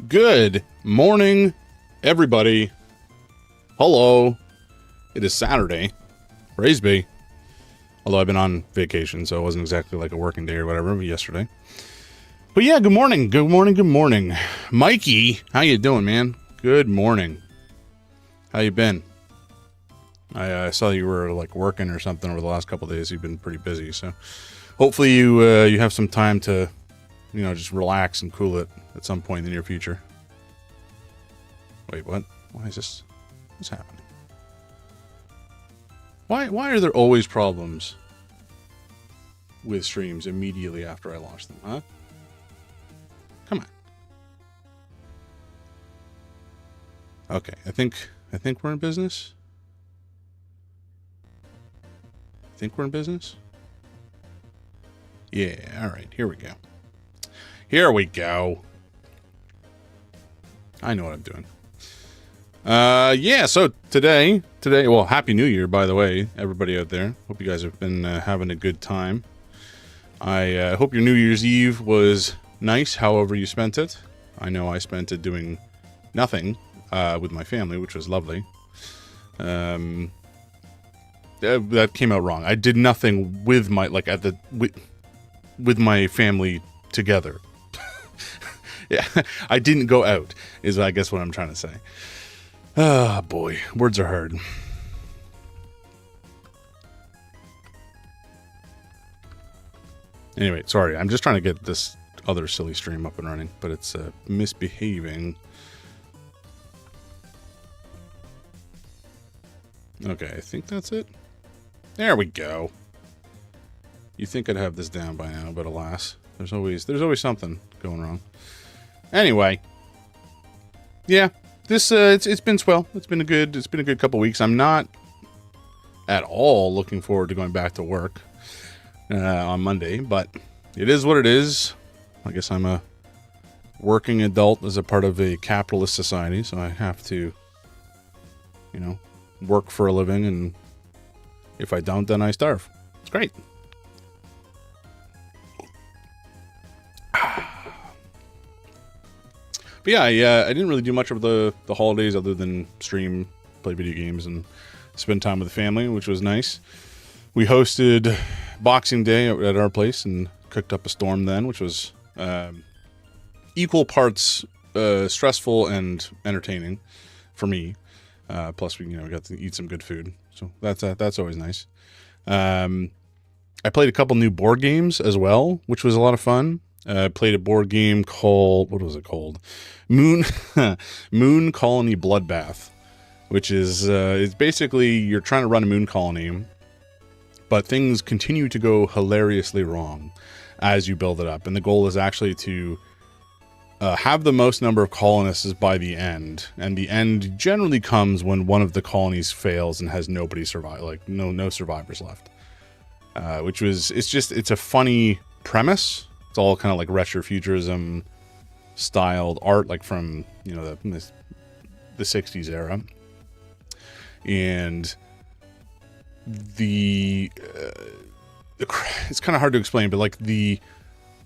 Good morning, everybody. Hello. It is Saturday. Praise be. Although I've been on vacation, so it wasn't exactly like a working day or whatever yesterday. But yeah, good morning. Good morning. Good morning. Mikey, how you doing, man? Good morning. How you been? I saw you were like working or something over the last couple of days. You've been pretty busy, so hopefully you have some time to, just relax and cool it at some point in the near future. Wait, what? Why is this? What's happening? Why are there always problems with streams immediately after I launch them, huh? Come on. Okay, I think we're in business. Yeah, all right, here we go. I know what I'm doing. Yeah, so today, well, Happy New Year, by the way, everybody out there. Hope you guys have been having a good time. I hope your New Year's Eve was nice, however you spent it. I know I spent it doing nothing with my family, which was lovely. That came out wrong. I did nothing with my, with my family together. Yeah, I didn't go out, is I guess what I'm trying to say. Ah, boy, words are hard. Anyway, sorry, I'm just trying to get this other silly stream up and running, but it's misbehaving. Okay, I think that's it. There we go. You think I'd have this down by now, but alas, there's always something going wrong. Anyway, yeah, this it's been swell. It's been a good couple weeks. I'm not at all looking forward to going back to work on Monday, but it is what it is. I guess I'm a working adult as a part of a capitalist society, so I have to, work for a living, and if I don't, then I starve. It's great. But yeah, I didn't really do much over the holidays other than stream, play video games, and spend time with the family, which was nice. We hosted Boxing Day at our place and cooked up a storm then, which was equal parts stressful and entertaining for me. Plus, we got to eat some good food, so that's always nice. I played a couple new board games as well, which was a lot of fun. Played a board game called, what was it called? Moon Colony Bloodbath, which is it's basically you're trying to run a moon colony, but things continue to go hilariously wrong as you build it up, and the goal is actually to have the most number of colonists by the end, and the end generally comes when one of the colonies fails and has nobody survive, like no survivors left. It's a funny premise. It's all kind of like retrofuturism styled art, like from the 60s era, and it's kind of hard to explain, but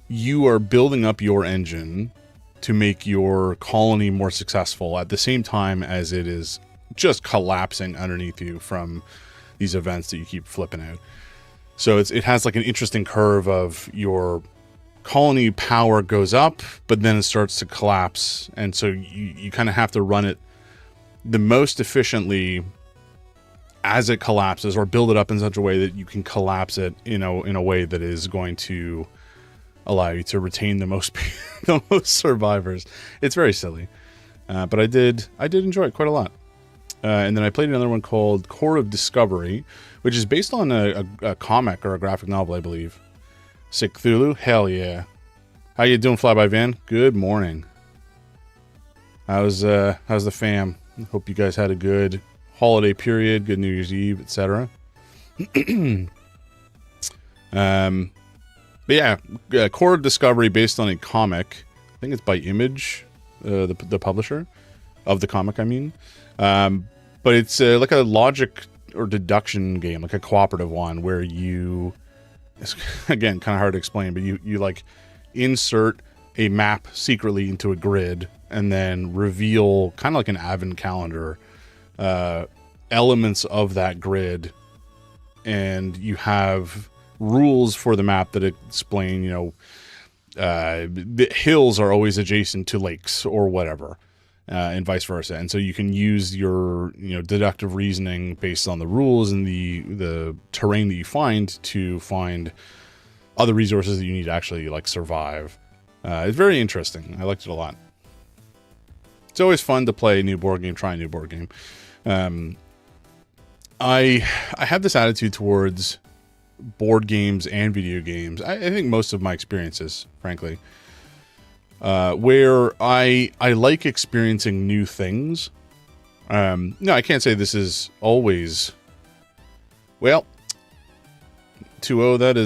you are building up your engine to make your colony more successful at the same time as it is just collapsing underneath you from these events that you keep flipping out. So it has like an interesting curve of your colony power goes up, but then it starts to collapse, and so you kind of have to run it the most efficiently as it collapses, or build it up in such a way that you can collapse it in a way that is going to allow you to retain the most survivors. It's very silly, but I did enjoy it quite a lot. And then I played another one called Core of Discovery, which is based on a comic or a graphic novel, I believe. Cthulhu? Hell yeah. How you doing, Flyby Van? Good morning. How's the fam? Hope you guys had a good holiday period, good New Year's Eve, etc. But yeah, Core of Discovery based on a comic. I think it's by Image, the publisher of the comic, I mean. But it's like a logic or deduction game, like a cooperative one, where it's again kind of hard to explain, but you like insert a map secretly into a grid, and then reveal, kind of like an advent calendar, elements of that grid, and you have rules for the map that explain, the hills are always adjacent to lakes or whatever, and vice versa. And so you can use your, deductive reasoning based on the rules and the terrain that you find to find other resources that you need to actually like survive. It's very interesting. I liked it a lot. It's always fun to play a new board game, try a new board game. I have this attitude towards board games and video games. I think most of my experiences, frankly, where I like experiencing new things. No, I can't say this is always. Well, 2-0. That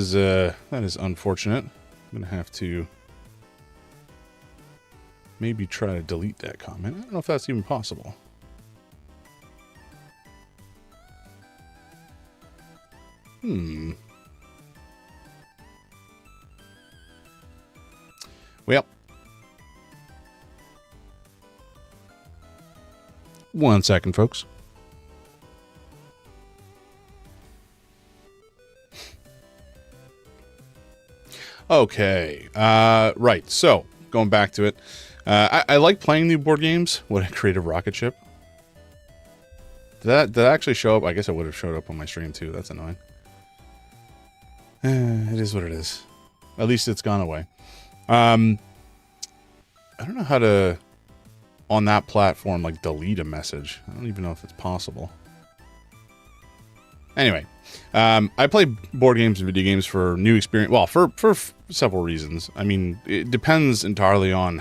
is unfortunate. I'm gonna have to maybe try to delete that comment. I don't know if that's even possible. Well, one second, folks. Okay. Right. So going back to it, I like playing new board games. Would I create a rocket ship? Did that actually show up? I guess it would have showed up on my stream too. That's annoying. It is what it is. At least it's gone away. I don't know how to, on that platform, like delete a message. I don't even know if it's possible. Anyway, I play board games and video games for new experience. Well, for several reasons. I mean, it depends entirely on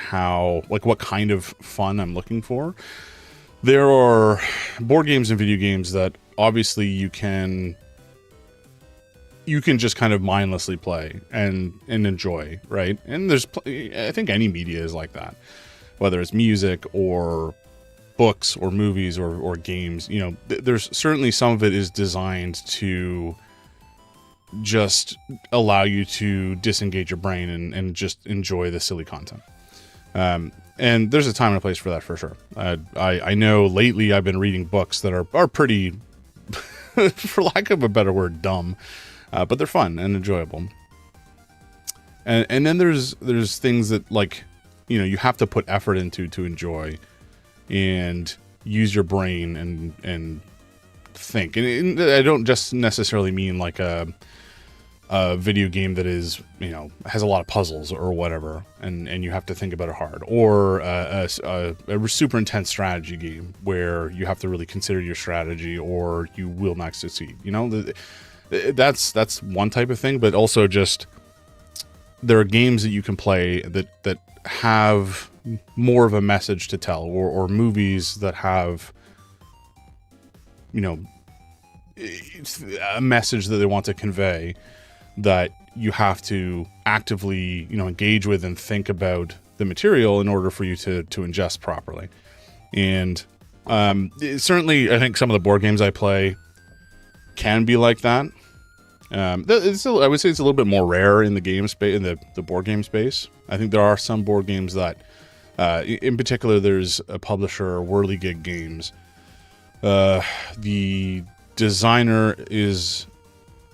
what kind of fun I'm looking for. There are board games and video games that obviously you can just kind of mindlessly play and enjoy, right? And I think any media is like that, whether it's music or books or movies or games. There's certainly some of it is designed to just allow you to disengage your brain and just enjoy the silly content. And there's a time and a place for that, for sure. I know lately I've been reading books that are pretty, for lack of a better word, dumb. But they're fun and enjoyable. And then there's things that, like, you have to put effort into to enjoy and use your brain and think. And I don't just necessarily mean like a video game that is, has a lot of puzzles or whatever, and you have to think about it hard, or a super intense strategy game where you have to really consider your strategy or you will not succeed. That's one type of thing, but also just there are games that you can play that have more of a message to tell, or movies that have, a message that they want to convey that you have to actively, engage with and think about the material in order for you to ingest properly. And certainly, I think some of the board games I play can be like that. I would say it's a little bit more rare in the game space, in the board game space. I think there are some board games that, in particular, there's a publisher, Whirligig Games. The designer is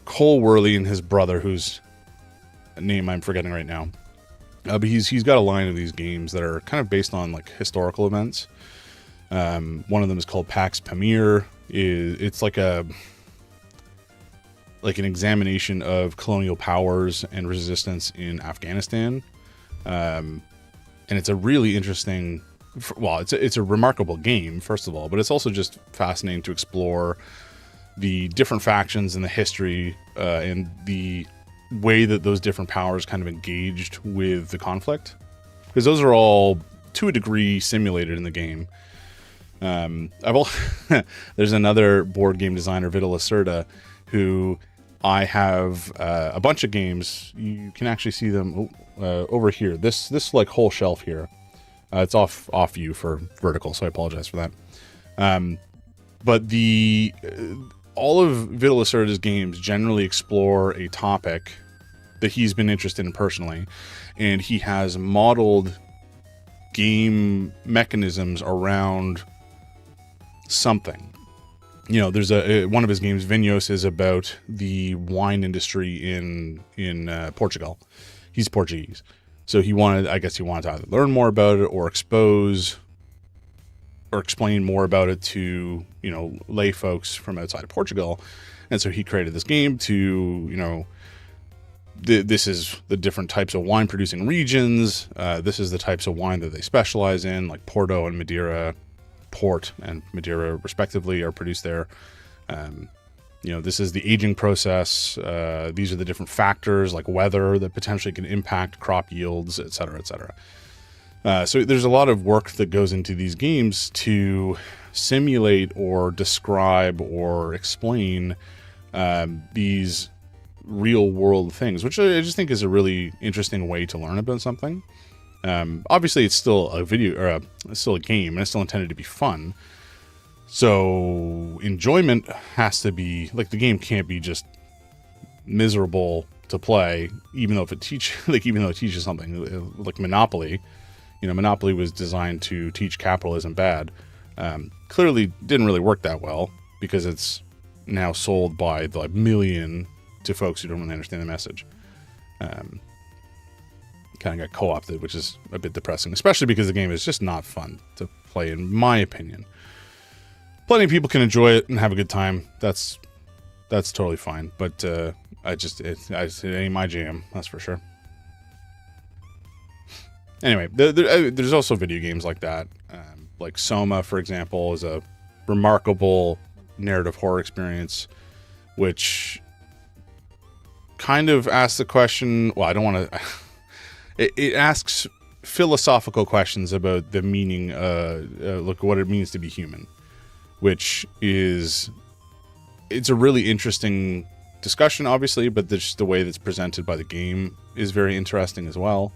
Cole Worley and his brother, whose name I'm forgetting right now. But he's got a line of these games that are kind of based on like historical events. One of them is called Pax Pamir. It's like an examination of colonial powers and resistance in Afghanistan. And it's a really interesting, it's a remarkable game, first of all, but it's also just fascinating to explore the different factions and the history, and the way that those different powers kind of engaged with the conflict, because those are all to a degree simulated in the game. There's another board game designer, Vita Lacerda, who I have a bunch of games. You can actually see them over here. This like whole shelf here. It's off view for vertical, so I apologize for that. But all of Vita Lacerda's games generally explore a topic that he's been interested in personally, and he has modeled game mechanisms around something. You know, there's one of his games, Vinhos, is about the wine industry in Portugal. He's Portuguese, so he wanted to either learn more about it or expose or explain more about it to, you know, lay folks from outside of Portugal. And so he created this game to, you know, this is the different types of wine producing regions. This is the types of wine that they specialize in, like Porto and Madeira. Port and Madeira respectively are produced there. You know, this is the aging process. These are the different factors like weather that potentially can impact crop yields, et cetera, et cetera. So there's a lot of work that goes into these games to simulate or describe or explain these real world things, which I just think is a really interesting way to learn about something. Obviously it's still a video or it's still a game, and it's still intended to be fun. So enjoyment has to be like, the game can't be just miserable to play, even though it teaches something. Like Monopoly, you know, Monopoly was designed to teach capitalism bad. Clearly didn't really work that well, because it's now sold by the million to folks who don't really understand the message. Kind of got co-opted, which is a bit depressing, especially because the game is just not fun to play, in my opinion. Plenty of people can enjoy it and have a good time. That's totally fine, but it ain't my jam, that's for sure. Anyway, there's also video games like that. Like Soma, for example, is a remarkable narrative horror experience, which kind of asks the question, well, I don't want to... It asks philosophical questions about the meaning, look, what it means to be human, which is, it's a really interesting discussion, obviously, but just the way that's presented by the game is very interesting as well.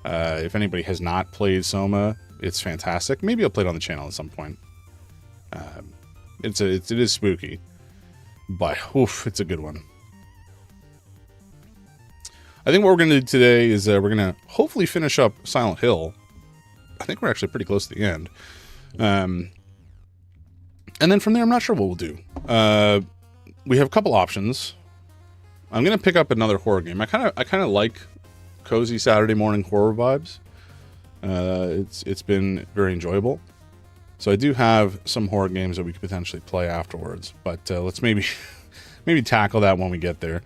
If anybody has not played Soma, it's fantastic. Maybe I'll play it on the channel at some point. It is spooky, but oof, it's a good one. I think what we're going to do today is we're going to hopefully finish up Silent Hill. I think we're actually pretty close to the end. And then from there, I'm not sure what we'll do. We have a couple options. I'm going to pick up another horror game. I kind of like cozy Saturday morning horror vibes. It's been very enjoyable. So I do have some horror games that we could potentially play afterwards. But let's maybe tackle that when we get there.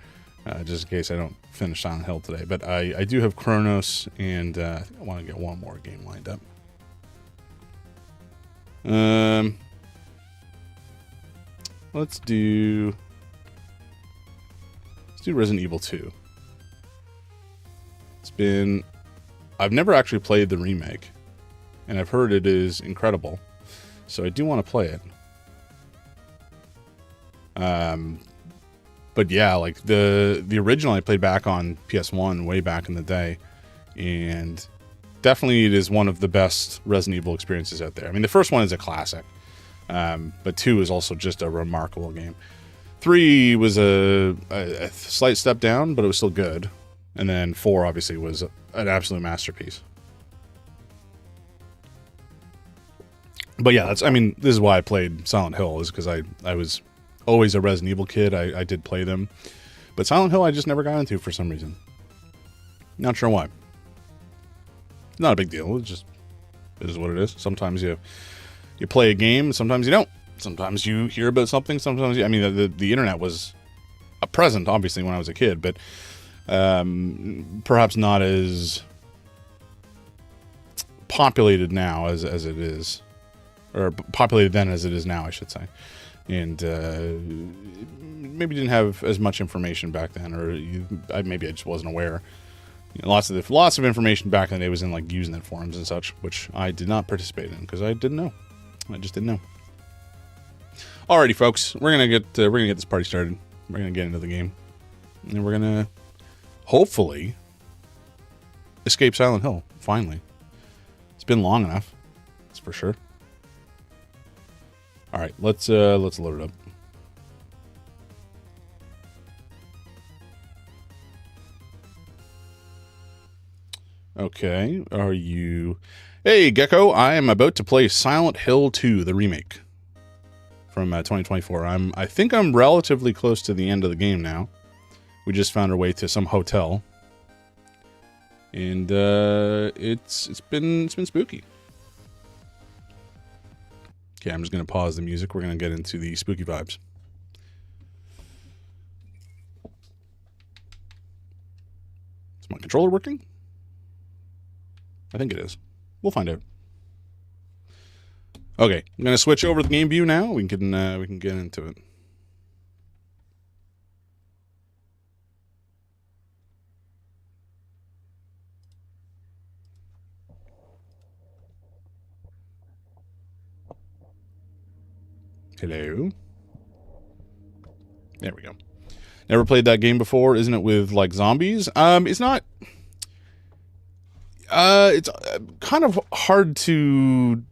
Just in case I don't finish Silent Hill today. But I do have Chronos, and I think I want to get one more game lined up. Let's do Resident Evil 2. I've never actually played the remake, and I've heard it is incredible. So I do want to play it. But yeah, like the original I played back on PS1 way back in the day, and definitely it is one of the best Resident Evil experiences out there. I mean, the first one is a classic, but 2 is also just a remarkable game. 3 was a slight step down, but it was still good. And then 4 obviously was an absolute masterpiece. But yeah, this is why I played Silent Hill, is because I was always a Resident Evil kid. I did play them. But Silent Hill I just never got into for some reason. Not sure why. Not a big deal. It is what it is. Sometimes you play a game, sometimes you don't. Sometimes you hear about something, sometimes the internet was a present, obviously, when I was a kid, but perhaps not as populated now as it is, or populated then as it is now, I should say. And maybe didn't have as much information back then, or maybe I just wasn't aware. Lots of information back in the day was in like Usenet forums and such, which I did not participate in because I didn't know. I just didn't know. Alrighty, folks, we're gonna get this party started. We're gonna get into the game, and we're gonna hopefully escape Silent Hill. Finally, it's been long enough. That's for sure. All right, let's load it up. Okay, are you... Hey, Gecko, I am about to play Silent Hill 2, the remake from 2024. I think I'm relatively close to the end of the game now. We just found our way to some hotel. And it's been spooky. Okay, I'm just going to pause the music. We're going to get into the spooky vibes. Is my controller working? I think it is. We'll find out. Okay, I'm going to switch over to the game view now. We can get into it. Hello. There we go. Never played that game before, isn't it? With like zombies. It's not. It's kind of hard to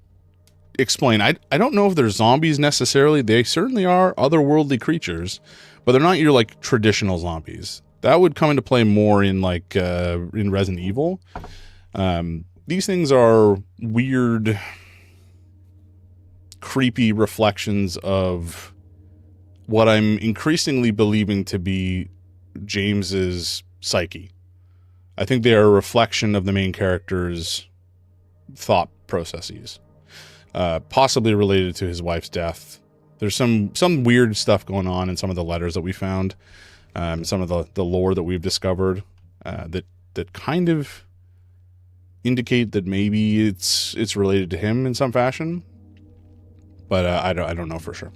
explain. I don't know if they're zombies necessarily. They certainly are otherworldly creatures, but they're not your like traditional zombies. That would come into play more in like in Resident Evil. These things are weird, creepy reflections of what I'm increasingly believing to be James's psyche. I think they are a reflection of the main character's thought processes, possibly related to his wife's death. There's some weird stuff going on in some of the letters that we found, some of the lore that we've discovered that kind of indicate that maybe it's related to him in some fashion, but I don't know for sure.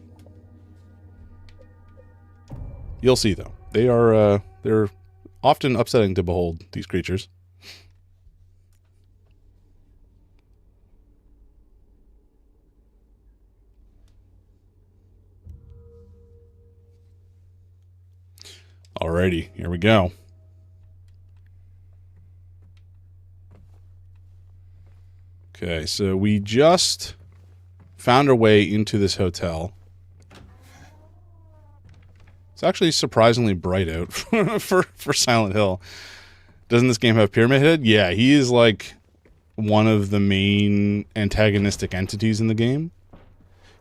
You'll see though. They're often upsetting to behold, these creatures. Alrighty, here we go. Okay, so we just found our way into this hotel. It's actually surprisingly bright out for Silent Hill. Doesn't this game have Pyramid Head? Yeah, he is like one of the main antagonistic entities in the game.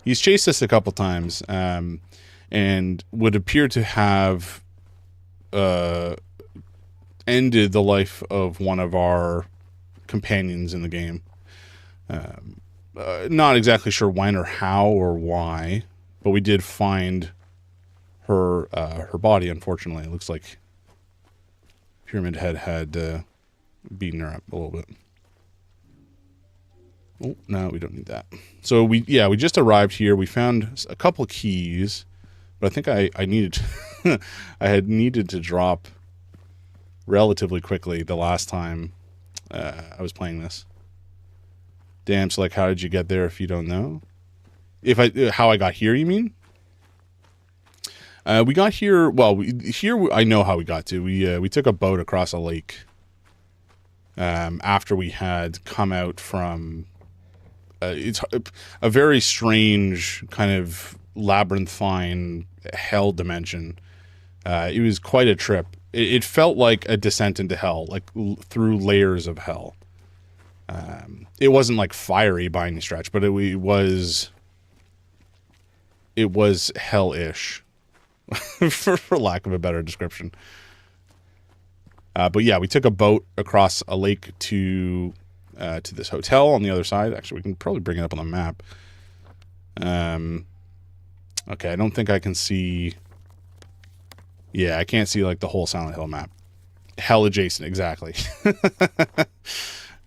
He's chased us a couple times, and would appear to have ended the life of one of our companions in the game. Not exactly sure when or how or why, but we did find her body. Unfortunately, it looks like Pyramid Head had beaten her up a little bit. Oh no, we don't need that. So we just arrived here. We found a couple keys, but I think I needed I had needed to drop relatively quickly the last time I was playing this. Damn. So like, how did you get there if you don't know? How I got here, you mean? We got here. Well, I know how we got to. We took a boat across a lake. After we had come out from, it's a very strange kind of labyrinthine hell dimension. It was quite a trip. It felt like a descent into hell, like through layers of hell. It wasn't like fiery by any stretch, but it was hell-ish. for lack of a better description. But yeah, we took a boat across a lake to this hotel on the other side. Actually, we can probably bring it up on the map. Okay, I don't think I can see. Yeah, I can't see like the whole Silent Hill map. Hell adjacent, exactly.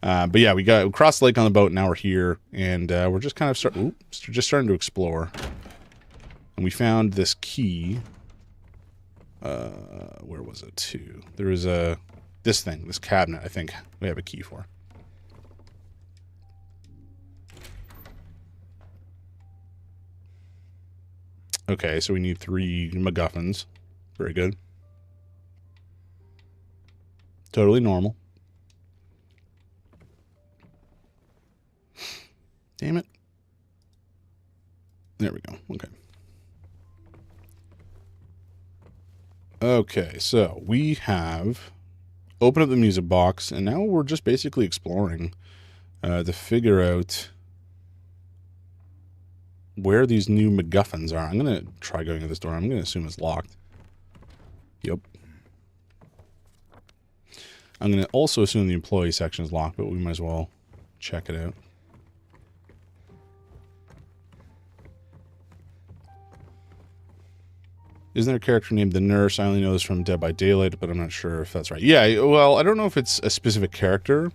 But yeah, we got across the lake on the boat. Now we're here, and we're just kind of starting to explore. And we found this key. Where was it to? There was this cabinet, I think we have a key for. Okay, so we need 3 MacGuffins. Very good. Totally normal. Damn it. There we go. Okay. Okay, so we have open up the music box, and now we're just basically exploring to figure out where these new MacGuffins are. I'm going to try going to this door. I'm going to assume it's locked. Yep. I'm going to also assume the employee section is locked, but we might as well check it out. Isn't there a character named the Nurse? I only know this from Dead by Daylight, but I'm not sure if that's right. Yeah, well, I don't know if it's a specific character.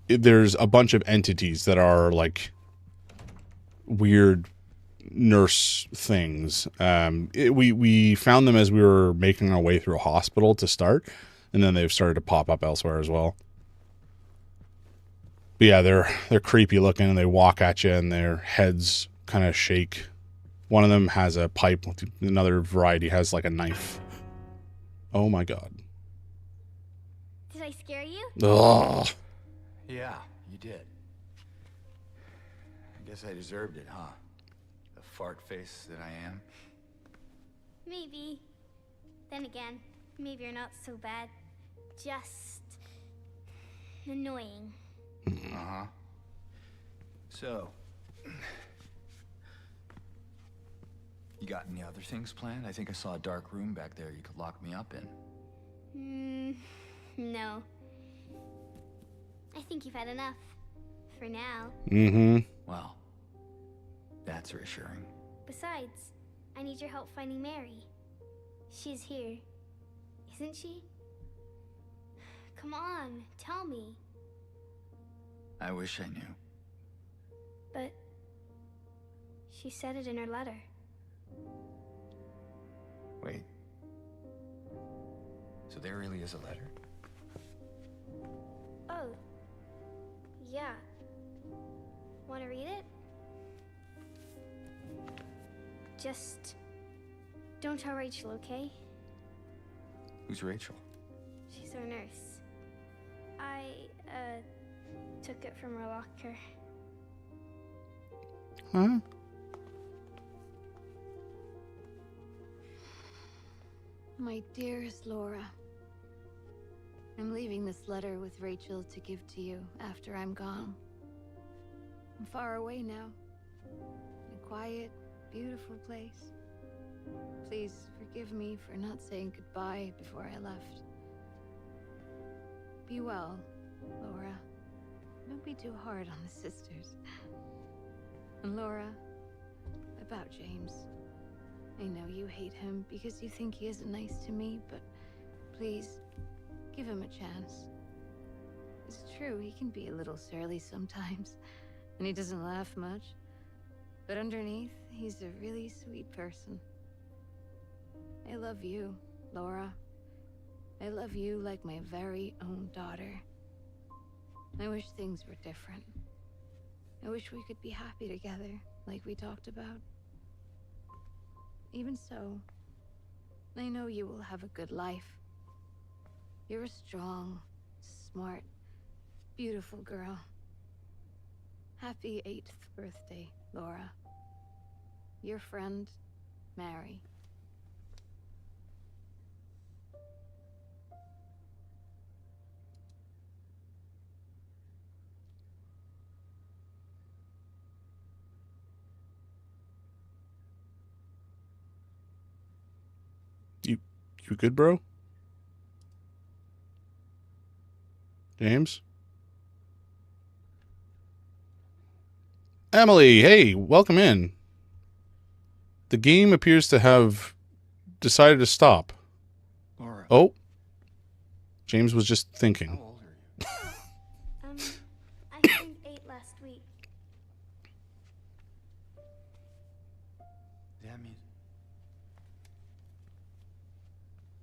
There's a bunch of entities that are like weird nurse things. We found them as we were making our way through a hospital to start, and then they've started to pop up elsewhere as well. But yeah, they're creepy looking, and they walk at you, and their heads kind of shake. One of them has a pipe. Another variety has like a knife. Oh my god. Did I scare you? Ugh. Yeah, you did. I guess I deserved it, huh? The fart face that I am. Maybe. Then again, maybe you're not so bad. Just annoying. Uh-huh. So, you got any other things planned? I think I saw a dark room back there you could lock me up in. No. I think you've had enough. For now. Mm-hmm. Well, that's reassuring. Besides, I need your help finding Mary. She's here. Isn't she? Come on, tell me. I wish I knew. But she said it in her letter. Wait. So there really is a letter? Oh. Yeah. Want to read it? Just don't tell Rachel, okay? Who's Rachel? She's our nurse. I, took it from her locker. Huh? My dearest Laura, I'm leaving this letter with Rachel to give to you after I'm gone. I'm far away now, in a quiet, beautiful place. Please forgive me for not saying goodbye before I left. Be well, Laura. Don't be too hard on the sisters. And Laura, about James. I know you hate him because you think he isn't nice to me, but please, give him a chance. It's true, he can be a little surly sometimes, and he doesn't laugh much. But underneath, he's a really sweet person. I love you, Laura. I love you like my very own daughter. I wish things were different. I wish we could be happy together, like we talked about. Even so, I know you will have a good life. You're a strong, smart, beautiful girl. Happy 8th birthday, Laura. Your friend, Mary. You good, bro? James? Emily, hey, welcome in. The game appears to have decided to stop. Laura. Oh. James was just How thinking. old are you? I turned 8 last week. That means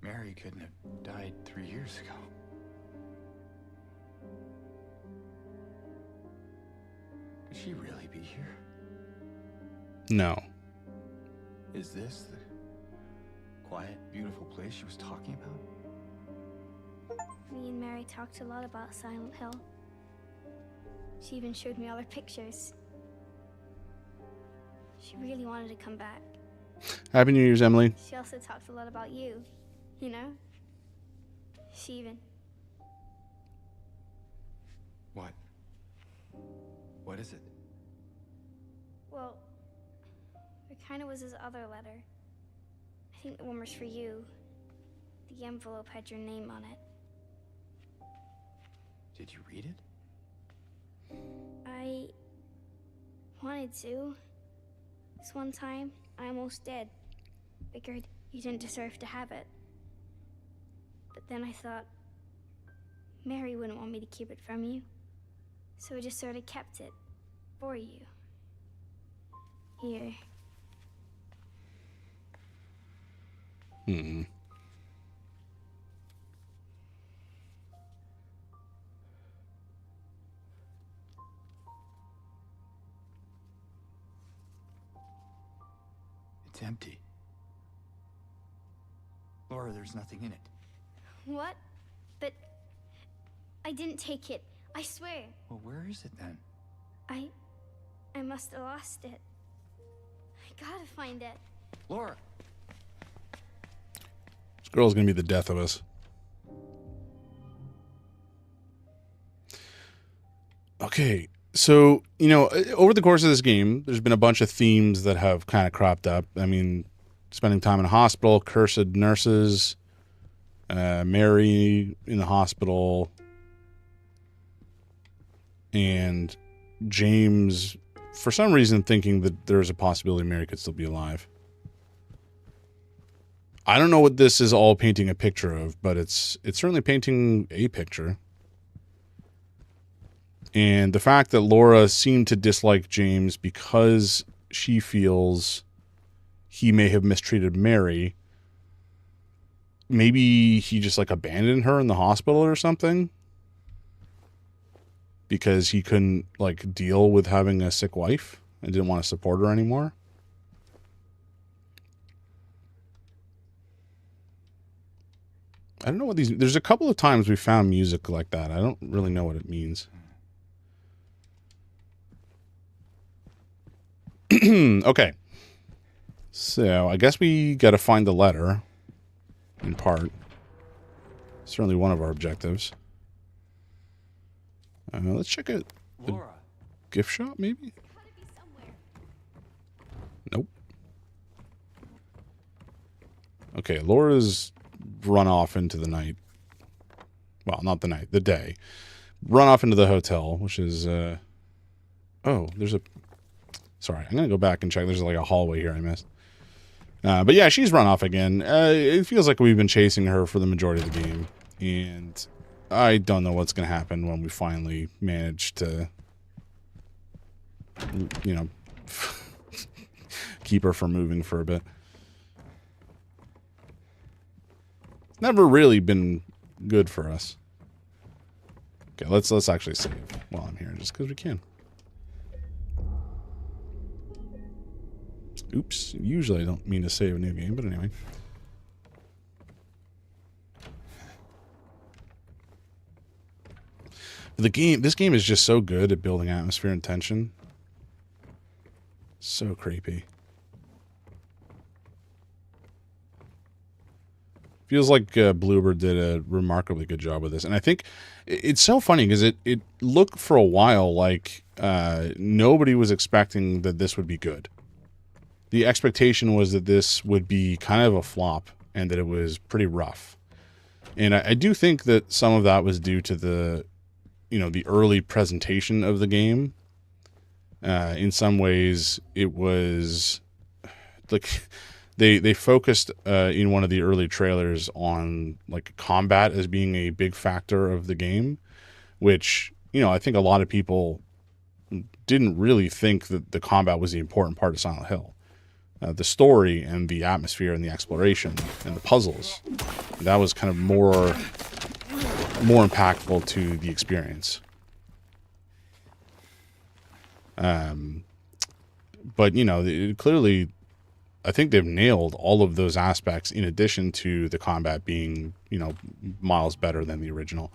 Mary couldn't have died 3 years ago. Could she really be here? No. Is this the quiet, beautiful place she was talking about? Me and Mary talked a lot about Silent Hill. She even showed me all her pictures. She really wanted to come back. Happy New Year's, Emily. She also talked a lot about you, you know? Steven. What? What is it? Well, there kind of was this other letter. I think the one was for you. The envelope had your name on it. Did you read it? I wanted to. This one time, I almost did. Figured you didn't deserve to have it. But then I thought, Mary wouldn't want me to keep it from you. So I just sort of kept it for you. Here. Hmm. It's empty. Laura, there's nothing in it. What? But I didn't take it. I swear. Well, where is it then? I must have lost it. I gotta find it. Laura! This girl's gonna be the death of us. Okay, so, over the course of this game, there's been a bunch of themes that have kind of cropped up. I mean, spending time in a hospital, cursed nurses, Mary in the hospital, and James, for some reason, thinking that there's a possibility Mary could still be alive. I don't know what this is all painting a picture of, but it's certainly painting a picture. And the fact that Laura seemed to dislike James because she feels he may have mistreated Mary. Maybe he just abandoned her in the hospital or something. Because he couldn't deal with having a sick wife and didn't want to support her anymore. I don't know what there's a couple of times we found music like that. I don't really know what it means. Okay. So I guess we got to find the letter in part. Certainly one of our objectives. Let's check it. Laura! Gift shop, maybe? Nope. Okay, Laura's run off into the night. Well, not the night, the day. Run off into the hotel, which is, oh, there's a... Sorry, I'm going to go back and check. There's a hallway here I missed. But yeah, she's run off again. It feels like we've been chasing her for the majority of the game. And I don't know what's going to happen when we finally manage to, keep her from moving for a bit. Never really been good for us. Okay, let's actually save while I'm here, just because we can. Oops. Usually I don't mean to save a new game, but anyway. This game is just so good at building atmosphere and tension. So creepy. Feels like Bloober did a remarkably good job with this. And I think it's so funny because it looked for a while like nobody was expecting that this would be good. The expectation was that this would be kind of a flop and that it was pretty rough. And I do think that some of that was due to the early presentation of the game. In some ways, it was like they focused in one of the early trailers on combat as being a big factor of the game, which, I think a lot of people didn't really think that the combat was the important part of Silent Hill. The story and the atmosphere and the exploration and the puzzles, that was kind of more impactful to the experience. But clearly, I think they've nailed all of those aspects in addition to the combat being, miles better than the original.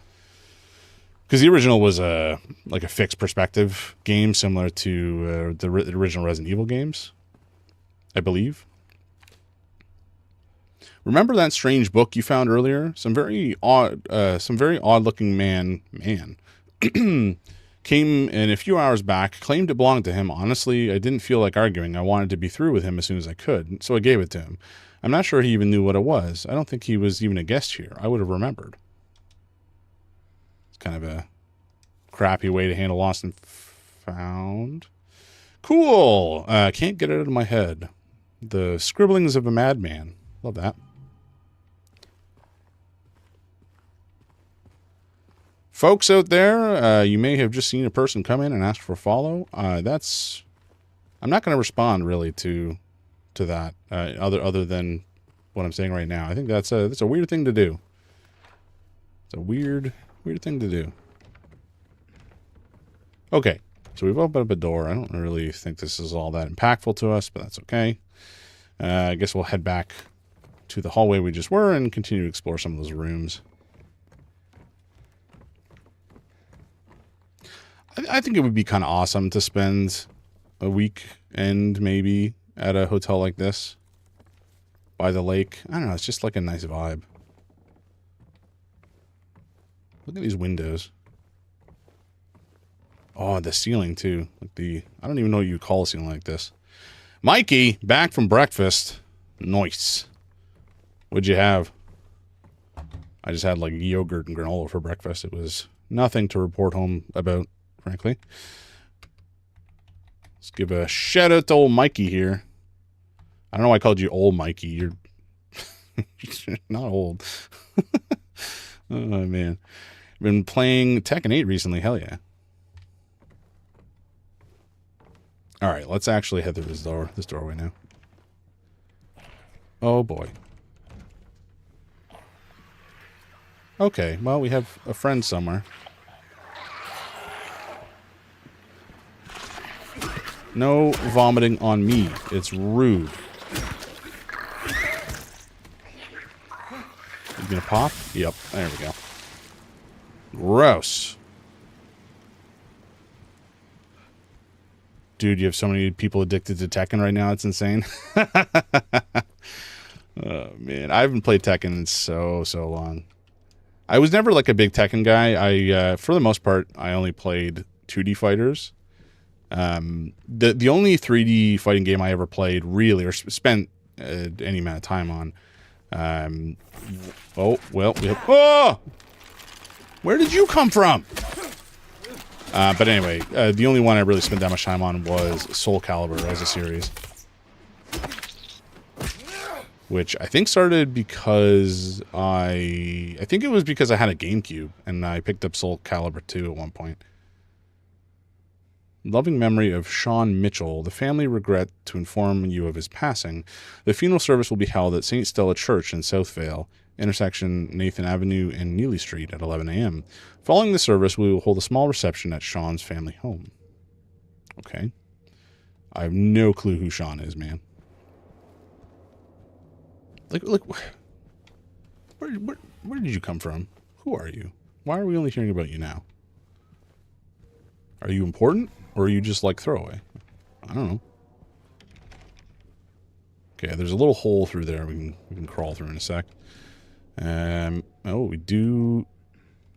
Because the original was a fixed perspective game similar to the original Resident Evil games, I believe. Remember that strange book you found earlier? Some very odd-looking man came in a few hours back, claimed it belonged to him. Honestly, I didn't feel like arguing. I wanted to be through with him as soon as I could, so I gave it to him. I'm not sure he even knew what it was. I don't think he was even a guest here. I would have remembered. It's kind of a crappy way to handle lost and found. Cool. Can't get it out of my head. The scribblings of a madman. Love that. Folks out there, you may have just seen a person come in and ask for a follow. I'm not going to respond really to that, other than what I'm saying right now. I think that's a weird thing to do. It's a weird thing to do. Okay, so we've opened up a door. I don't really think this is all that impactful to us, but that's okay. I guess we'll head back to the hallway we just were and continue to explore some of those rooms. I think it would be kind of awesome to spend a weekend maybe at a hotel like this by the lake. I don't know. It's just like a nice vibe. Look at these windows. Oh, the ceiling too. Like I don't even know what you call a ceiling like this. Mikey, back from breakfast. Nice. What'd you have? I just had like yogurt and granola for breakfast. It was nothing to report home about, frankly. Let's give a shout out to old Mikey here. I don't know why I called you old Mikey. You're not old. Oh, man. Been playing Tekken 8 recently. Hell yeah. All right, let's actually head through this doorway now. Oh, boy. Okay, well, we have a friend somewhere. No vomiting on me. It's rude. You gonna pop? Yep, there we go. Gross. Dude, you have so many people addicted to Tekken right now. It's insane. Oh, man. I haven't played Tekken in so long. I was never like a big Tekken guy. For the most part, I only played 2D fighters. The only 3D fighting game I ever played really, or spent any amount of time on. Oh, well, oh! Where did you come from? But anyway, the only one I really spent that much time on was Soul Calibur as a series. Which I think started because I think it was because I had a GameCube and I picked up Soul Calibur 2 at one point. Loving memory of Sean Mitchell. The family regret to inform you of his passing. The funeral service will be held at St. Stella Church in Southvale, intersection Nathan Avenue and Neely Street at 11 a.m. Following the service, we will hold a small reception at Sean's family home. Okay. I have no clue who Sean is, man. Like, where did you come from? Who are you? Why are we only hearing about you now? Are you important? Or are you just like throwaway? I don't know. Okay, there's a little hole through there we can crawl through in a sec. Oh, we do...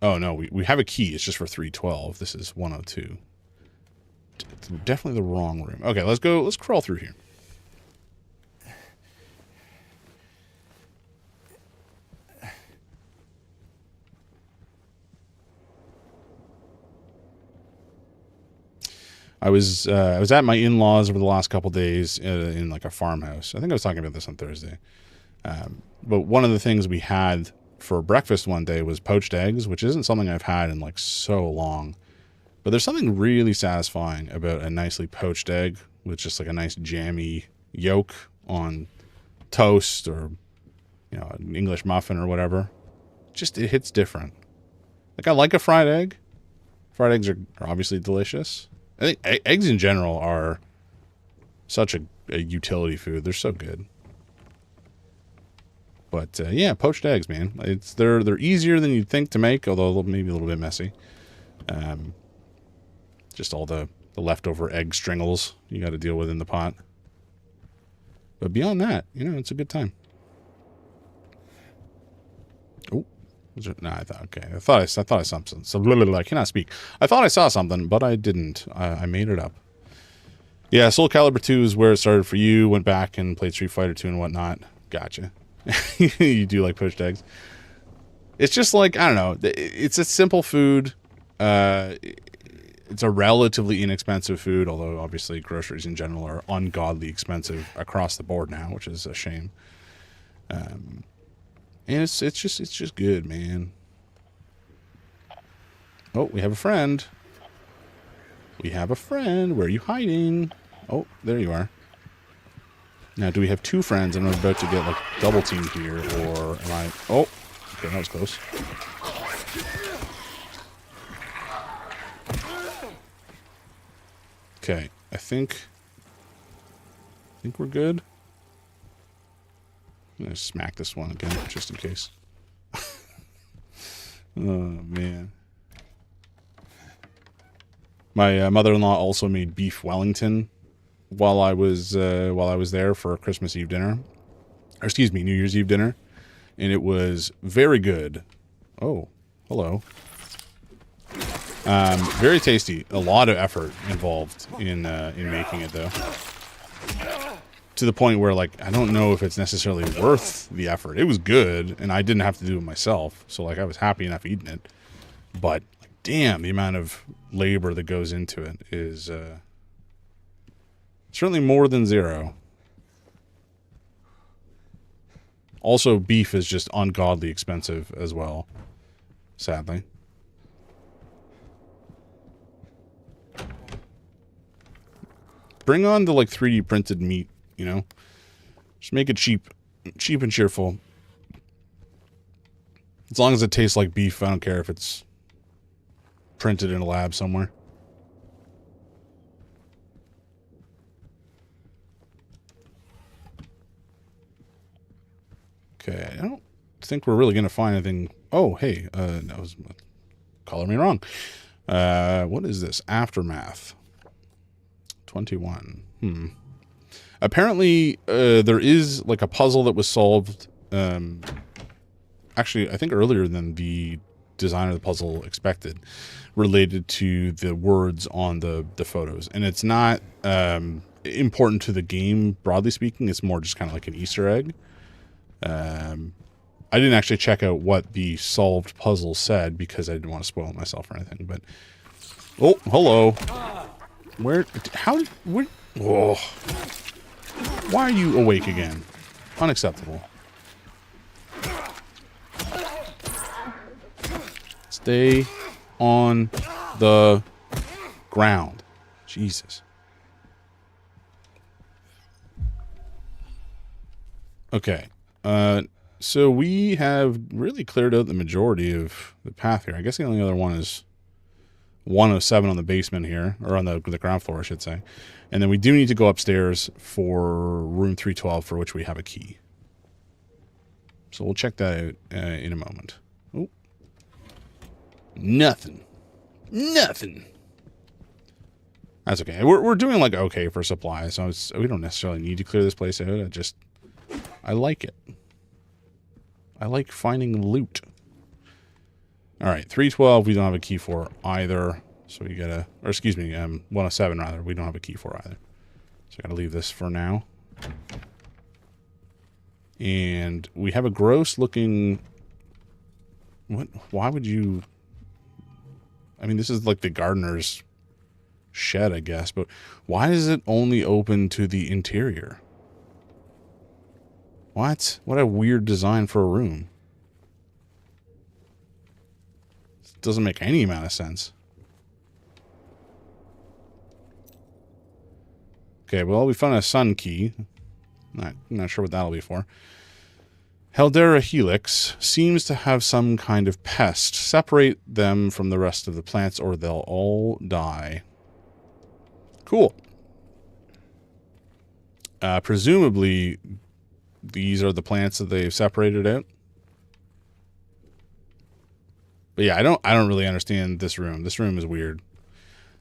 Oh, no, we have a key. It's just for 312. This is 102. It's definitely the wrong room. Okay, let's go. Let's crawl through here. I was at my in-laws over the last couple days in like a farmhouse. I think I was talking about this on Thursday. But one of the things we had for breakfast one day was poached eggs, which isn't something I've had in like so long. But there's something really satisfying about a nicely poached egg with just like a nice jammy yolk on toast or, you know, an English muffin or whatever. Just, it hits different. Like, I like a fried egg. Fried eggs are obviously delicious. I think eggs in general are such a utility food. They're so good. But yeah, poached eggs, man. They're easier than you'd think to make, although maybe a little bit messy. Just all the leftover egg stringles you got to deal with in the pot. But beyond that, you know, it's a good time. No, I thought, okay. I thought I saw something. So, blah, blah, blah, I cannot speak. I thought I saw something, but I didn't. I made it up. Yeah, Soul Calibur 2 is where it started for you. Went back and played Street Fighter 2 and whatnot. Gotcha. You do like poached eggs. It's just like, I don't know. It's a simple food. It's a relatively inexpensive food, although obviously groceries in general are ungodly expensive across the board now, which is a shame. And it's just good, man. Oh, we have a friend. We have a friend. Where are you hiding? Oh, there you are. Now, do we have two friends and I'm about to get, like, double teamed here, or am I... Oh, okay, that was close. Okay, I think we're good. I'm gonna smack this one again, just in case. Oh, man. My mother-in-law also made beef Wellington while I was there for Christmas Eve dinner, or excuse me, New Year's Eve dinner, and it was very good. Oh, hello. Very tasty. A lot of effort involved in making it, though. To the point where, like, I don't know if it's necessarily worth the effort. It was good, and I didn't have to do it myself, so like I was happy enough eating it. But like, damn, the amount of labor that goes into it is certainly more than zero. Also, beef is just ungodly expensive as well, sadly. Bring on the, like, 3D printed meat, you know? Just make it cheap. Cheap and cheerful. As long as it tastes like beef, I don't care if it's printed in a lab somewhere. Okay, I don't think we're really going to find anything. Oh, hey, that was color me wrong. What is this? Aftermath. 21. Apparently, there is like a puzzle that was solved. Actually, I think earlier than the designer of the puzzle expected, related to the words on the photos, and it's not important to the game broadly speaking. It's more just kind of like an Easter egg. I didn't actually check out what the solved puzzle said because I didn't want to spoil myself or anything. But oh, hello. Where? How? Where? Oh. Why are you awake again? Unacceptable. Stay on the ground. Jesus. Okay. So we have really cleared out the majority of the path here. I guess the only other one is 107 on the basement here, or on the ground floor, I should say. And then we do need to go upstairs for room 312, for which we have a key. So we'll check that out in a moment. Oh. Nothing. Nothing. That's okay. We're doing like okay for supplies, so we don't necessarily need to clear this place out. I like it. I like finding loot. All right, 312 we don't have a key for either. So we gotta, or excuse me, 107 rather, we don't have a key for either. So I gotta leave this for now. And we have a gross looking, what, why would you, I mean, this is like the gardener's shed, I guess, but why is it only open to the interior? What? What a weird design for a room. It doesn't make any amount of sense. Okay, well, we found a sun key. Not sure what that'll be for. Heldera Helix seems to have some kind of pest. Separate them from the rest of the plants or they'll all die. Cool. Presumably, these are the plants that they've separated out. But yeah, I don't really understand this room. This room is weird.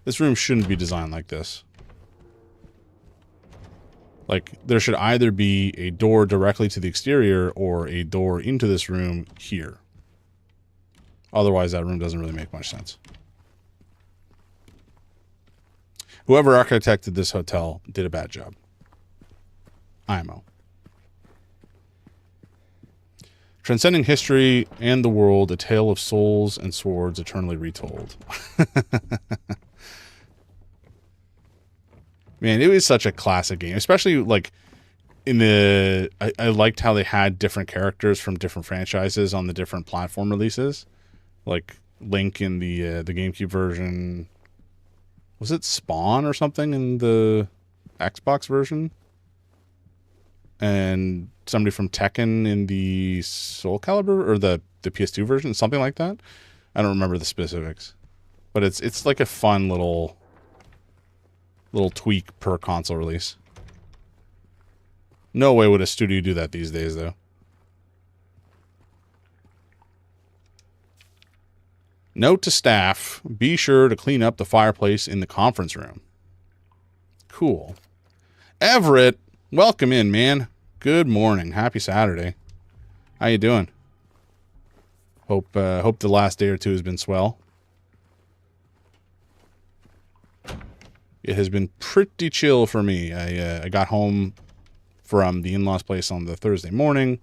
This room shouldn't be designed like this. Like, there should either be a door directly to the exterior or a door into this room here. Otherwise, that room doesn't really make much sense. Whoever architected this hotel did a bad job. IMO. Transcending history and the world, a tale of souls and swords eternally retold. Man, it was such a classic game, especially like in the. I liked how they had different characters from different franchises on the different platform releases, like Link in the GameCube version. Was it Spawn or something in the Xbox version? And somebody from Tekken in the Soul Calibur or the PS2 version, something like that. I don't remember the specifics, but it's like a fun little tweak per console release. No way would a studio do that these days, though. Note to staff, be sure to clean up the fireplace in the conference room. Cool. Everett, welcome in, man. Good morning. Happy Saturday. How you doing? Hope the last day or two has been swell. It has been pretty chill for me. I got home from the in-laws place on the Thursday morning,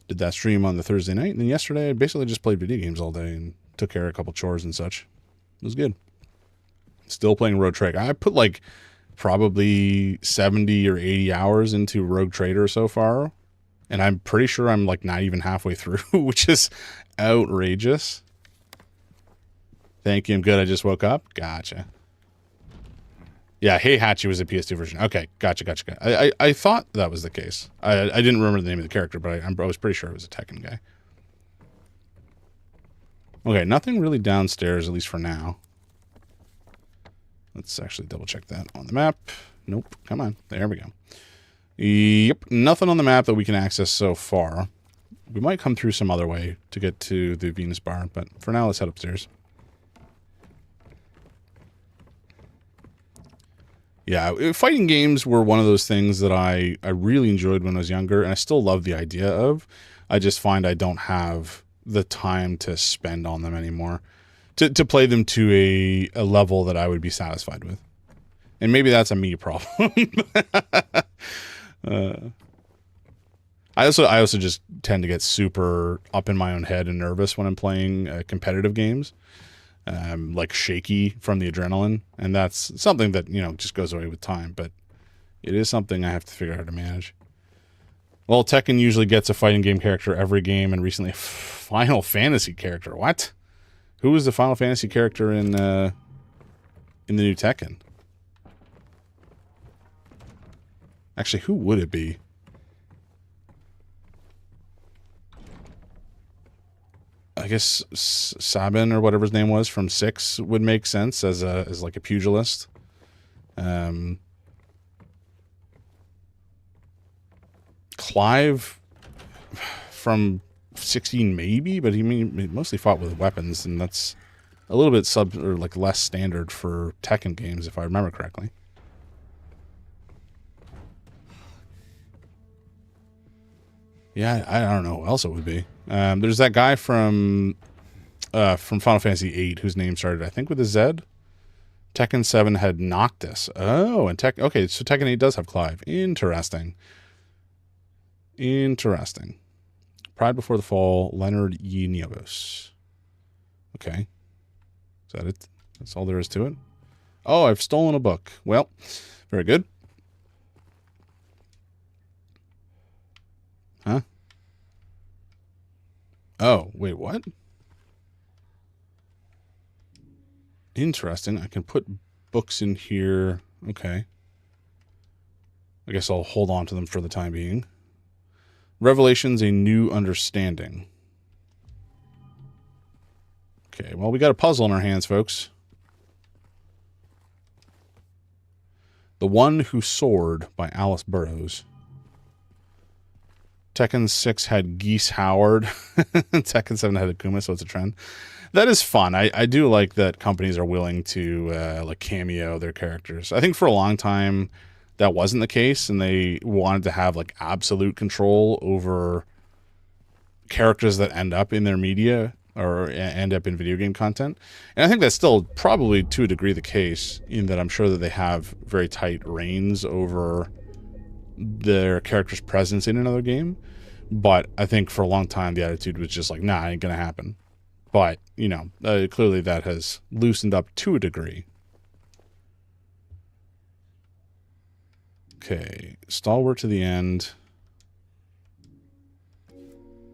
did that stream on the Thursday night, and then yesterday I basically just played video games all day and took care of a couple chores and such. It was good. Still playing Rogue Trader. I put like probably 70 or 80 hours into Rogue Trader so far, and I'm pretty sure I'm like not even halfway through, which is outrageous. Thank you. I'm good. I just woke up. Gotcha. Yeah, Heihachi was a PS2 version. Okay, gotcha. I thought that was the case. I didn't remember the name of the character, but I was pretty sure it was a Tekken guy. Okay, nothing really downstairs, at least for now. Let's actually double check that on the map. Nope, come on. There we go. Yep, nothing on the map that we can access so far. We might come through some other way to get to the Venus Bar, but for now, let's head upstairs. Yeah, fighting games were one of those things that I really enjoyed when I was younger, and I still love the idea of. I just find I don't have the time to spend on them anymore. To play them to a level that I would be satisfied with. And maybe that's a me problem. I also just tend to get super up in my own head and nervous when I'm playing competitive games. Like shaky from the adrenaline, and that's something that, you know, just goes away with time, but it is something I have to figure out how to manage. Well, Tekken usually gets a fighting game character every game, and recently a Final Fantasy character. What? Who was the Final Fantasy character in the new Tekken? Actually, who would it be? I guess Sabin or whatever his name was from 6 would make sense as like a pugilist. Clive from 16 maybe, but he mostly fought with weapons, and that's a little bit less standard for Tekken games if I remember correctly. Yeah, I don't know who else it would be. There's that guy from Final Fantasy VIII whose name started, I think, with a Z. Tekken 7 had Noctis. Oh, and okay, so Tekken 8 does have Clive. Interesting. Pride Before the Fall, Leonard E. Nieves. Okay. Is that it? That's all there is to it? Oh, I've stolen a book. Well, very good. Huh? Oh, wait, what? Interesting. I can put books in here. Okay. I guess I'll hold on to them for the time being. Revelations, A New Understanding. Okay, well, we got a puzzle in our hands, folks. The One Who Soared by Alice Burroughs. Tekken 6 had Geese Howard. Tekken 7 had Akuma, so it's a trend. That is fun. I do like that companies are willing to like cameo their characters. I think for a long time that wasn't the case, and they wanted to have like absolute control over characters that end up in their media. or end up in video game content. And I think that's still probably to a degree the case, in that I'm sure that they have very tight reins over their character's presence in another game. But I think for a long time the attitude was just like, nah, ain't gonna happen. But, you know, clearly that has loosened up to a degree. Okay, stalwart to the end.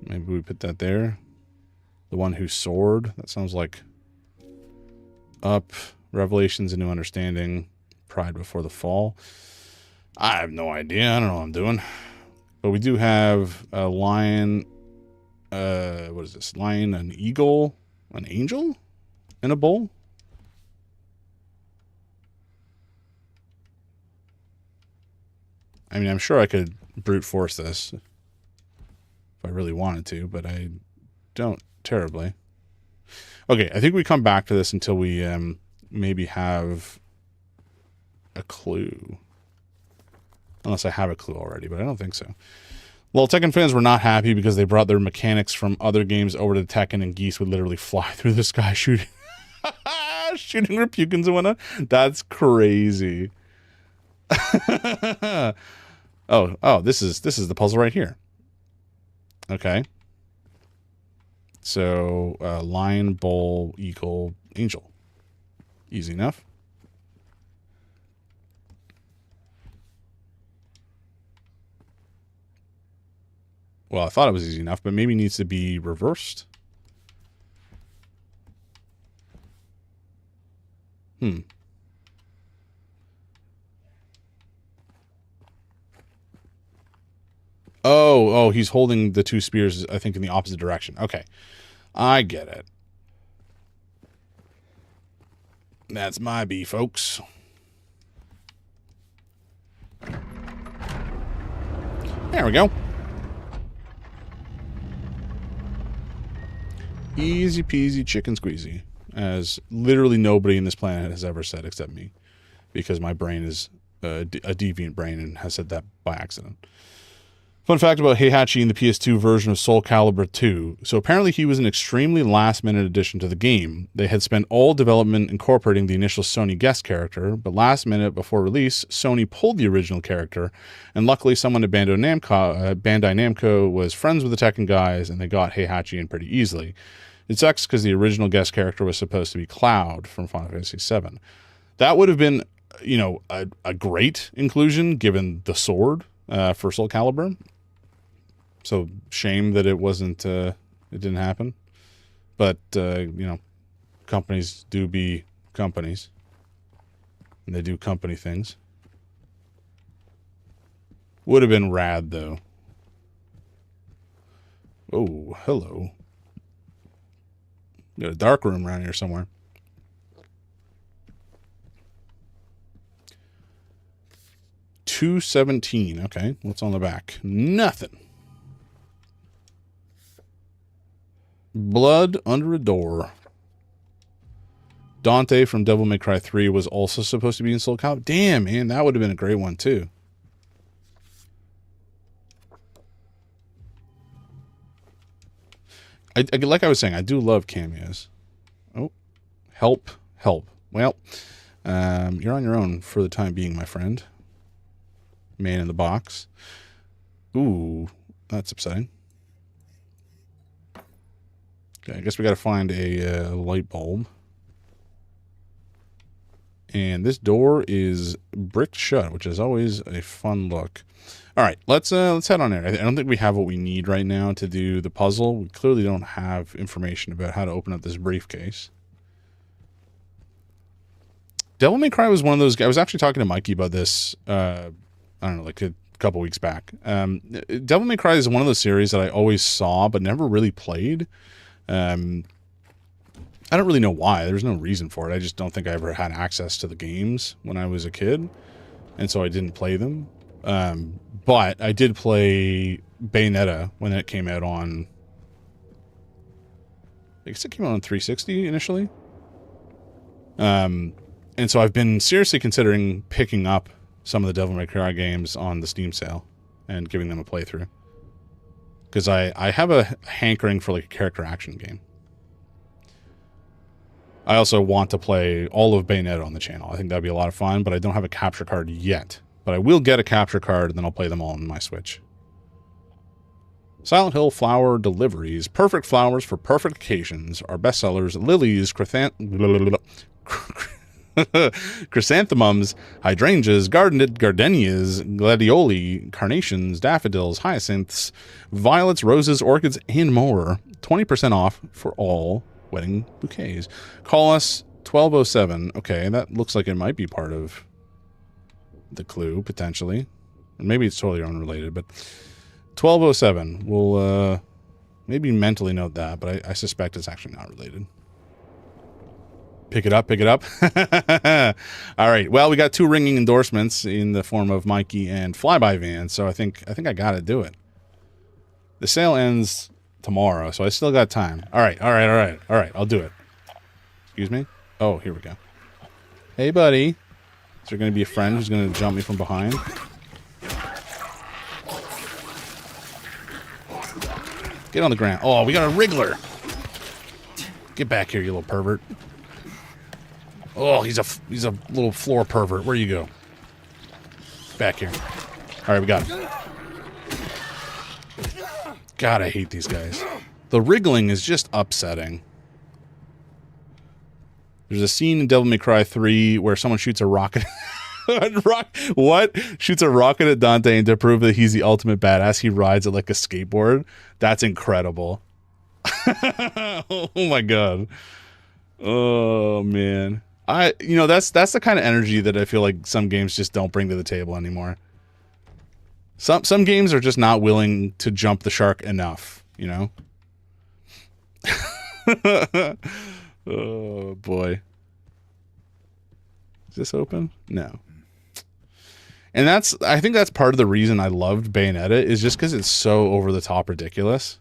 Maybe we put that there. The one who soared. That sounds like up. Revelations, a new understanding. Pride before the fall. I have no idea. I don't know what I'm doing. But we do have a lion. What is this? Lion, an eagle, an angel, and a bull. I mean, I'm sure I could brute force this if I really wanted to, but I don't terribly. Okay, I think we come back to this until we maybe have a clue. Unless I have a clue already, but I don't think so. Well, Tekken fans were not happy because they brought their mechanics from other games over to Tekken, and Geese would literally fly through the sky shooting shooting Repukins and whatnot. That's crazy. Oh, this is the puzzle right here. Okay. So, lion, bull, eagle, angel. Easy enough. Well, I thought it was easy enough, but maybe it needs to be reversed. Oh, he's holding the two spears, I think, in the opposite direction. Okay. I get it. That's my B, folks. There we go. Easy peasy chicken squeezy. As literally nobody in this planet has ever said except me. Because my brain is a deviant brain and has said that by accident. Fun fact about Heihachi in the PS2 version of Soul Calibur 2. So apparently he was an extremely last-minute addition to the game. They had spent all development incorporating the initial Sony guest character, but last minute before release, Sony pulled the original character, and luckily someone at Bandai Namco was friends with the Tekken guys, and they got Heihachi in pretty easily. It sucks because the original guest character was supposed to be Cloud from Final Fantasy VII. That would have been, you know, a great inclusion given the sword for Soul Calibur. So shame that it wasn't, it didn't happen. But, you know, companies do be companies. And they do company things. Would have been rad, though. Oh, hello. Got a dark room around here somewhere. $217. Okay, what's on the back? Nothing. Blood under a door. Dante from Devil May Cry 3 was also supposed to be in Soul Calibur. Damn, man, that would have been a great one, too. Like I was saying, I do love cameos. Oh, help. Well, you're on your own for the time being, my friend. Man in the box. Ooh, that's upsetting. Okay, I guess we got to find a light bulb. And this door is bricked shut, which is always a fun look. All right, let's head on there. I don't think we have what we need right now to do the puzzle. We clearly don't have information about how to open up this briefcase. Devil May Cry was one of those. I was actually talking to Mikey about this. I don't know, like a couple weeks back. Devil May Cry is one of those series that I always saw but never really played. I don't really know why. There's no reason for it. I just don't think I ever had access to the games when I was a kid, and so I didn't play them. But I did play Bayonetta when it came out on... I guess it came out on 360 initially. And so I've been seriously considering picking up some of the Devil May Cry games on the Steam sale and giving them a playthrough. Because I have a hankering for like a character action game. I also want to play all of Bayonetta on the channel. I think that'd be a lot of fun, but I don't have a capture card yet. But I will get a capture card, and then I'll play them all on my Switch. Silent Hill flower deliveries. Perfect flowers for perfect occasions. Our bestsellers: lilies, chrysanthemums, hydrangeas, gardenias, gladioli, carnations, daffodils, hyacinths, violets, roses, orchids, and more. 20% off for all wedding bouquets. Call us 1207. Okay, that looks like it might be part of the clue, potentially. Maybe it's totally unrelated, but 1207. We'll maybe mentally note that, but I suspect it's actually not related. Pick it up, pick it up. All right. Well, we got 2 ringing endorsements in the form of Mikey and Flyby Van, so I think I got to do it. The sale ends tomorrow, so I still got time. All right. I'll do it. Excuse me? Oh, here we go. Hey, buddy. Is there going to be a friend who's going to jump me from behind? Get on the ground. Oh, we got a Wriggler. Get back here, you little pervert. Oh, he's a little floor pervert. Where you go? Back here. All right, we got him. God, I hate these guys. The wriggling is just upsetting. There's a scene in Devil May Cry 3 where someone shoots a rocket. What? Shoots a rocket at Dante, and to prove that he's the ultimate badass, he rides it like a skateboard. That's incredible. Oh my god. Oh man. That's the kind of energy that I feel like some games just don't bring to the table anymore. Some games are just not willing to jump the shark enough, you know? Oh boy. Is this open? No. And I think that's part of the reason I loved Bayonetta, is just because it's so over the top ridiculous.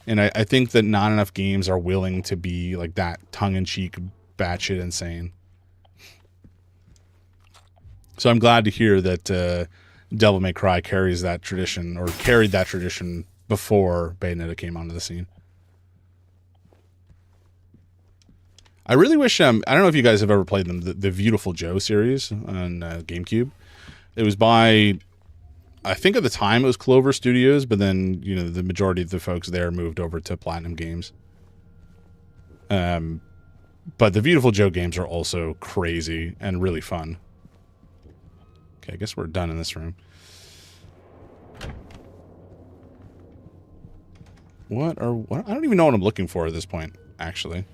And I think that not enough games are willing to be like that tongue-in-cheek, batshit insane. So I'm glad to hear that Devil May Cry carries that tradition, or carried that tradition before Bayonetta came onto the scene. I really wish, I don't know if you guys have ever played them, the Beautiful Joe series on GameCube. It was by, I think at the time it was Clover Studios, but then, the majority of the folks there moved over to Platinum Games. But the Beautiful Joe games are also crazy and really fun. Okay, I guess we're done in this room. What? I don't even know what I'm looking for at this point, actually.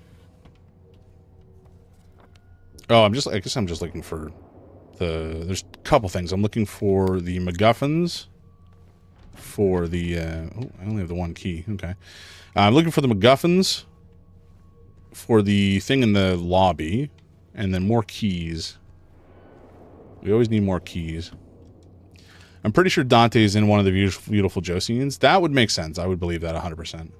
Oh, I guess I'm just looking for there's a couple things. I'm looking for the MacGuffins for the, I only have the one key. Okay. I'm looking for the MacGuffins for the thing in the lobby, and then more keys. We always need more keys. I'm pretty sure Dante's in one of the Beautiful Joe scenes. That would make sense. I would believe that 100%.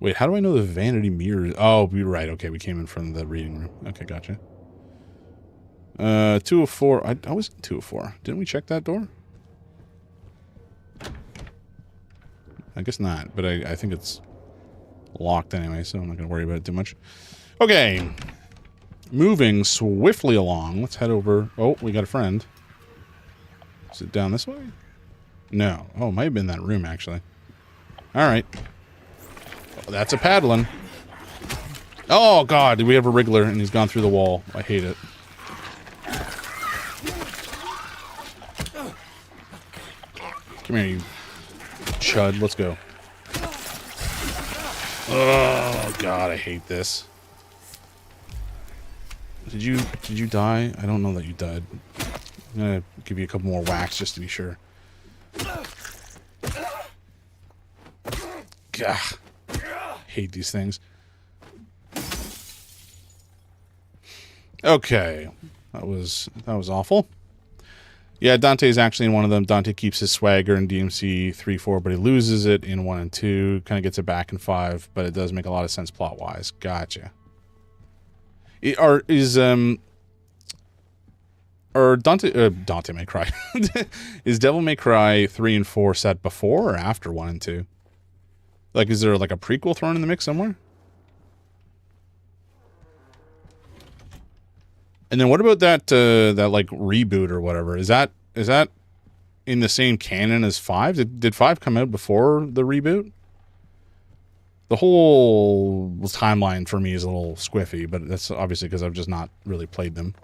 Wait, how do I know the vanity mirror? Oh, you're right. Okay, we came in from the reading room. Okay, gotcha. 204. I was 204. Didn't we check that door? I guess not, but I think it's locked anyway, so I'm not going to worry about it too much. Okay. Moving swiftly along. Let's head over. Oh, we got a friend. Is it down this way? No. Oh, it might have been that room, actually. All right. Oh, that's a paddling. Oh, God. We have a Wriggler, and he's gone through the wall. I hate it. Come here, you chud. Let's go. Oh, God. I hate this. Did you die? I don't know that you died. I'm gonna give you a couple more whacks just to be sure. Gah. Hate these things. Okay. That was awful. Yeah, Dante's actually in one of them. Dante keeps his swagger in DMC 3-4, but he loses it in 1 and 2. Kind of gets it back in 5, but it does make a lot of sense plot-wise. Gotcha. or Dante May Cry. Is Devil May Cry 3 and 4 set before or after 1 and 2? Like, is there like a prequel thrown in the mix somewhere? And then what about that that like reboot or whatever? Is that in the same canon as 5? Did 5 come out before the reboot? The whole timeline for me is a little squiffy, but that's obviously because I've just not really played them.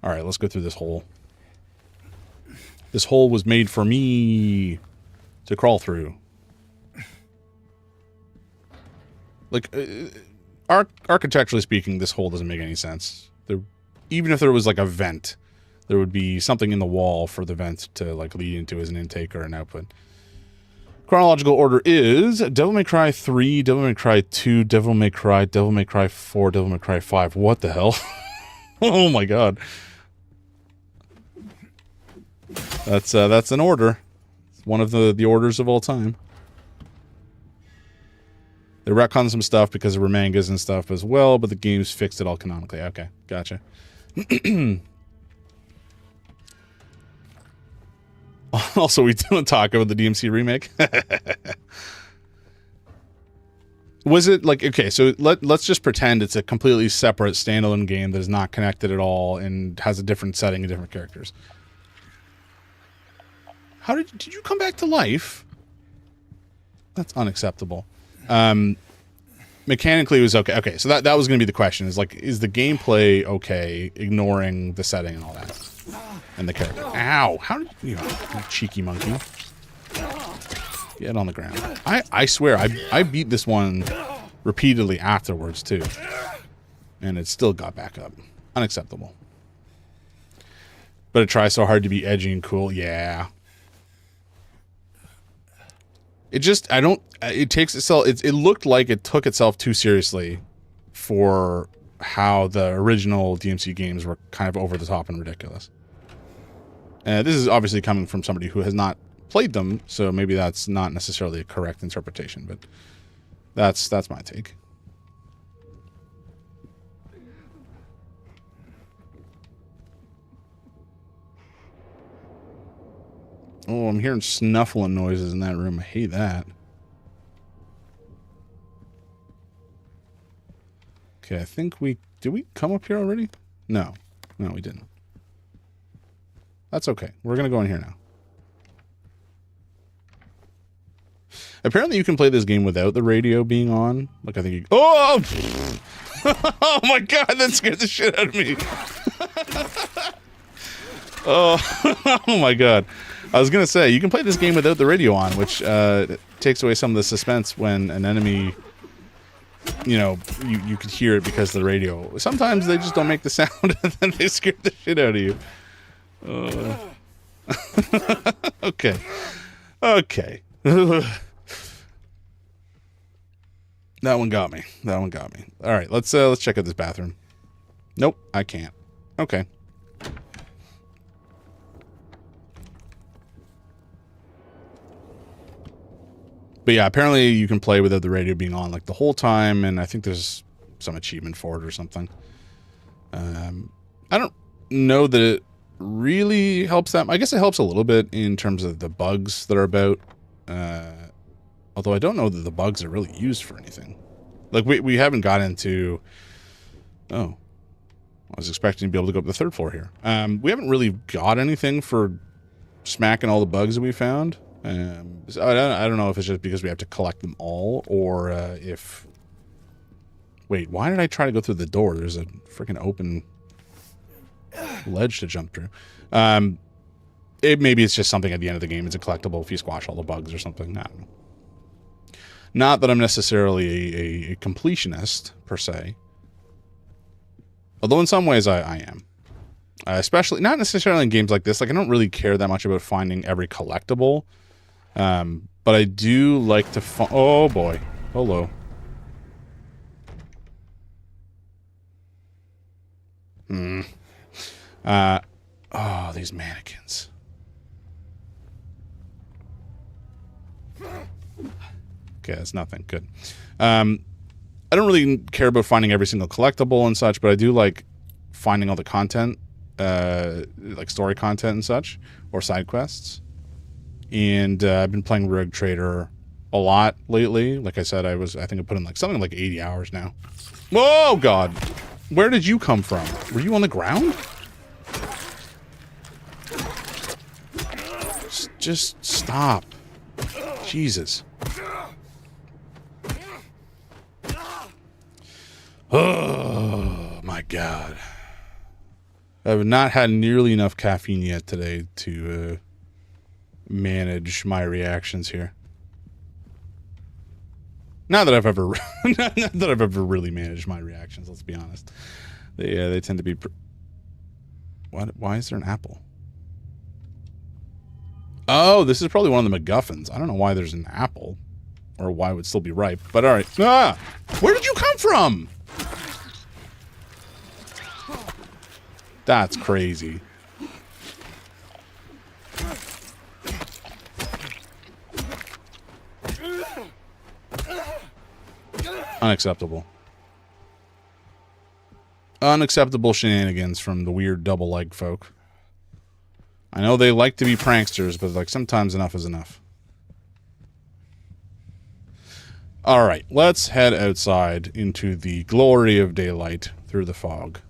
All right, let's go through this hole. This hole was made for me to crawl through. Like, architecturally speaking, this hole doesn't make any sense. Even if there was like a vent, there would be something in the wall for the vent to like lead into as an intake or an output. Chronological order is Devil May Cry 3, Devil May Cry 2, Devil May Cry 4, Devil May Cry 5. What the hell? Oh my god. That's an order. It's one of the orders of all time. They retconned some stuff because there were mangas and stuff as well, but the games fixed it all canonically. Okay, gotcha. Also, we don't talk about the DMC remake. Was it like, okay, so let's just pretend it's a completely separate standalone game that is not connected at all and has a different setting and different characters. How did you come back to life? That's unacceptable. Mechanically it was okay. Okay, so that was going to be the question. Is like, is the gameplay okay, ignoring the setting and all that? And the character. Ow! How did you cheeky monkey. Get on the ground. I swear, I beat this one repeatedly afterwards, too. And it still got back up. Unacceptable. But it tries so hard to be edgy and cool. Yeah. It just, it takes itself, it looked like it took itself too seriously for how the original DMC games were kind of over the top and ridiculous. This is obviously coming from somebody who has not played them, so maybe that's not necessarily a correct interpretation, but that's my take. Oh, I'm hearing snuffling noises in that room. I hate that. Okay, I think did we come up here already? No, we didn't. That's okay. We're going to go in here now. Apparently you can play this game without the radio being on. Like, I think you... Oh! Oh my god, that scared the shit out of me. Oh, oh my god. I was going to say, you can play this game without the radio on, which takes away some of the suspense when an enemy... You know, you could hear it because of the radio. Sometimes they just don't make the sound and then they scare the shit out of you. Okay. Okay. That one got me. All right, let's check out this bathroom. Nope, I can't. Okay. But yeah, apparently you can play without the radio being on like the whole time, and I think there's some achievement for it or something. I don't know that it really helps that. I guess it helps a little bit in terms of the bugs that are about. Although I don't know that the bugs are really used for anything. Like we haven't got into... Oh. I was expecting to be able to go up the third floor here. We haven't really got anything for smacking all the bugs that we found. So I don't know if it's just because we have to collect them all, or if... Wait, why did I try to go through the door? There's a freaking open ledge to jump through. Maybe it's just something at the end of the game. It's a collectible if you squash all the bugs or something. I don't know. Not that I'm necessarily a completionist, per se. Although in some ways I am. Especially, not necessarily in games like this. Like, I don't really care that much about finding every collectible. But I do like to find... Oh, boy. Hello. Oh, these mannequins. Okay, that's nothing. Good. I don't really care about finding every single collectible and such, but I do like finding all the content, like story content and such, or side quests. And I've been playing Rogue Trader a lot lately. Like I said, I think I put in like something like 80 hours now. Whoa, God. Where did you come from? Were you on the ground? Just stop. Jesus. Oh, my God. I have not had nearly enough caffeine yet today to manage my reactions here. Not that I've ever, not that I've ever really managed my reactions. Let's be honest. They tend to be. What? Why is there an apple? Oh, this is probably one of the MacGuffins. I don't know why there's an apple, or why it would still be ripe. But all right. Ah, where did you come from? That's crazy. Unacceptable. Unacceptable shenanigans from the weird double-leg folk. I know they like to be pranksters, but like sometimes enough is enough. Alright, let's head outside into the glory of daylight through the fog.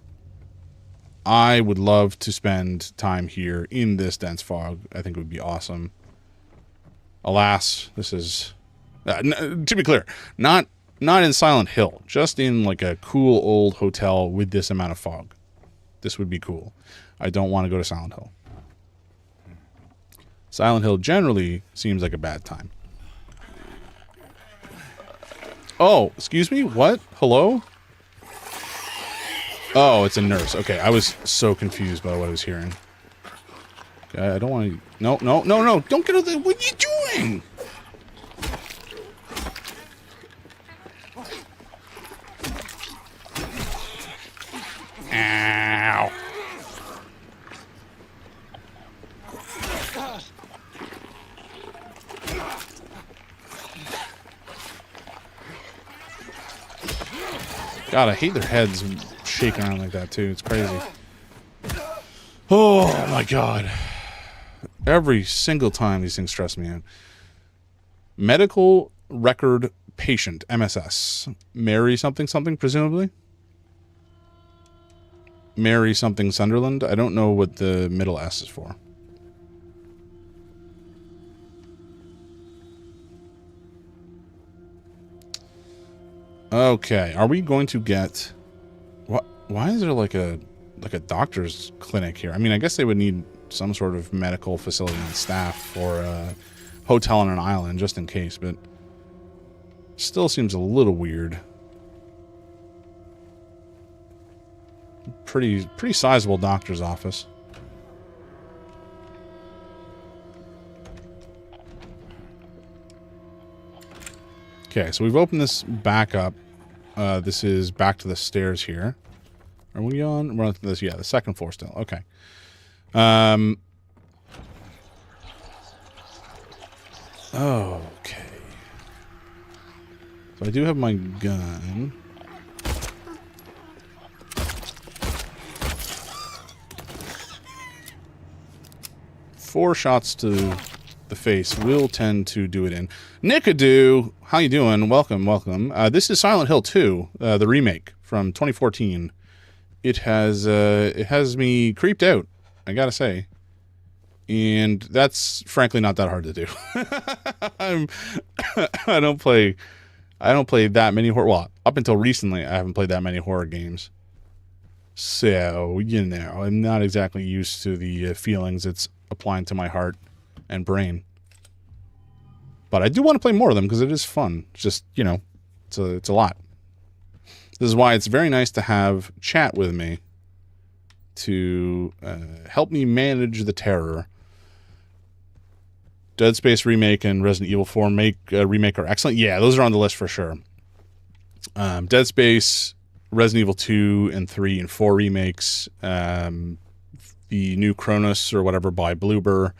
I would love to spend time here in this dense fog. I think it would be awesome. Alas, this is... to be clear, not in Silent Hill, just in like a cool old hotel with this amount of fog. This would be cool. I don't want to go to Silent Hill. Silent Hill generally seems like a bad time. Oh, excuse me? What? Hello? Oh, it's a nurse. Okay, I was so confused by what I was hearing. Okay, I don't want to... No, no, no, no. Don't get out there. What are you doing? Ow. God, I hate their heads shaking around like that, too. It's crazy. Oh, my God. Every single time these things stress me out. Medical record patient, MSS. Mary something something, presumably? Mary something Sunderland? I don't know what the middle S is for. Okay, are we going to get... What? Why is there like a doctor's clinic here? I mean, I guess they would need some sort of medical facility and staff for a hotel on an island, just in case, but still seems a little weird. Pretty sizable doctor's office. Okay, so we've opened this back up. This is back to the stairs here. Are we on? We're on this, yeah, the second floor still. Okay. Okay. So I do have my gun. Four shots to the face will tend to do it in. Nickadoo, how you doing? Welcome, welcome. This is Silent Hill 2, the remake from 2014. It has me creeped out, I gotta say. And that's frankly not that hard to do. I don't play that many horror. Well, up until recently, I haven't played that many horror games. So, you know, I'm not exactly used to the feelings it's applying to my heart and brain. But I do want to play more of them because it is fun. It's just, you know, it's a lot. This is why it's very nice to have chat with me to help me manage the terror. Dead Space remake and Resident Evil 4 remake are excellent. Yeah, those are on the list for sure. Dead Space, Resident Evil 2 and 3 and 4 remakes. The new Cronus or whatever by Bloober.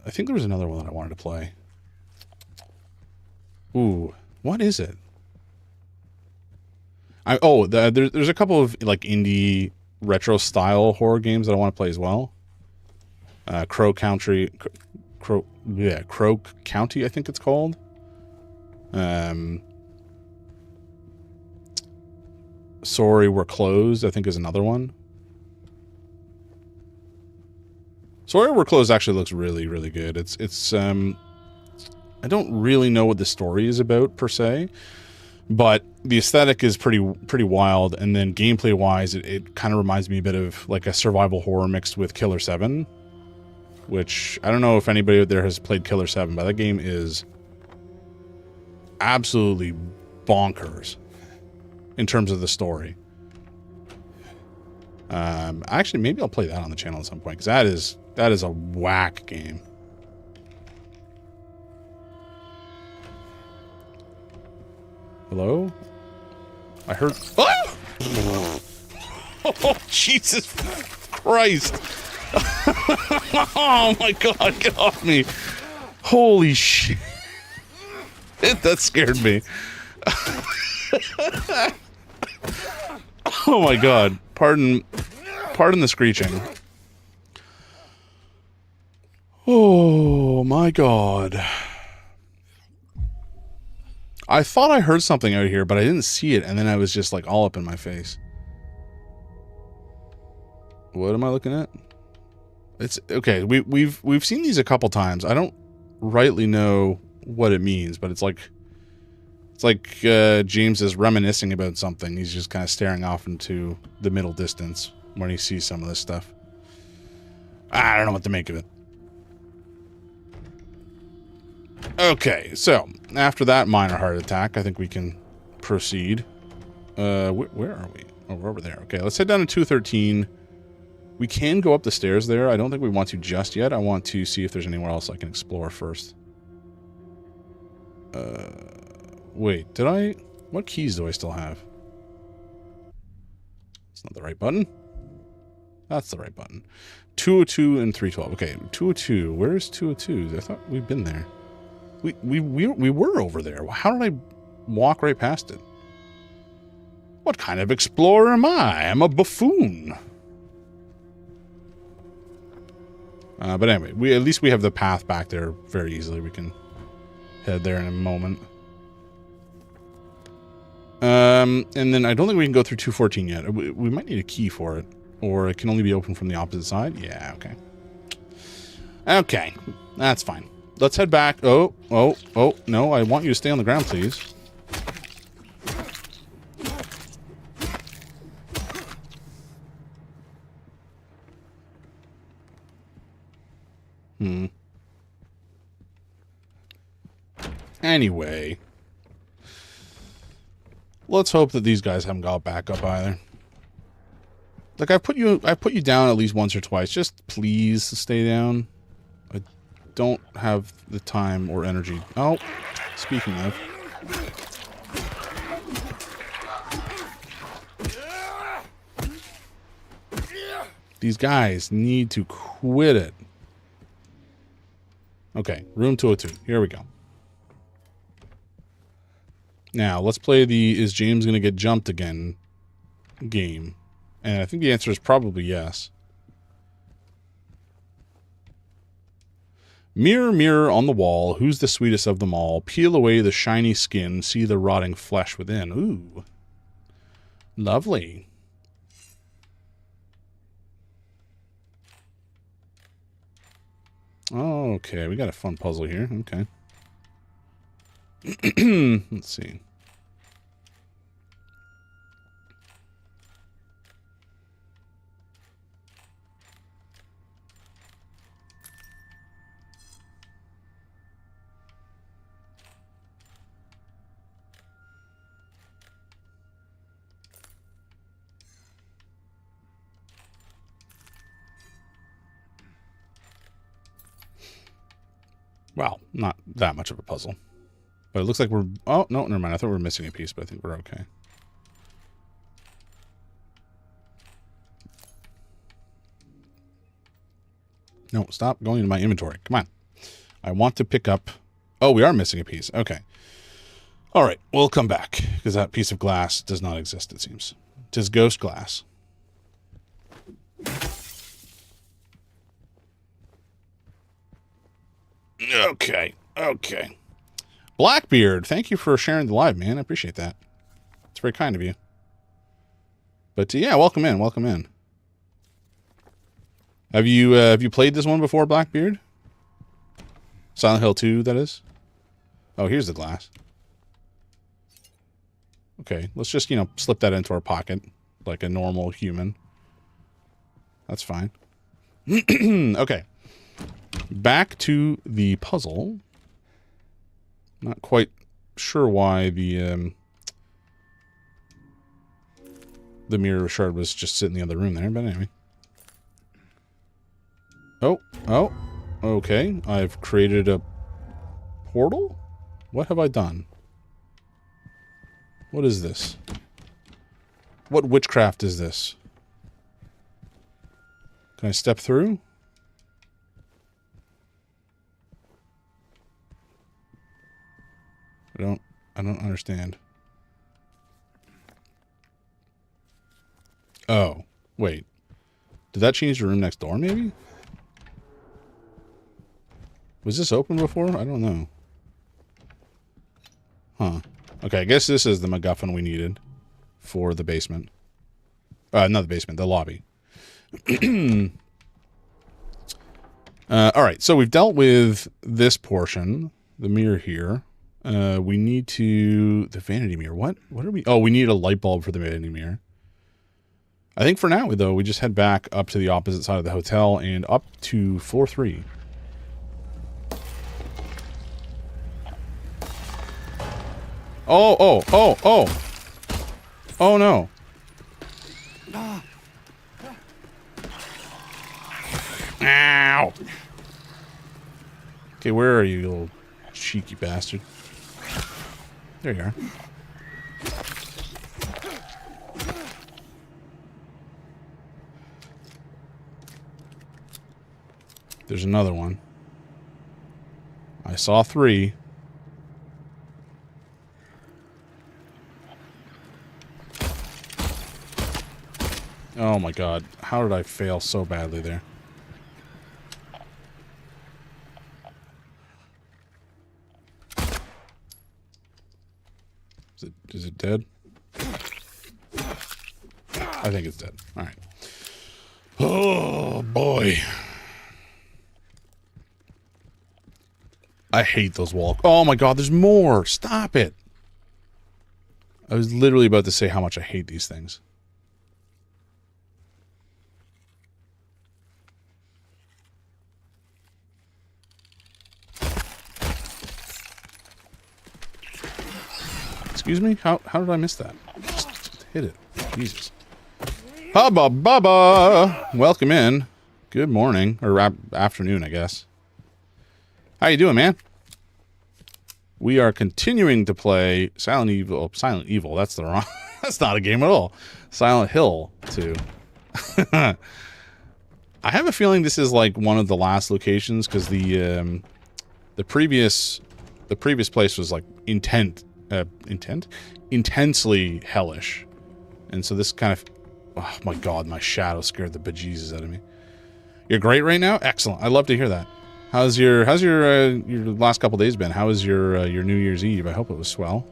I think there was another one that I wanted to play. Ooh, what is it? There's a couple of like indie retro style horror games that I want to play as well. Crow County, Crow County, I think it's called. Sorry We're Closed, I think is another one. Sorry We're Closed actually looks really, really good. It's I don't really know what the story is about per se, but the aesthetic is pretty wild, and then gameplay wise it kind of reminds me a bit of like a survival horror mixed with Killer 7, which I don't know if anybody out there has played Killer 7, but that game is absolutely bonkers in terms of the story. Actually, maybe I'll play that on the channel at some point, because that is a whack game. Hello? I heard... Oh! Oh, Jesus Christ. Oh my God, get off me. Holy shit. That scared me. Oh my God. Pardon the screeching. Oh my God. I thought I heard something out here, but I didn't see it, and then I was just like all up in my face. What am I looking at? It's okay. We've seen these a couple times. I don't rightly know what it means, but it's like James is reminiscing about something. He's just kind of staring off into the middle distance when he sees some of this stuff. I don't know what to make of it. Okay, so after that minor heart attack, I think we can proceed. Where are we? Oh, we're over there. Okay, let's head down to 213. We can go up the stairs there. I don't think we want to just yet. I want to see if there's anywhere else I can explore first. Wait, did I... What keys do I still have? It's not the right button. That's the right button. 202 and 312. Okay, 202. Where's 202? I thought we'd been there. We were over there. How did I walk right past it? What kind of explorer am I? I'm a buffoon. But anyway, at least we have the path back there very easily. We can head there in a moment. And then I don't think we can go through 214 yet. We might need a key for it. Or it can only be opened from the opposite side. Yeah, okay. Okay, that's fine. Let's head back. Oh, no, I want you to stay on the ground, please. Anyway. Let's hope that these guys haven't got back up either. Like, I put you down at least once or twice. Just please stay down. I don't have the time or energy. Oh, speaking of. These guys need to quit it. Okay, room 202. Here we go. Now, let's play the Is James Gonna Get Jumped Again game. And I think the answer is probably yes. Mirror, mirror on the wall, who's the sweetest of them all? Peel away the shiny skin, see the rotting flesh within. Ooh. Lovely. Oh, okay, we got a fun puzzle here. Okay. Let's see. Well, not that much of a puzzle. But it looks like we're... Oh, no, never mind. I thought we were missing a piece, but I think we're okay. No, stop going into my inventory. Come on. I want to pick up... Oh, we are missing a piece. Okay. All right, we'll come back because that piece of glass does not exist, it seems. Tis ghost glass. Okay. Blackbeard, thank you for sharing the live, man. I appreciate that. It's very kind of you. But yeah, welcome in. Have you played this one before, Blackbeard? Silent Hill 2, that is? Oh, here's the glass. Okay, let's just, slip that into our pocket like a normal human. That's fine. Okay. Back to the puzzle. Not quite sure why the mirror shard was just sitting in the other room there, but anyway. Oh, okay. I've created a portal? What have I done? What is this? What witchcraft is this? Can I step through? I don't understand. Oh, wait. Did that change the room next door, maybe? Was this open before? I don't know. Huh. Okay, I guess this is the MacGuffin we needed for the basement. Not the basement, the lobby. Alright, so we've dealt with this portion, the mirror here. We need to... The vanity mirror. What are we... Oh, we need a light bulb for the vanity mirror. I think for now, though, we just head back up to the opposite side of the hotel and up to floor 3. Oh no. Ow. Okay, where are you little cheeky bastard? There you are. There's another one. I saw 3. Oh my god. How did I fail so badly there? Is it dead? I think it's dead. Alright. Oh boy. I hate those walls. Oh my god, there's more! Stop it! I was literally about to say how much I hate these things. Excuse me? How did I miss that? Just hit it. Jesus. Hubba bubba! Welcome in. Good morning. Or afternoon, I guess. How you doing, man? We are continuing to play Silent Evil. Silent Evil, that's the wrong... That's not a game at all. Silent Hill 2. I have a feeling this is like one of the last locations because the previous place was like intensely hellish, and so this kind of, oh my god, my shadow scared the bejesus out of me. You're great right now? Excellent. I'd love to hear that. How's your last couple days been? How was your New Year's Eve? I hope it was swell.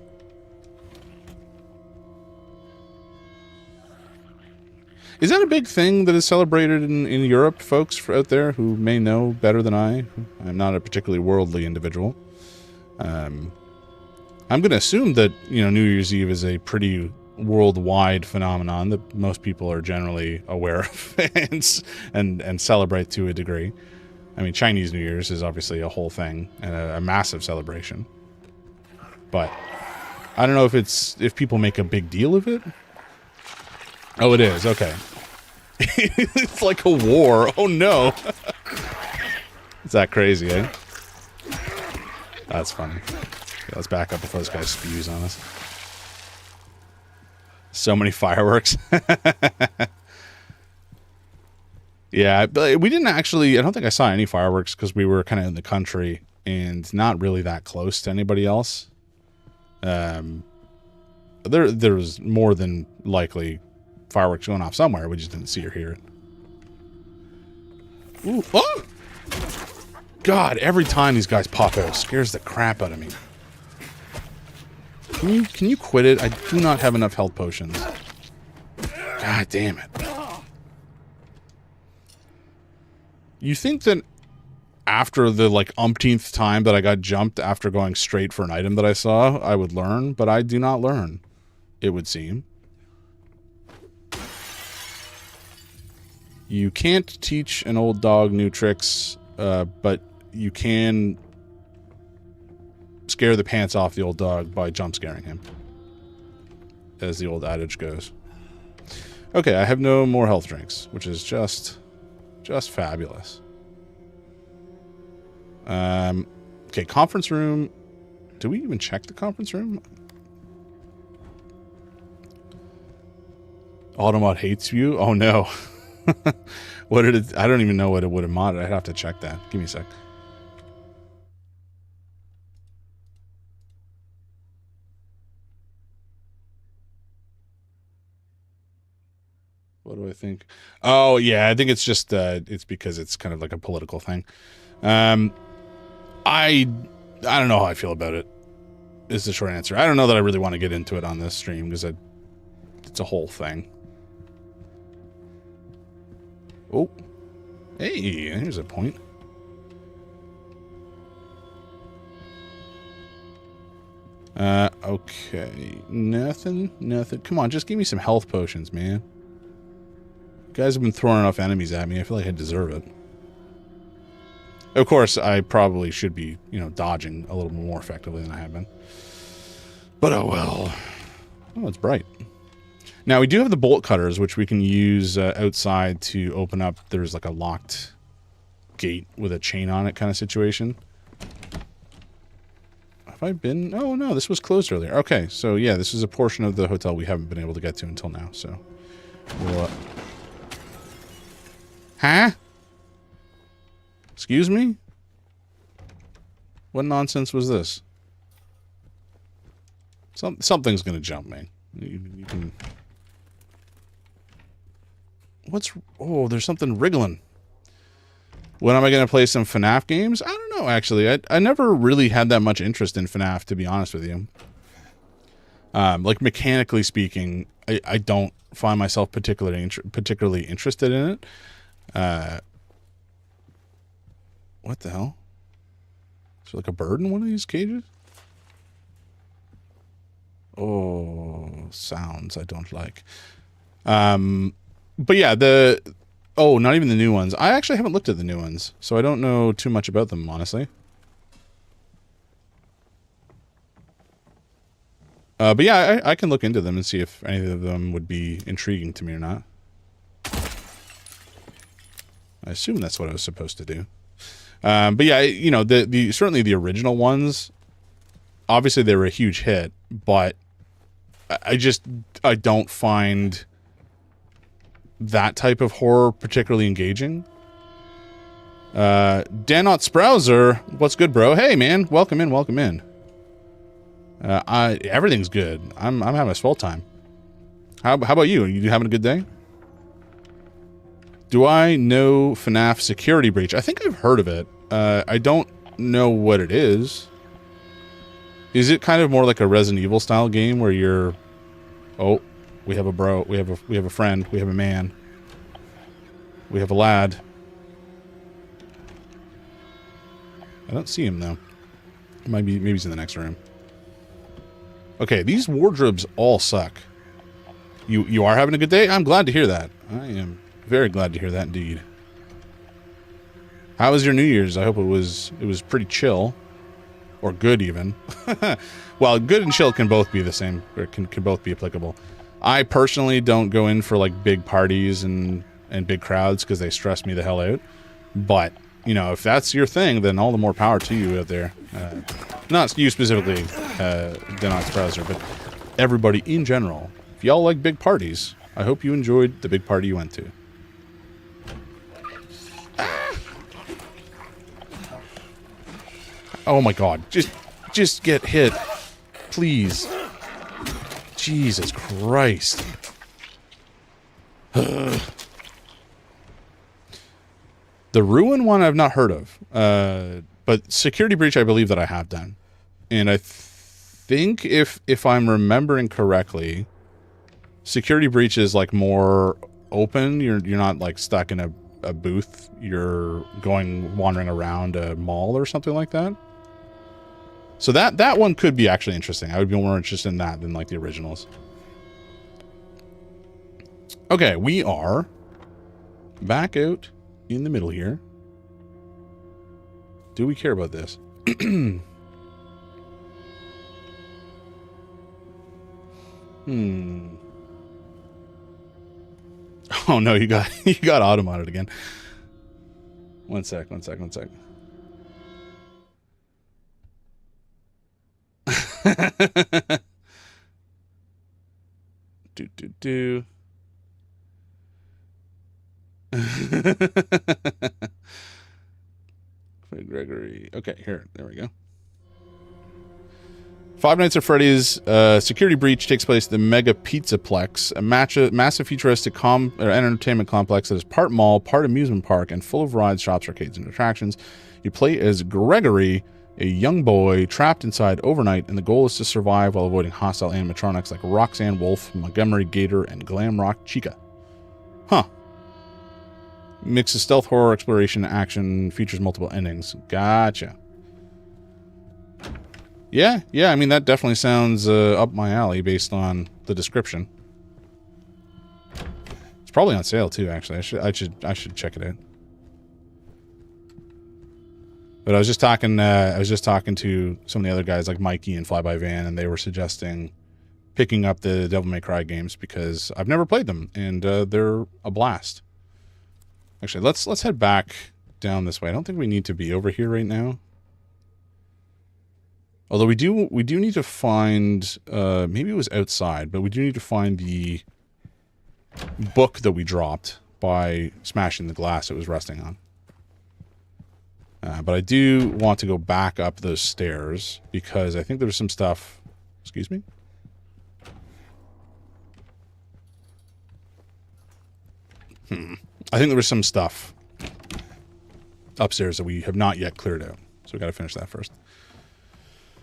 Is that a big thing that is celebrated in Europe, folks out there who may know better than I? I'm not a particularly worldly individual. I'm going to assume that, New Year's Eve is a pretty worldwide phenomenon that most people are generally aware of and celebrate to a degree. I mean, Chinese New Year's is obviously a whole thing and a massive celebration. But I don't know if people make a big deal of it. Oh, it is. Okay. It's like a war. Oh, no. Is that crazy, eh? That's funny. Okay, let's back up before this guy spews on us. So many fireworks. Yeah, but we didn't actually... I don't think I saw any fireworks because we were kind of in the country and not really that close to anybody else. There was more than likely fireworks going off somewhere. We just didn't see or hear it. Ooh, oh! God, every time these guys pop out, it scares the crap out of me. Can you quit it? I do not have enough health potions. God damn it. You think that after the like umpteenth time that I got jumped after going straight for an item that I saw, I would learn, but I do not learn, it would seem. You can't teach an old dog new tricks, but you can scare the pants off the old dog by jump scaring him, as the old adage goes. Okay, I have no more health drinks, which is just fabulous. Okay, conference room. Do we even check the conference room? Automod hates you? Oh no. What did it? I don't even know what it would have modded. I'd have to check that. Give me a sec. What do I think? Oh yeah, I think it's just it's because it's kind of like a political thing. I don't know how I feel about it. Is the short answer. I don't know that I really want to get into it on this stream because it's a whole thing. Oh, hey, here's a point. Okay, nothing. Come on, just give me some health potions, man. You guys have been throwing enough enemies at me. I feel like I deserve it. Of course, I probably should be, dodging a little more effectively than I have been. But oh well. Oh, it's bright. Now, we do have the bolt cutters, which we can use outside to open up. There's like a locked gate with a chain on it kind of situation. Have I been? Oh, no, this was closed earlier. Okay, so yeah, this is a portion of the hotel we haven't been able to get to until now, so. We'll, Huh? Excuse me? What nonsense was this? Something's gonna jump me. You can... Oh, there's something wriggling. When am I gonna play some FNAF games? I don't know, actually. I never really had that much interest in FNAF, to be honest with you. Like, mechanically speaking, I don't find myself particularly interested in it. What the hell? Is there like a bird in one of these cages? Oh, sounds I don't like. But yeah, not even the new ones. I actually haven't looked at the new ones, so I don't know too much about them, honestly. But yeah, I can look into them and see if any of them would be intriguing to me or not. I assume that's what I was supposed to do. But yeah, certainly the original ones, obviously they were a huge hit, but I don't find that type of horror particularly engaging. Danot Sprouser, what's good, bro? Hey man, welcome in. Everything's good. I'm having a swell time. How about you? Are you having a good day? Do I know FNAF Security Breach? I think I've heard of it. I don't know what it is. Is it kind of more like a Resident Evil style game where you're... Oh, we have a bro. We have a friend. We have a man. We have a lad. I don't see him though. Maybe he's in the next room. Okay, these wardrobes all suck. You are having a good day? I'm glad to hear that. I am very glad to hear that indeed. How was your New Year's? I hope it was pretty chill. Or good even. Well, good and chill can both be the same, or can both be applicable. I personally don't go in for like big parties and big crowds because they stress me the hell out. But, if that's your thing, then all the more power to you out there. Not you specifically, Danot Sprouser, but everybody in general. If y'all like big parties, I hope you enjoyed the big party you went to. Oh my god, just get hit. please. Jesus Christ. The Ruin one I've not heard of. But Security Breach I believe that I have done. And I think if I'm remembering correctly, Security Breach is like more open. You're not like stuck in a booth. You're wandering around a mall or something like that. So that one could be actually interesting. I would be more interested in that than like the originals. Okay, we are back out in the middle here. Do we care about this? Oh no, you got auto modded again. One sec. do. Gregory. Okay, there we go. Five Nights at Freddy's Security Breach takes place at the Mega Pizzaplex, a massive futuristic entertainment complex that is part mall, part amusement park, and full of rides, shops, arcades, and attractions. You play as Gregory, a young boy trapped inside overnight, and the goal is to survive while avoiding hostile animatronics like Roxanne Wolf, Montgomery Gator, and Glamrock Chica. Huh. Mix of stealth, horror, exploration, action, features multiple endings. Gotcha. Yeah, I mean, that definitely sounds up my alley based on the description. It's probably on sale too, actually. I should check it out. But I was just talking to some of the other guys like Mikey and Flyby Van, and they were suggesting picking up the Devil May Cry games because I've never played them, and they're a blast. Actually, let's head back down this way. I don't think we need to be over here right now. Although we do need to find, maybe it was outside, but we do need to find the book that we dropped by smashing the glass it was resting on. But I do want to go back up those stairs because I think there's some stuff. Excuse me? I think there was some stuff upstairs that we have not yet cleared out. So we got to finish that first.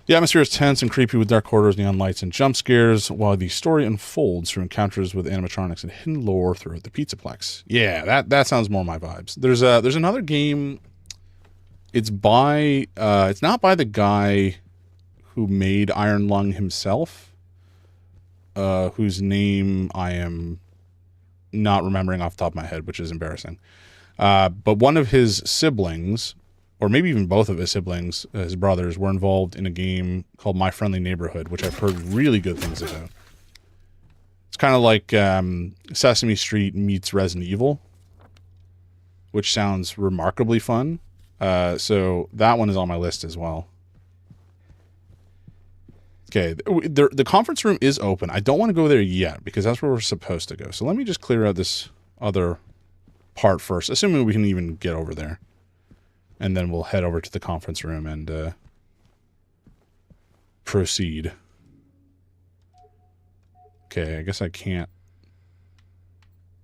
The atmosphere is tense and creepy with dark corridors, neon lights, and jump scares, while the story unfolds through encounters with animatronics and hidden lore throughout the Pizzaplex. Yeah, that sounds more my vibes. There's another game. It's not by the guy who made Iron Lung himself, whose name I am not remembering off the top of my head, which is embarrassing. But one of his siblings, or maybe even both of his siblings, his brothers, were involved in a game called My Friendly Neighborhood, which I've heard really good things about. It's kind of like Sesame Street meets Resident Evil, which sounds remarkably fun. So that one is on my list as well. Okay, the conference room is open. I don't want to go there yet because that's where we're supposed to go. So let me just clear out this other part first, assuming we can even get over there. And then we'll head over to the conference room and proceed. Okay, I guess I can't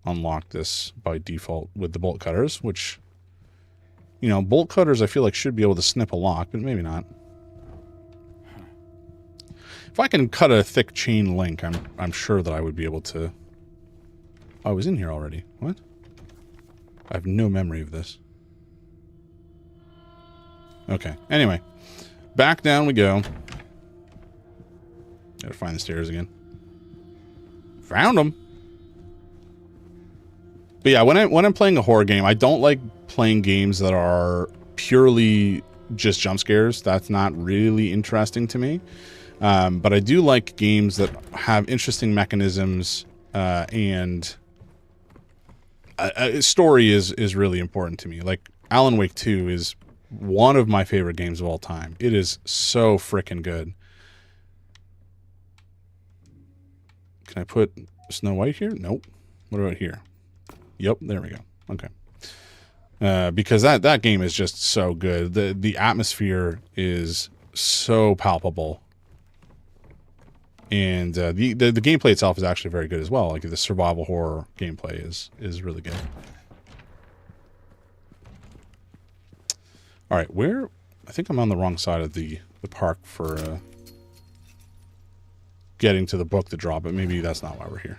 unlock this by default with the bolt cutters, which, you know, bolt cutters I feel like should be able to snip a lock, but maybe not. If I can cut a thick chain link, I'm sure that I would be able to. Oh, I was in here already. What? I have no memory of this. Okay, anyway. Back down we go. Gotta find the stairs again. Found them. But yeah, when I'm playing a horror game, I don't like playing games that are purely just jump scares. That's not really interesting to me. But I do like games that have interesting mechanisms, and a story is really important to me. Like Alan Wake 2 is one of my favorite games of all time. It is so frickin' good. Can I put Snow White here? Nope. What about here? Yep, there we go. Okay. Because that game is just so good. The atmosphere is so palpable. And the gameplay itself is actually very good as well. Like the survival horror gameplay is really good. All right, where? I think I'm on the wrong side of the park for getting to the book to draw, but maybe that's not why we're here.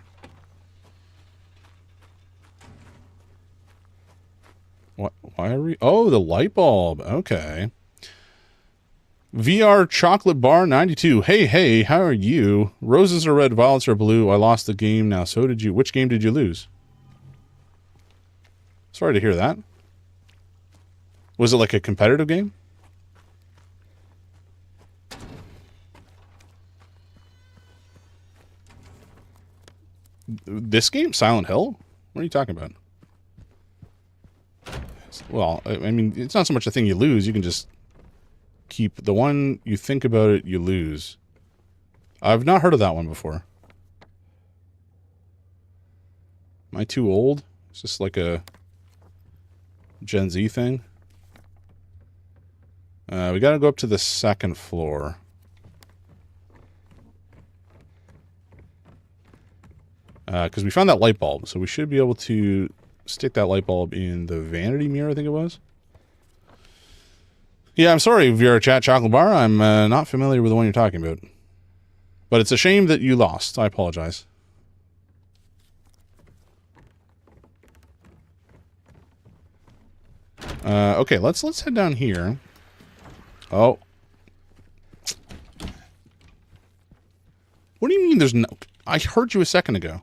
What? Why are we? Oh, the light bulb. Okay. VR Chocolate Bar 92. Hey, how are you? Roses are red, violets are blue. I lost the game now. So did you. Which game did you lose? Sorry to hear that. Was it like a competitive game? This game? Silent Hill? What are you talking about? Well, I mean, it's not so much a thing you lose. You can just keep the one you think about it, you lose. I've not heard of that one before. Am I too old? Is this like a Gen Z thing? We gotta go up to the second floor. Because we found that light bulb, so we should be able to stick that light bulb in the vanity mirror, I think it was. Yeah, I'm sorry, VR Chat Chocolate Bar. I'm not familiar with the one you're talking about. But it's a shame that you lost. I apologize. Okay, let's head down here. Oh. What do you mean there's no... I heard you a second ago.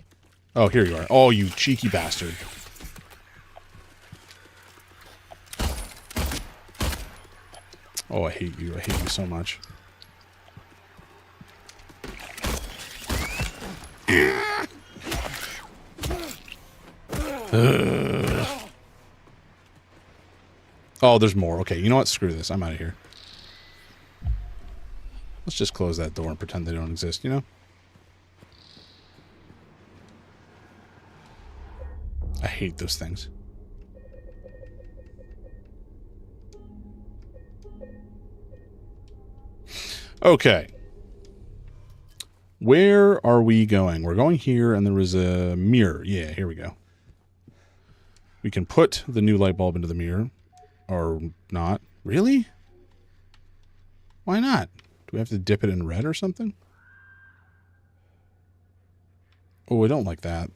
Oh, here you are. Oh, you cheeky bastard. Oh, I hate you. I hate you so much. Oh, there's more. Okay, you know what? Screw this. I'm out of here. Let's just close that door and pretend they don't exist, you know? I hate those things. Okay. Where are we going? We're going here, and there was a mirror. Yeah, here we go. We can put the new light bulb into the mirror. Or not. Really? Why not? Do we have to dip it in red or something? Oh, I don't like that.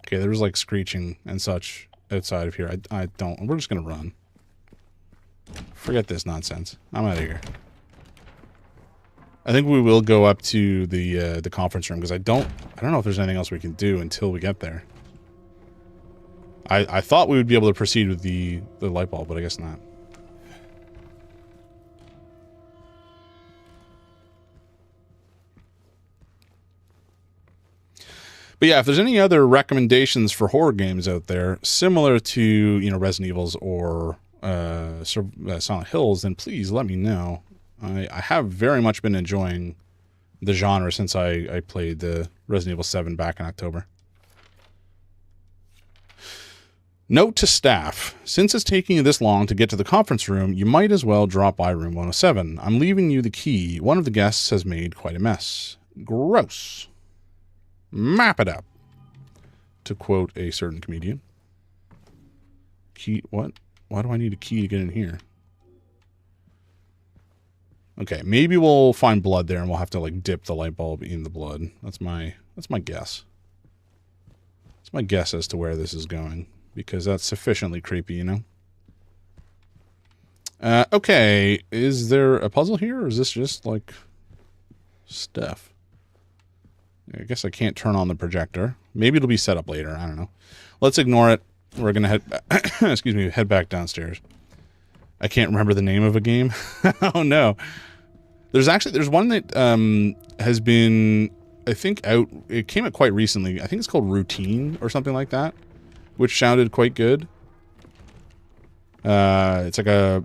Okay, there was like screeching and such outside of here. I don't. We're just going to run. Forget this nonsense. I'm out of here. I think we will go up to the conference room because I don't know if there's anything else we can do until we get there. I thought we would be able to proceed with the light bulb, but I guess not. But yeah, if there's any other recommendations for horror games out there, similar to, you know, Resident Evils or Silent Hills, then please let me know. I have very much been enjoying the genre since I played the Resident Evil 7 back in October. Note to staff, since it's taking you this long to get to the conference room, you might as well drop by room 107. I'm leaving you the key. One of the guests has made quite a mess. Gross. Map it up. To quote a certain comedian. Key, what? Why do I need a key to get in here? Okay, maybe we'll find blood there and we'll have to like dip the light bulb in the blood. That's my guess. That's my guess as to where this is going. Because that's sufficiently creepy, you know? Okay, is there a puzzle here, or is this just, like, stuff? I guess I can't turn on the projector. Maybe it'll be set up later, I don't know. Let's ignore it. We're gonna head, excuse me, head back downstairs. I can't remember the name of a game. Oh, no. There's one that, has been, I think, out, it came out quite recently. I think it's called Routine, or something like that. Which sounded quite good. It's like a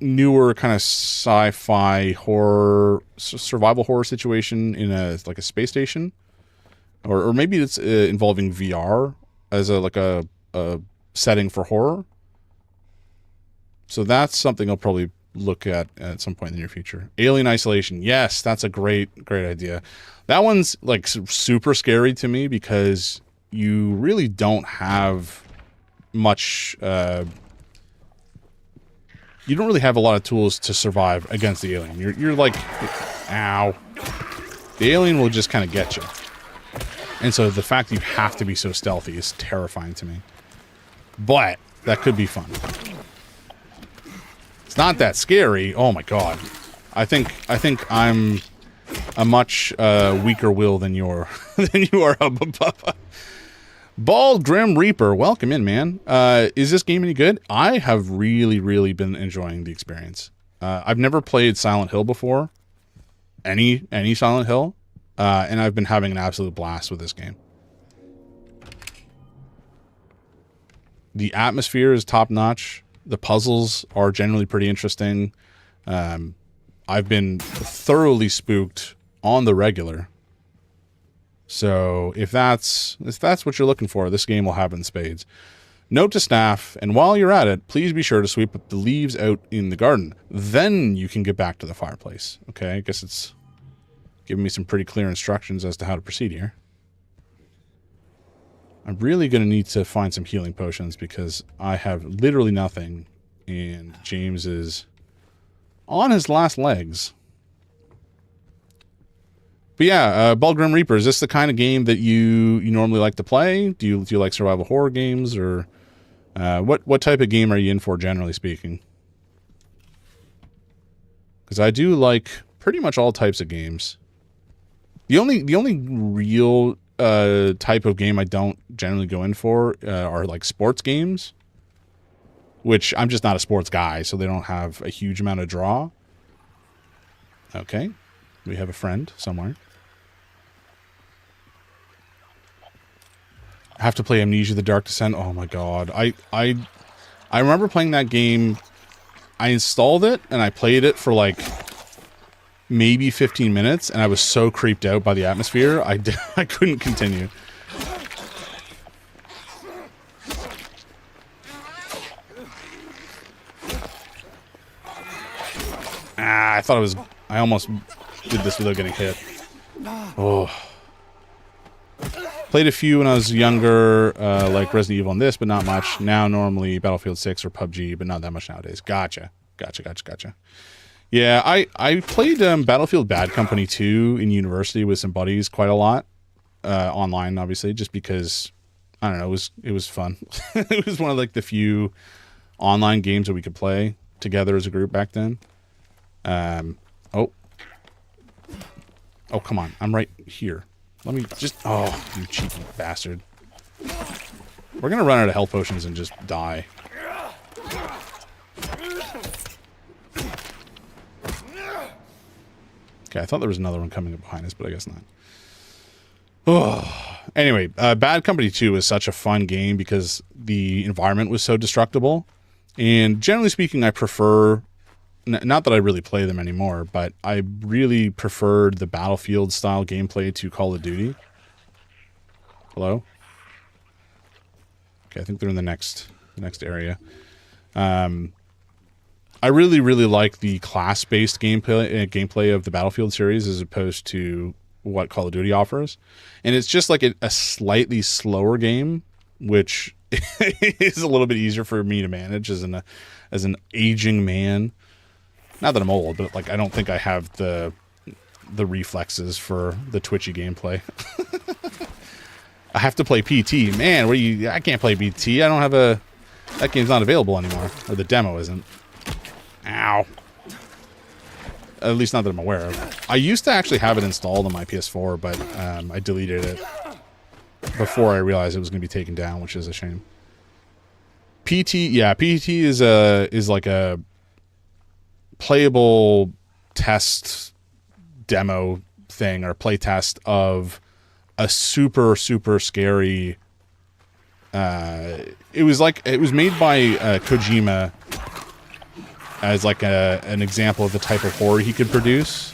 newer kind of sci-fi horror, survival horror situation in a space station, or maybe it's involving VR as a setting for horror. So that's something I'll probably look at some point in the near future. Alien Isolation. Yes, that's a great idea. That one's like super scary to me because you really don't have much, you don't really have a lot of tools to survive against the alien. You're like, ow. The alien will just kind of get you. And so the fact that you have to be so stealthy is terrifying to me. But that could be fun. It's not that scary. Oh my god. I think I'm a much weaker will than you are, Hubba Bubba. Bald Grim Reaper, welcome in, man. Is this game any good? I have really been enjoying the experience. I've never played Silent Hill before. Any Silent Hill. And I've been having an absolute blast with this game. The atmosphere is top notch. The puzzles are generally pretty interesting. I've been thoroughly spooked on the regular. So if that's what you're looking for, this game will have in spades. Note to staff, and while you're at it, please be sure to sweep up the leaves out in the garden. Then you can get back to the fireplace. Okay, I guess it's giving me some pretty clear instructions as to how to proceed here. I'm really going to need to find some healing potions because I have literally nothing, and James is on his last legs. But yeah, Bald Grim Reaper, is this the kind of game that you normally like to play? Do you like survival horror games, or what type of game are you in for, generally speaking? Because I do like pretty much all types of games. The only real type of game I don't generally go in for are like sports games, which I'm just not a sports guy, so they don't have a huge amount of draw. Okay, we have a friend somewhere. I have to play Amnesia: The Dark Descent. Oh my god, I remember playing that game. I installed it and I played it for like maybe 15 minutes, and I was so creeped out by the atmosphere, I couldn't continue. I thought I almost did this without getting hit. Oh. Played a few when I was younger, like Resident Evil and this, but not much. Now, normally Battlefield 6 or PUBG, but not that much nowadays. Gotcha. Yeah, I played Battlefield Bad Company 2 in university with some buddies quite a lot. Online, obviously, just because, I don't know, it was fun. It was one of like the few online games that we could play together as a group back then. Oh, come on. I'm right here. Let me just... Oh, you cheeky bastard. We're going to run out of health potions and just die. Okay, I thought there was another one coming up behind us, but I guess not. Oh. Anyway, Bad Company 2 is such a fun game because the environment was so destructible. And generally speaking, I prefer... Not that I really play them anymore, but I really preferred the Battlefield-style gameplay to Call of Duty. Hello? Okay, I think they're in the next area. I really like the class-based gameplay of the Battlefield series as opposed to what Call of Duty offers. And it's just like a slightly slower game, which is a little bit easier for me to manage as an aging man. Not that I'm old, but like I don't think I have the reflexes for the twitchy gameplay. I have to play PT. Man, I can't play PT. I don't have that game's not available anymore, or the demo isn't. Ow. At least not that I'm aware of. I used to actually have it installed on my PS4, but I deleted it before I realized it was going to be taken down, which is a shame. PT, yeah, PT is like a playable test demo thing or play test of a super scary it was made by Kojima as like an example of the type of horror he could produce,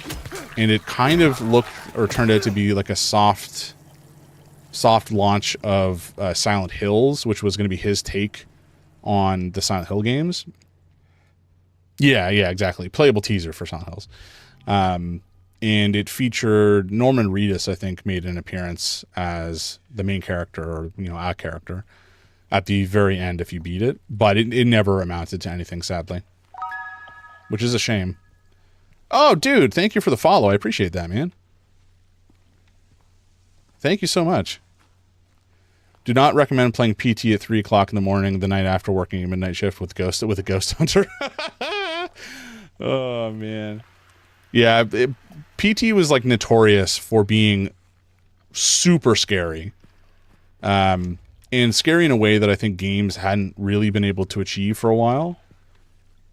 and it kind of looked or turned out to be like a soft soft launch of Silent Hills, which was going to be his take on the Silent Hill games. Yeah, exactly. Playable teaser for Silent Hills. And it featured Norman Reedus, I think, made an appearance as the main character, or, a character, at the very end if you beat it. But it never amounted to anything, sadly. Which is a shame. Oh, dude, thank you for the follow. I appreciate that, man. Thank you so much. Do not recommend playing PT at 3 o'clock in the morning the night after working a midnight shift with a ghost hunter. Oh, man. Yeah, PT was like notorious for being super scary. And scary in a way that I think games hadn't really been able to achieve for a while.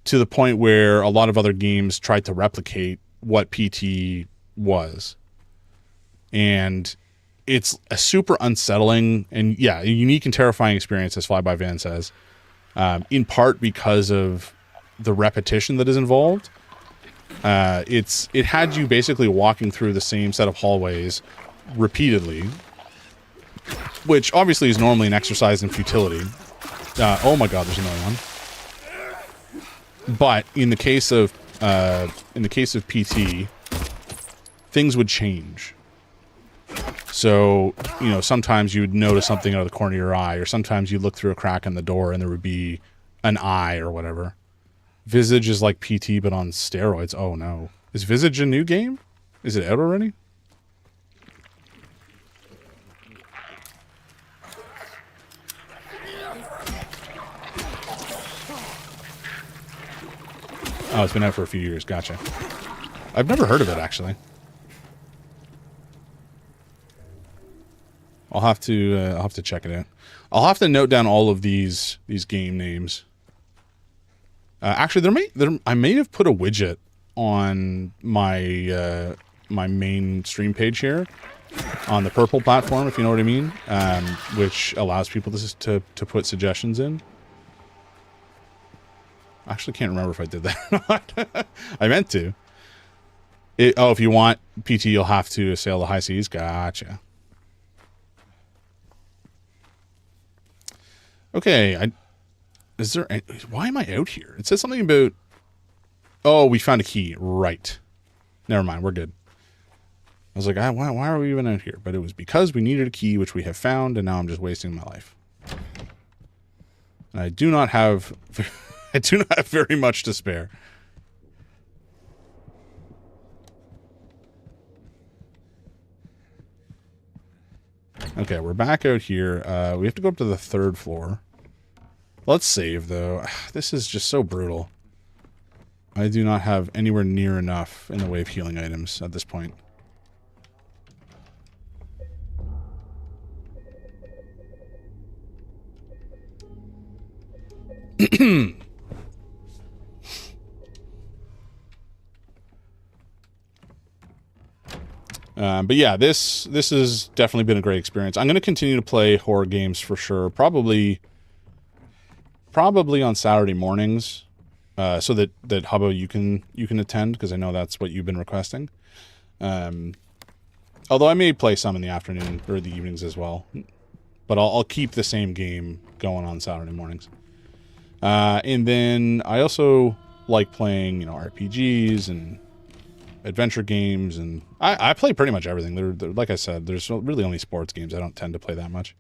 To the point where a lot of other games tried to replicate what PT was. And it's a super unsettling and, a unique and terrifying experience, as Flyby Van says. In part because of the repetition that is involved. It had you basically walking through the same set of hallways repeatedly, which obviously is normally an exercise in futility. Oh my god, there's another one. But in the case of PT, things would change. So, sometimes you would notice something out of the corner of your eye, or sometimes you'd look through a crack in the door and there would be an eye or whatever. Visage is like PT, but on steroids. Oh no. Is Visage a new game? Is it out already? Oh, it's been out for a few years. Gotcha. I've never heard of it, actually. I'll have to check it out. I'll have to note down all of these game names. Actually, I may have put a widget on my my main stream page here on the Purple platform, if you know what I mean, which allows people to put suggestions in. I actually can't remember if I did that or not. I meant to. If you want PT, you'll have to sail the high seas. Gotcha. Okay, why am I out here? It says something about... Oh, we found a key. Right. Never mind, we're good. I was like, why are we even out here? But it was because we needed a key, which we have found, and now I'm just wasting my life. And I do not have... I do not have very much to spare. Okay, we're back out here. We have to go up to the 3rd floor. Let's save, though. This is just so brutal. I do not have anywhere near enough in the way of healing items at this point. But yeah, this has definitely been a great experience. I'm going to continue to play horror games for sure. Probably on Saturday mornings, so that Hubba you can attend, because I know that's what you've been requesting. Although I may play some in the afternoon or the evenings as well, but I'll keep the same game going on Saturday mornings. And then I also like playing RPGs and adventure games, and I play pretty much everything. They're like I said, there's really only sports games I don't tend to play that much,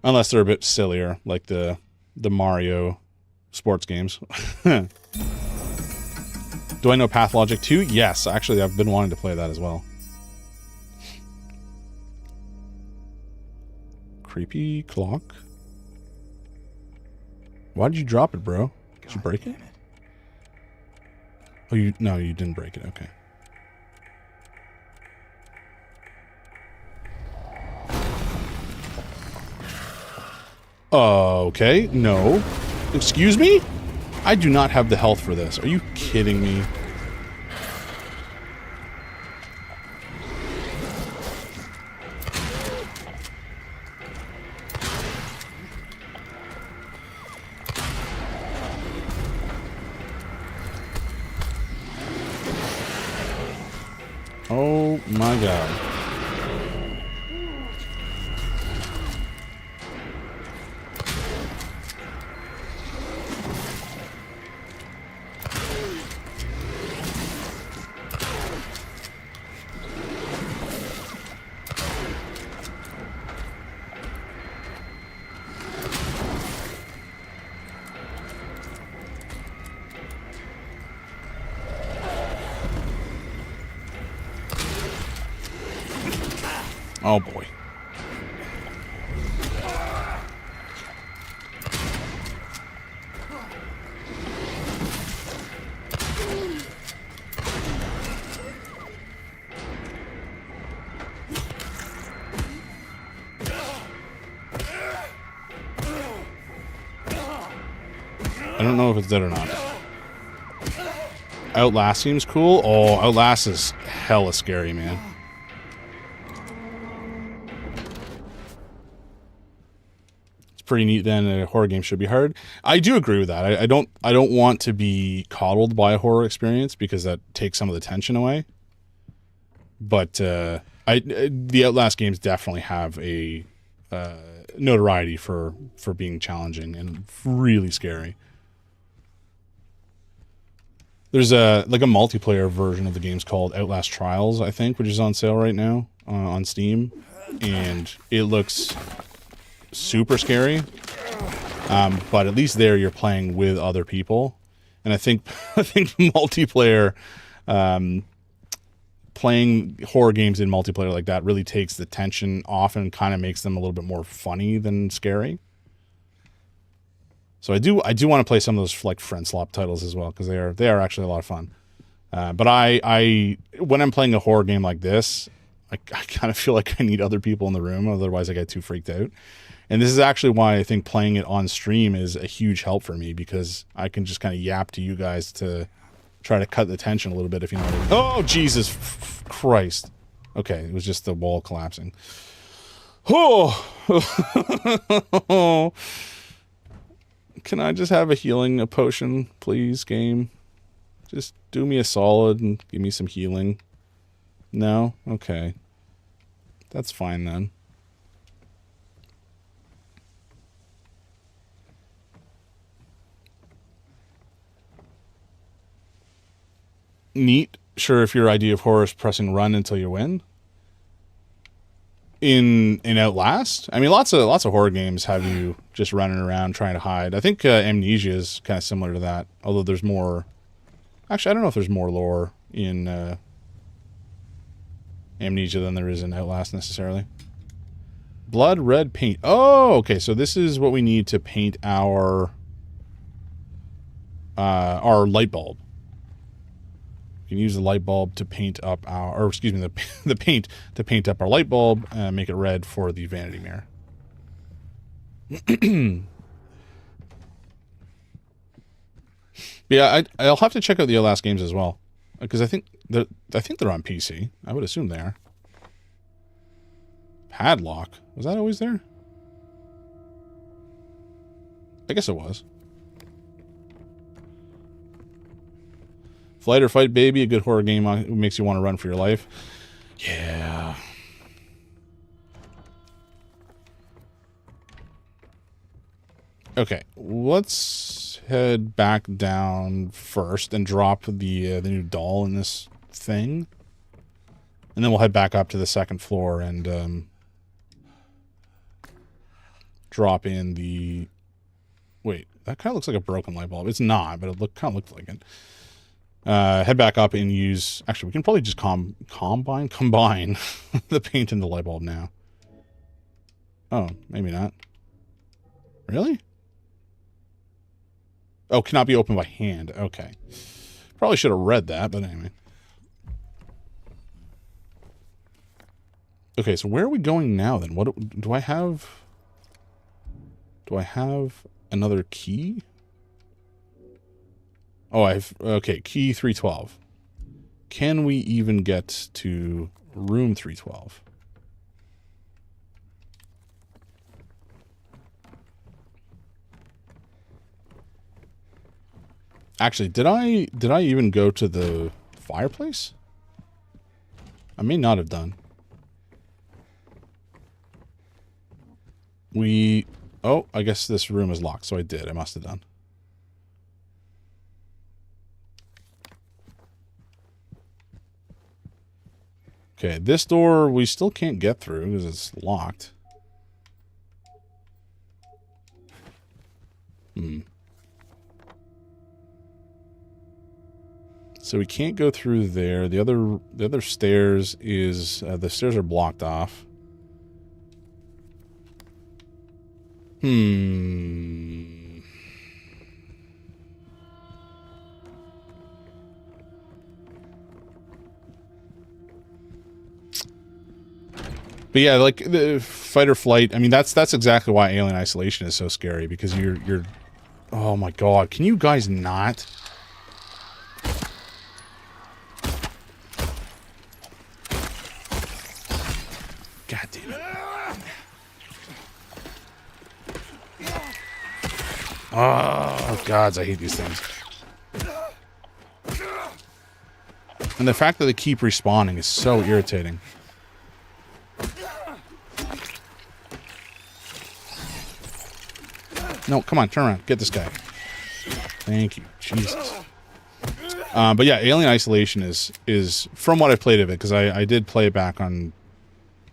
unless they're a bit sillier, like the Mario sports games. Do I know Pathologic 2? Yes, actually, I've been wanting to play that as well. Creepy clock. Why did you drop it, bro? Did you break it? Oh, no, you didn't break it. Okay. Okay, no. Excuse me? I do not have the health for this. Are you kidding me? Oh my god. Oh boy. I don't know if it's dead or not. Outlast seems cool. Oh, Outlast is hella scary, man. It's pretty neat then. A horror game should be hard. I do agree with that. I don't want to be coddled by a horror experience because that takes some of the tension away. But the Outlast games definitely have a notoriety for being challenging and really scary. There's a multiplayer version of the games called Outlast Trials, I think, which is on sale right now on Steam, and it looks super scary. But at least there you're playing with other people, and I think multiplayer, playing horror games in multiplayer like that really takes the tension off and kind of makes them a little bit more funny than scary. So I do want to play some of those like friend swap titles as well because they are actually a lot of fun. But I when I'm playing a horror game like this, I kind of feel like I need other people in the room, otherwise I get too freaked out. And this is actually why I think playing it on stream is a huge help for me because I can just kind of yap to you guys to try to cut the tension a little bit if you know what I mean. Oh Jesus Christ! Okay, it was just the wall collapsing. Oh. Can I just have a healing potion, please, game? Just do me a solid and give me some healing. No? Okay. That's fine then. Neat. Sure, if your idea of horror is pressing run until you win. In Outlast, I mean, lots of horror games have you just running around trying to hide. I think Amnesia is kind of similar to that, although there's more. Actually, I don't know if there's more lore in Amnesia than there is in Outlast necessarily. Blood red paint. Oh, okay. So this is what we need to paint our light bulb. You can use the light bulb to paint up the paint to paint up our light bulb and make it red for the vanity mirror. Yeah, I'll have to check out the Outlast games as well because I think they're on PC. I would assume they are. Padlock, was that always there? I guess it was. Flight or Fight Baby, a good horror game makes you want to run for your life. Yeah. Okay, let's head back down first and drop the new doll in this thing. And then we'll head back up to the second floor and drop in the... Wait, that kind of looks like a broken light bulb. It's not, but it kind of looked like it. Head back up and use... Actually, we can probably just combine the paint and the light bulb now. Oh, maybe not. Really? Oh, cannot be opened by hand. Okay. Probably should have read that, but anyway. Okay, so where are we going now then? What do I have? Do I have another key? Oh, okay, key 312. Can we even get to room 312? Actually, did I even go to the fireplace? I may not have done. Oh, I guess this room is locked, so I did. I must have done. Okay, this door we still can't get through because it's locked. So we can't go through there. The other stairs is the stairs are blocked off. Hmm. But yeah, like the fight or flight. I mean, that's exactly why Alien Isolation is so scary, because you're. Oh my god! Can you guys not? God damn it! Oh gods, I hate these things. And the fact that they keep respawning is so irritating. No, come on, turn around. Get this guy. Thank you. Jesus. But yeah, Alien Isolation is from what I've played of it, because I did play it back on,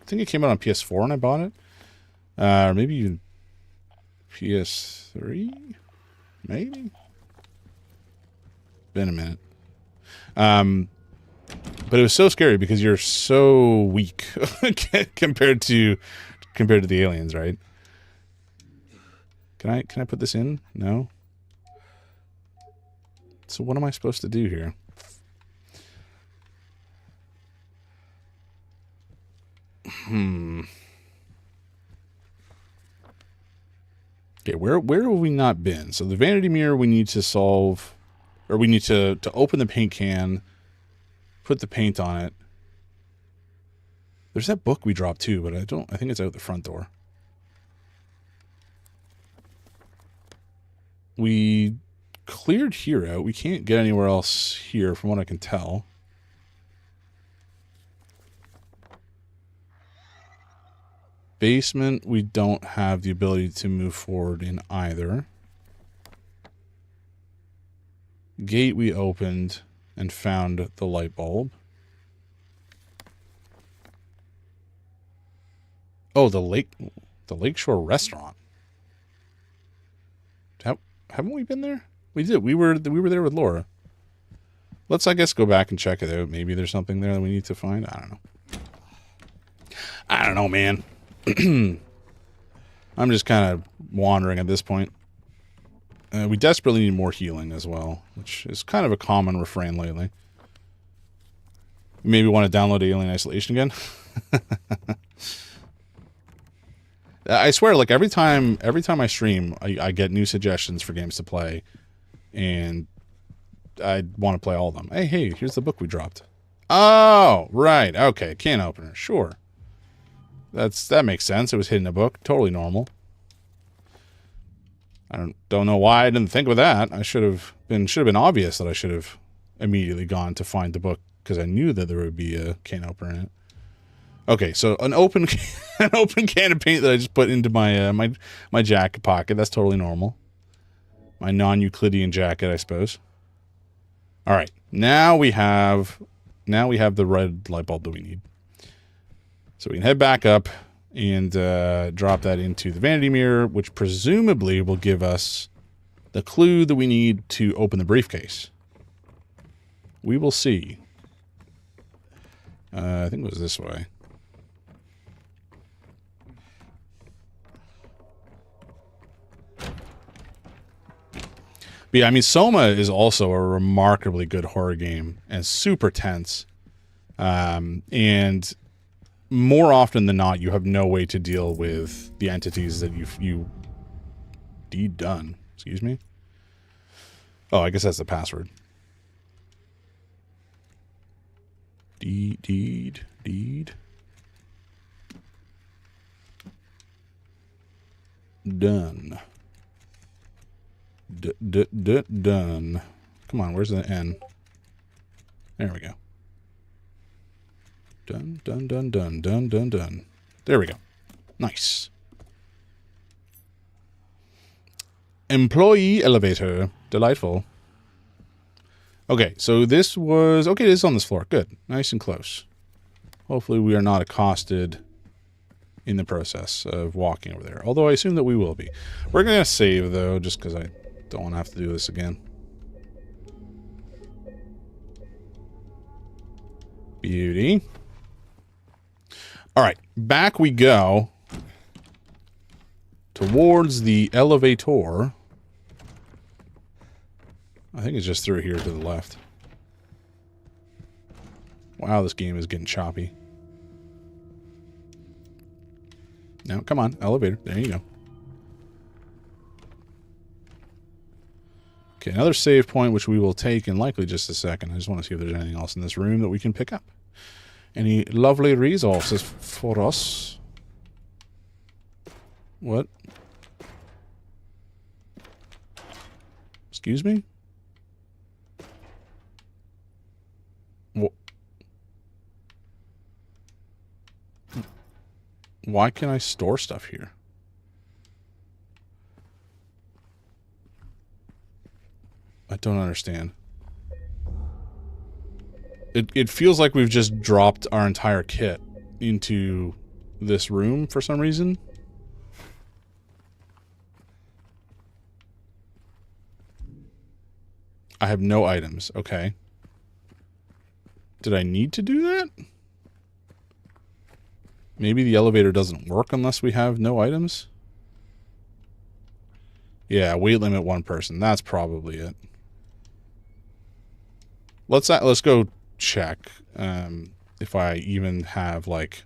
I think it came out on PS4 when I bought it. Or maybe even PS3? Maybe? Been a minute. But it was so scary because you're so weak compared to the aliens, right? Can I put this in? No. So what am I supposed to do here? Okay, where have we not been? So the vanity mirror we need to solve, or we need to open the paint can, put the paint on it. There's that book we dropped too, but I think it's out the front door. We cleared here out. We can't get anywhere else here from what I can tell. Basement, we don't have the ability to move forward in either. Gate we opened and found the light bulb. Oh, the Lakeshore Restaurant. Haven't we been there? We did. We were there with Laura. Let's, I guess, go back and check it out. Maybe there's something there that we need to find. I don't know, man. I'm just kind of wandering at this point. We desperately need more healing as well, which is kind of a common refrain lately. You maybe want to download Alien Isolation again. I swear, like every time I stream, I get new suggestions for games to play, and I want to play all of them. Hey, here's the book we dropped. Oh, right, okay, can opener, sure. That makes sense. It was hidden in a book, totally normal. I don't know why I didn't think of that. Should have been obvious that I should have immediately gone to find the book, because I knew that there would be a can opener in it. Okay, so an open can of paint that I just put into my my jacket pocket. That's totally normal. My non-Euclidean jacket, I suppose. All right, now we have the red light bulb that we need. So we can head back up and drop that into the vanity mirror, which presumably will give us the clue that we need to open the briefcase. We will see. I think it was this way. But yeah, I mean, Soma is also a remarkably good horror game and super tense. And more often than not, you have no way to deal with the entities that you done. Excuse me. Oh, I guess that's the password. Deed. Done. Done. Come on, where's the N? There we go. Done. There we go. Nice. Employee elevator. Delightful. Okay, so this was... Okay, this is on this floor. Good. Nice and close. Hopefully we are not accosted in the process of walking over there. Although I assume that we will be. We're going to save, though, just because I don't want to have to do this again. Beauty. All right, back we go. towards the elevator. I think it's just through here to the left. Wow, this game is getting choppy. Now, come on, elevator. There you go. Okay, another save point, which we will take in likely just a second. I just want to see if there's anything else in this room that we can pick up. Any lovely resources for us? What? Excuse me? Why can I store stuff here? I don't understand. It feels like we've just dropped our entire kit into this room for some reason. I have no items. Okay. Did I need to do that? Maybe the elevator doesn't work unless we have no items? Yeah, weight limit 1 person. That's probably it. Let's go check if I even have, like,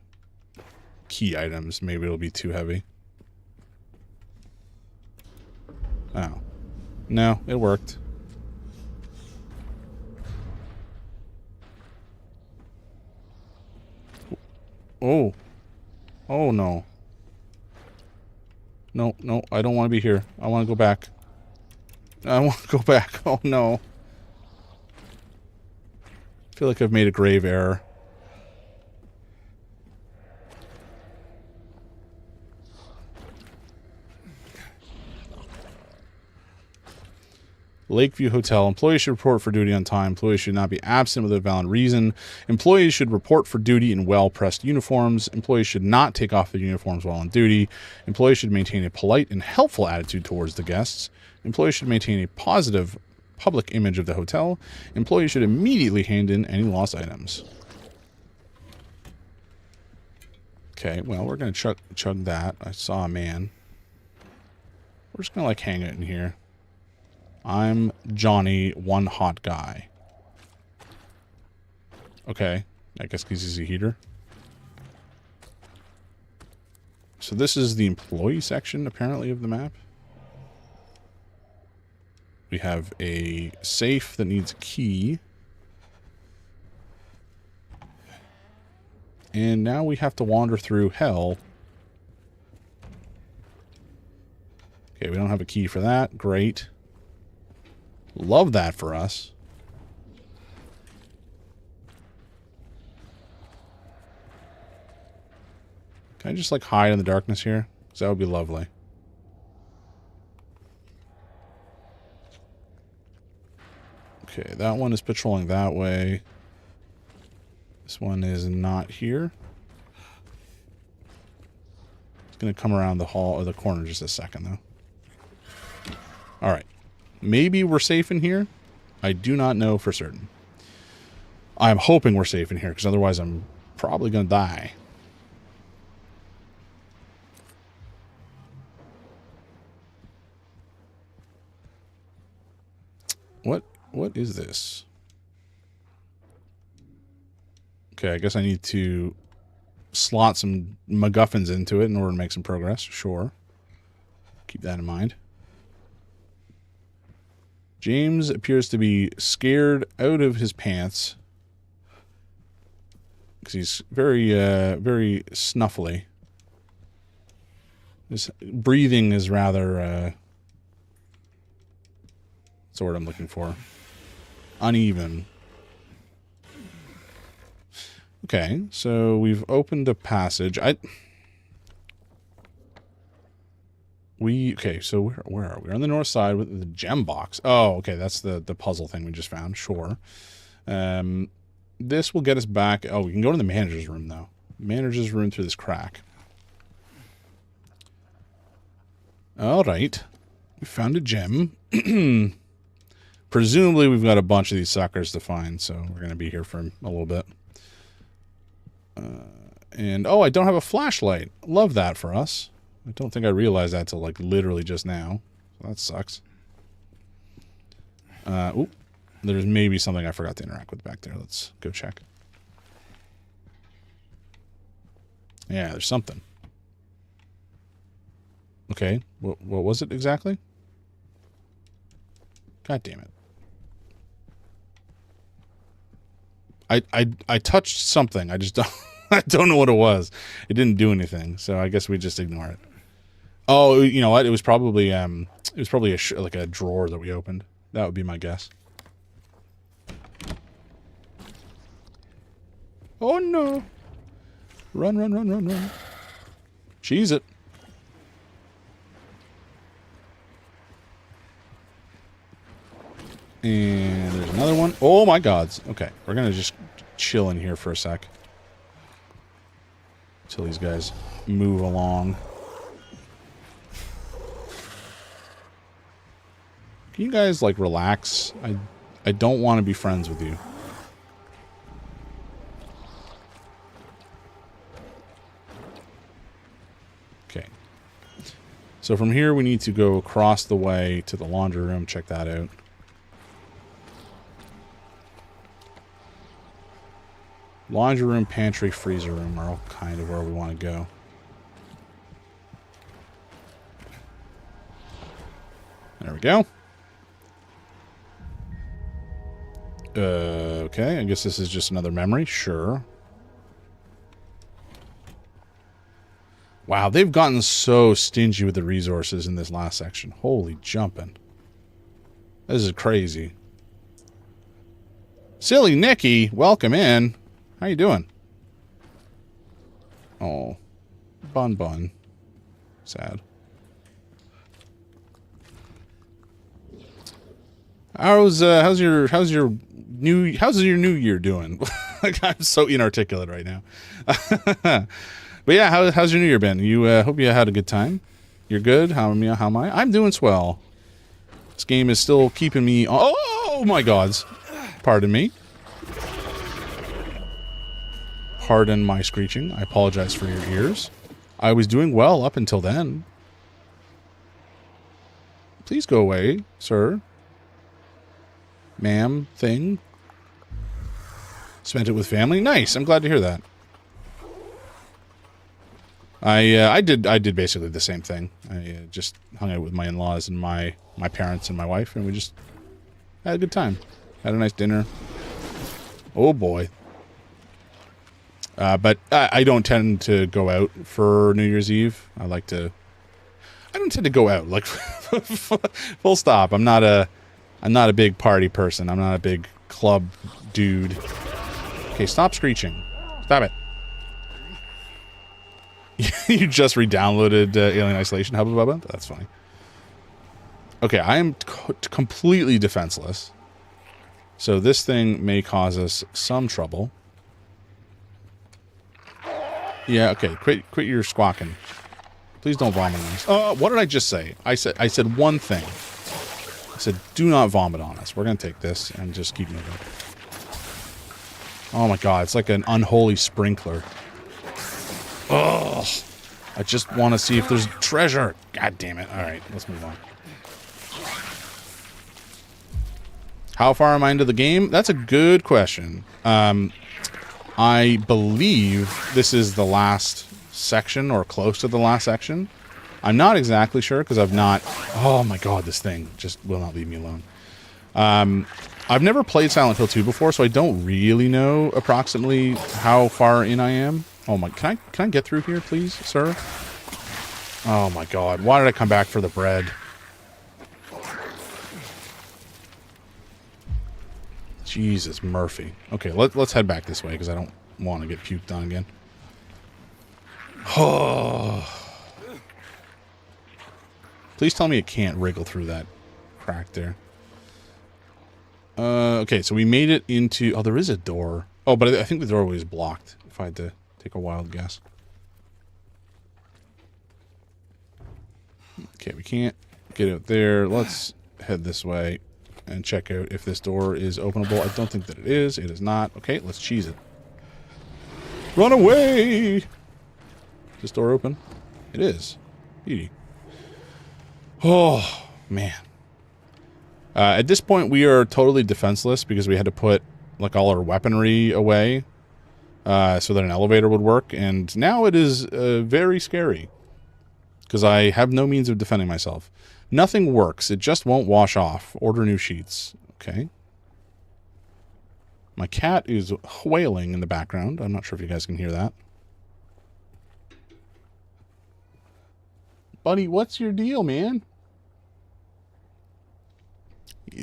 key items. Maybe it'll be too heavy. Oh. No, it worked. Oh. Oh, no. No, no, I don't want to be here. I want to go back. I want to go back. Oh, no. I feel like I've made a grave error. Lakeview Hotel. Employees should report for duty on time. Employees should not be absent without a valid reason. Employees should report for duty in well-pressed uniforms. Employees should not take off their uniforms while on duty. Employees should maintain a polite and helpful attitude towards the guests. Employees should maintain a positive public image of the hotel. Employees should immediately hand in any lost items. Okay, well, we're going to chug that. I saw a man. We're just going to, like, hang it in here. I'm Johnny, one hot guy. Okay. I guess because he's a heater. So this is the employee section, apparently, of the map. We have a safe that needs a key. And now we have to wander through hell. Okay, we don't have a key for that. Great. Love that for us. Can I just, like, hide in the darkness here? Because that would be lovely. Okay, that one is patrolling that way. This one is not here. It's going to come around the hall or the corner just a second, though. All right. Maybe we're safe in here. I do not know for certain. I'm hoping we're safe in here, because otherwise I'm probably going to die. What is this? Okay, I guess I need to slot some MacGuffins into it in order to make some progress. Sure. Keep that in mind. James appears to be scared out of his pants. Because he's very, very snuffly. His breathing is rather, what's the word I'm looking for? Uneven. Okay, so we've opened a passage. Okay, so where are we? We're on the north side with the gem box. Oh, okay, that's the puzzle thing we just found. Sure. This will get us back. Oh, we can go to the manager's room, though. Manager's room through this crack. All right. We found a gem. Presumably, we've got a bunch of these suckers to find, so we're going to be here for a little bit. And, oh, I don't have a flashlight. Love that for us. I don't think I realized that till like literally just now. So that sucks. Oop. There's maybe something I forgot to interact with back there. Let's go check. Yeah, there's something. Okay, what was it exactly? God damn it. I touched something. I just don't I don't know what it was. It didn't do anything, so I guess we just ignore it. Oh, you know what? It was probably like a drawer that we opened. That would be my guess. Oh no. Run, run, run, run, run. Cheese it. And there's another one. Oh my gods. Okay, we're gonna just chill in here for a sec. Until these guys move along. Can you guys, like, relax? I don't want to be friends with you. Okay. So from here, we need to go across the way to the laundry room. Check that out. Laundry room, pantry, freezer room are all kind of where we want to go. There we go. Okay, I guess this is just another memory. Sure. Wow, they've gotten so stingy with the resources in this last section. Holy jumping. This is crazy. Silly Nicky, welcome in. How you doing? Oh, Bun. Sad. How's your new year doing? Like, I'm so inarticulate right now. But yeah, how's your new year been? You hope you had a good time. You're good. How am I? I'm doing swell. This game is still keeping me. Oh my gods! Pardon me. Pardon my screeching. I apologize for your ears. I was doing well up until then. Please go away, sir. Ma'am, thing. Spent it with family. Nice. I'm glad to hear that. I did basically the same thing. I just hung out with my in-laws and my parents and my wife, and we just had a good time. Had a nice dinner. Oh boy. But I don't tend to go out for New Year's Eve. I don't tend to go out. Like, full stop. I'm not a big party person. I'm not a big club dude. Okay, stop screeching. Stop it. You just re-downloaded Alien Isolation, Hubba Bubba? That's funny. Okay, I am completely defenseless. So this thing may cause us some trouble. Yeah, okay, quit your squawking. Please don't vomit on us. What did I just say? I said one thing. I said, do not vomit on us. We're going to take this and just keep moving. Oh my god, it's like an unholy sprinkler. Ugh. I just want to see if there's treasure. God damn it. Alright, let's move on. How far am I into the game? That's a good question. I believe this is the last section, or close to the last section. I'm not exactly sure, because I've not... Oh my god, this thing just will not leave me alone. I've never played Silent Hill 2 before, so I don't really know approximately how far in I am. Oh my... Can I get through here, please, sir? Oh my god, why did I come back for the bread? Jesus, Murphy. Okay, let's head back this way, because I don't want to get puked on again. Oh... Please tell me it can't wriggle through that crack there. Okay, so we made it into... Oh, there is a door. Oh, but I think the doorway is blocked, if I had to take a wild guess. Okay, we can't get out there. Let's head this way and check out if this door is openable. I don't think that it is. It is not. Okay, let's cheese it. Run away! Is this door open? It is. Beauty. Oh, man. At this point, we are totally defenseless because we had to put, like, all our weaponry away so that an elevator would work. And now it is very scary because I have no means of defending myself. Nothing works. It just won't wash off. Order new sheets. Okay. My cat is wailing in the background. I'm not sure if you guys can hear that. Buddy, what's your deal, man?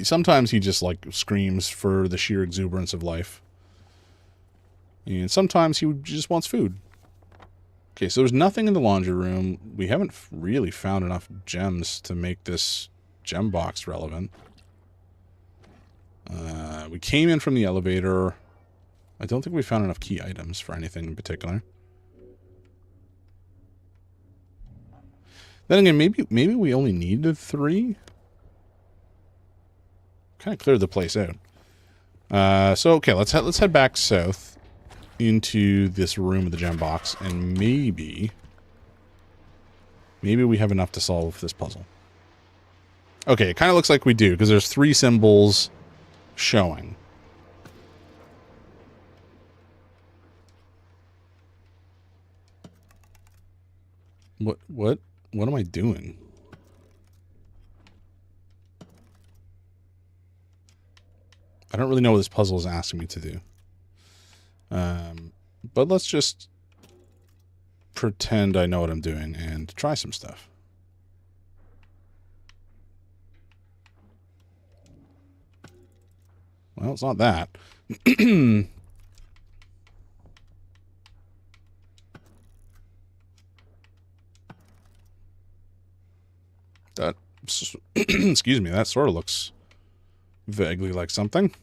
Sometimes he just, like, screams for the sheer exuberance of life. And sometimes he just wants food. Okay, so there's nothing in the laundry room. We haven't really found enough gems to make this gem box relevant. We came in from the elevator. I don't think we found enough key items for anything in particular. Then again, maybe we only needed 3. Kind of cleared the place out. So okay, let's head back south into this room of the gem box, and maybe we have enough to solve this puzzle. Okay, it kind of looks like we do because there's 3 symbols showing. What am I doing? I don't really know what this puzzle is asking me to do. But let's just pretend I know what I'm doing and try some stuff. Well, it's not that. That, excuse me, that sort of looks vaguely like something.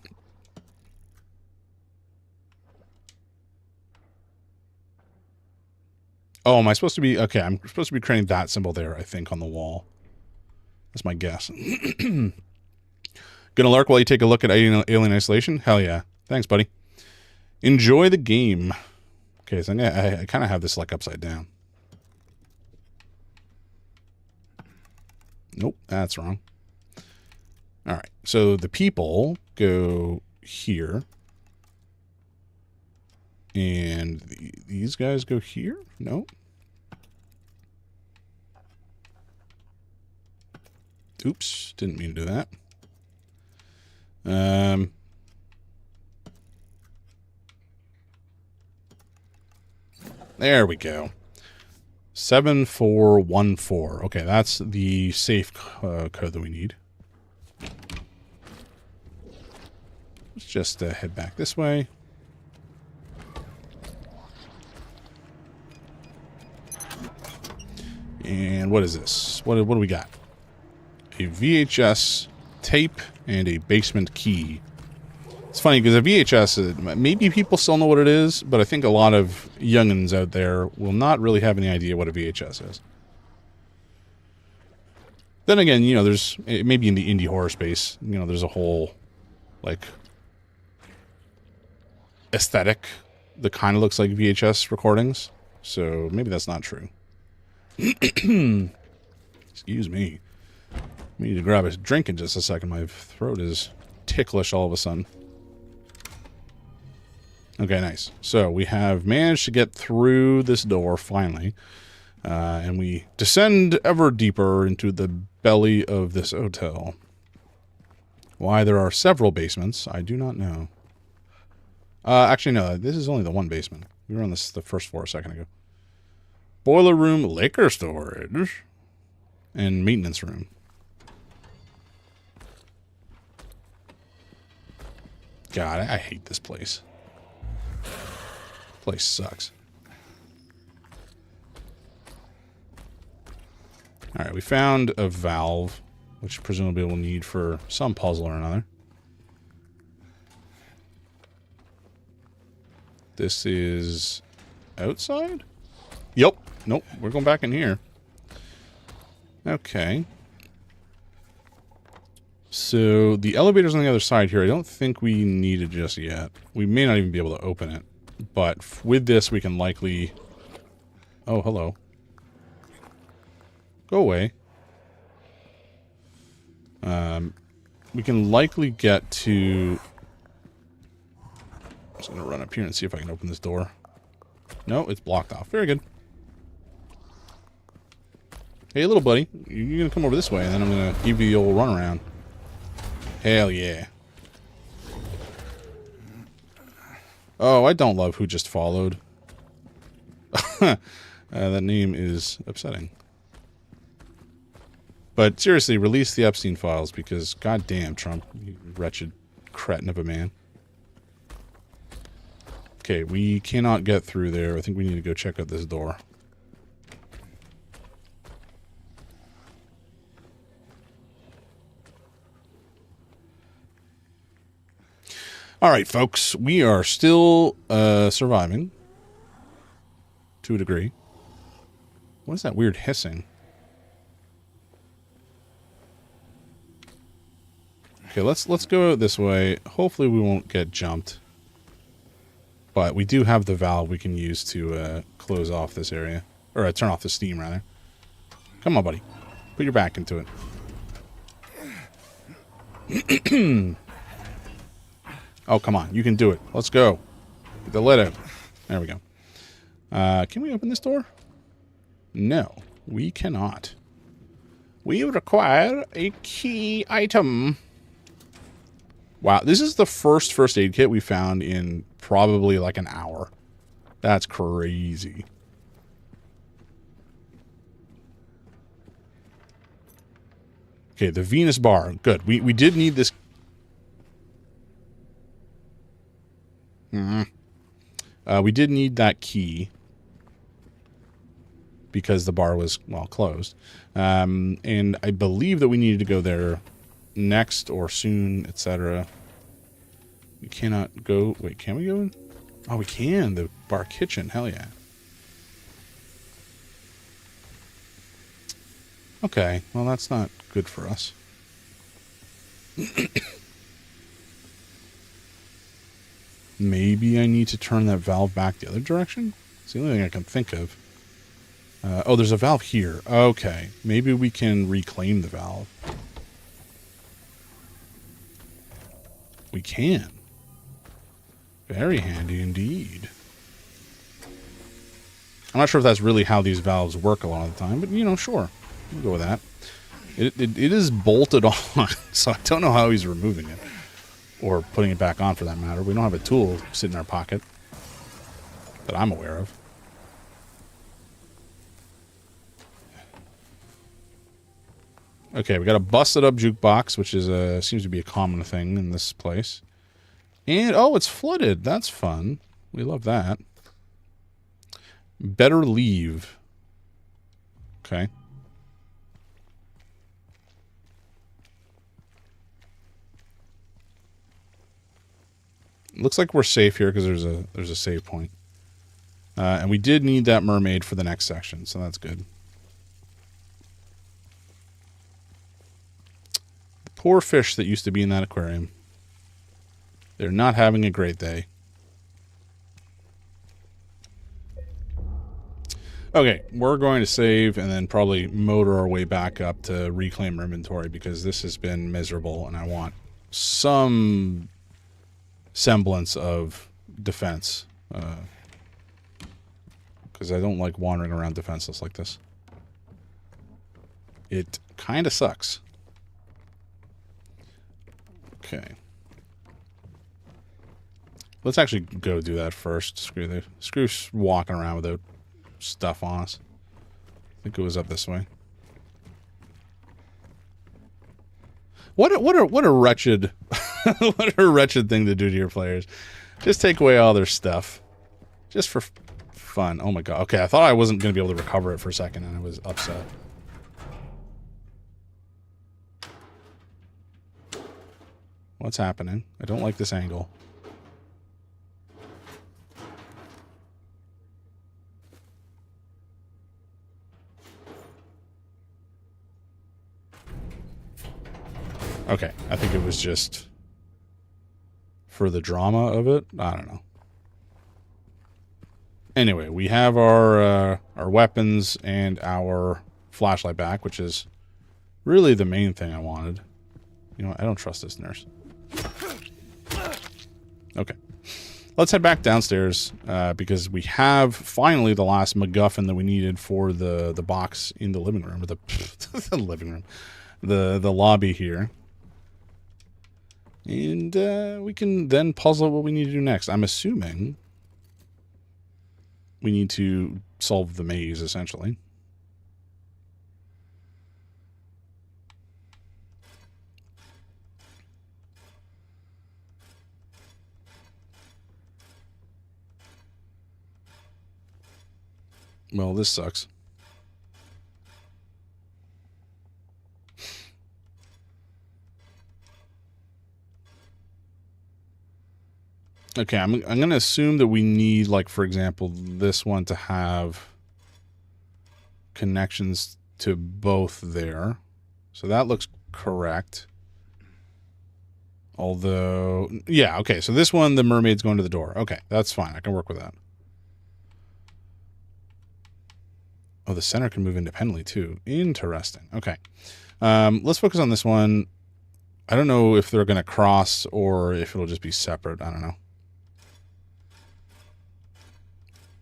Oh, am I supposed to be... Okay, I'm supposed to be creating that symbol there, I think, on the wall. That's my guess. Gonna lurk while you take a look at Alien Isolation? Hell yeah. Thanks, buddy. Enjoy the game. Okay, so I kind of have this, like, upside down. Nope, that's wrong. All right, so the people go here. And these guys go here? No. Oops, didn't mean to do that. There we go. 7414. Okay, that's the safe code that we need. Let's just head back this way. And what is this? What do we got? A VHS tape and a basement key. It's funny because a VHS, maybe people still know what it is, but I think a lot of youngins out there will not really have any idea what a VHS is. Then again, you know, there's maybe in the indie horror space, you know, there's a whole like aesthetic that kind of looks like VHS recordings. So maybe that's not true. Excuse me. I need to grab a drink in just a second. My throat is ticklish all of a sudden. Okay, nice. So we have managed to get through this door finally. And we descend ever deeper into the belly of this hotel. Why there are several basements, I do not know. Actually, no, this is only the one basement. We were on the first floor a second ago. Boiler room, liquor storage, and maintenance room. God, I hate this place. Place sucks. Alright, we found a valve, which presumably we'll need for some puzzle or another. This is outside? Yep. Nope, we're going back in here. Okay. So, the elevator's on the other side here. I don't think we need it just yet. We may not even be able to open it. But with this, we can likely... Oh, hello. Go away. We can likely get to... I'm just going to run up here and see if I can open this door. No, it's blocked off. Very good. Hey, little buddy. You're going to come over this way, and then I'm going to give you the old runaround. Hell yeah. Oh, I don't love Who Just Followed. That name is upsetting. But seriously, release the Epstein files because goddamn, Trump, you wretched cretin of a man. Okay, we cannot get through there. I think we need to go check out this door. All right, folks, we are still surviving to a degree. What is that weird hissing? Okay, let's go this way. Hopefully we won't get jumped. But we do have the valve we can use to close off this area. Or turn off the steam, rather. Come on, buddy. Put your back into it. Oh, come on. You can do it. Let's go. Get the lid out. There we go. Can we open this door? No, we cannot. We require a key item. Wow, this is the first aid kit we found in probably like an hour. That's crazy. Okay, the Venus bar. Good. We did need this. We did need that key because the bar was, well, closed. And I believe that we needed to go there next or soon, etc. We cannot go... Wait, can we go in? Oh, we can. The bar kitchen. Hell yeah. Okay. Well, that's not good for us. Maybe I need to turn that valve back the other direction? It's the only thing I can think of. Oh, there's a valve here. Okay. Maybe we can reclaim the valve. We can. Very handy indeed. I'm not sure if that's really how these valves work a lot of the time, but, you know, sure. We'll go with that. It is bolted on, so I don't know how he's removing it. Or putting it back on, for that matter. We don't have a tool sitting in our pocket that I'm aware of. Okay, we got a busted up jukebox, which is seems to be a common thing in this place. And, oh, it's flooded. That's fun. We love that. Better leave. Okay. Looks like we're safe here because there's a save point. And we did need that mermaid for the next section, so that's good. The poor fish that used to be in that aquarium. They're not having a great day. Okay, we're going to save and then probably motor our way back up to reclaim our inventory because this has been miserable and I want some semblance of defense. Because I don't like wandering around defenseless like this. It kind of sucks. Okay. Let's actually go do that first. Screw walking around without stuff on us. I think it was up this way. What a wretched what a wretched thing to do to your players. Just take away all their stuff. Just for fun. Oh my god. Okay, I thought I wasn't going to be able to recover it for a second and I was upset. What's happening? I don't like this angle. Okay, I think it was just for the drama of it. I don't know. Anyway, we have our weapons and our flashlight back, which is really the main thing I wanted. You know what? I don't trust this nurse. Okay. Let's head back downstairs because we have finally the last MacGuffin that we needed for the box in the living room, or the the living room, the lobby here, and we can then puzzle what we need to do next. I'm assuming we need to solve the maze essentially. Well, this sucks. Okay, I'm going to assume that we need, like, for example, this one to have connections to both there. So that looks correct. Although, yeah, okay, so this one, the mermaid's going to the door. Okay, that's fine. I can work with that. Oh, the center can move independently, too. Interesting. Okay. Let's focus on this one. I don't know if they're going to cross or if it'll just be separate. I don't know.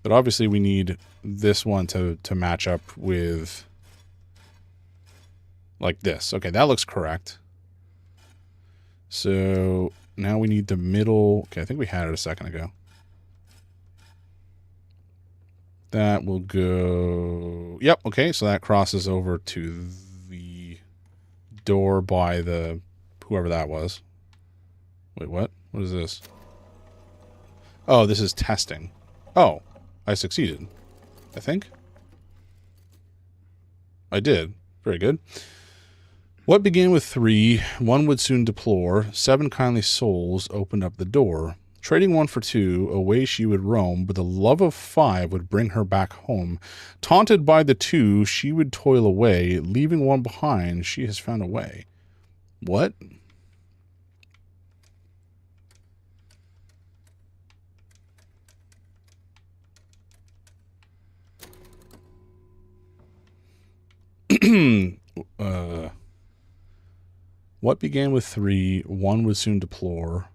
But obviously we need this one to match up with like this. Okay, that looks correct. So now we need the middle. Okay, I think we had it a second ago. That will go... Yep, okay, so that crosses over to the door by the... whoever that was. Wait, what? What is this? Oh, this is testing. Oh, I succeeded. I think. I did. Very good. What began with 3, one would soon deplore, 7 kindly souls opened up the door. Trading 1 for 2, away she would roam, but the love of 5 would bring her back home. Taunted by the 2, she would toil away, leaving 1 behind, she has found a way. What? What began with 3, one would soon deplore.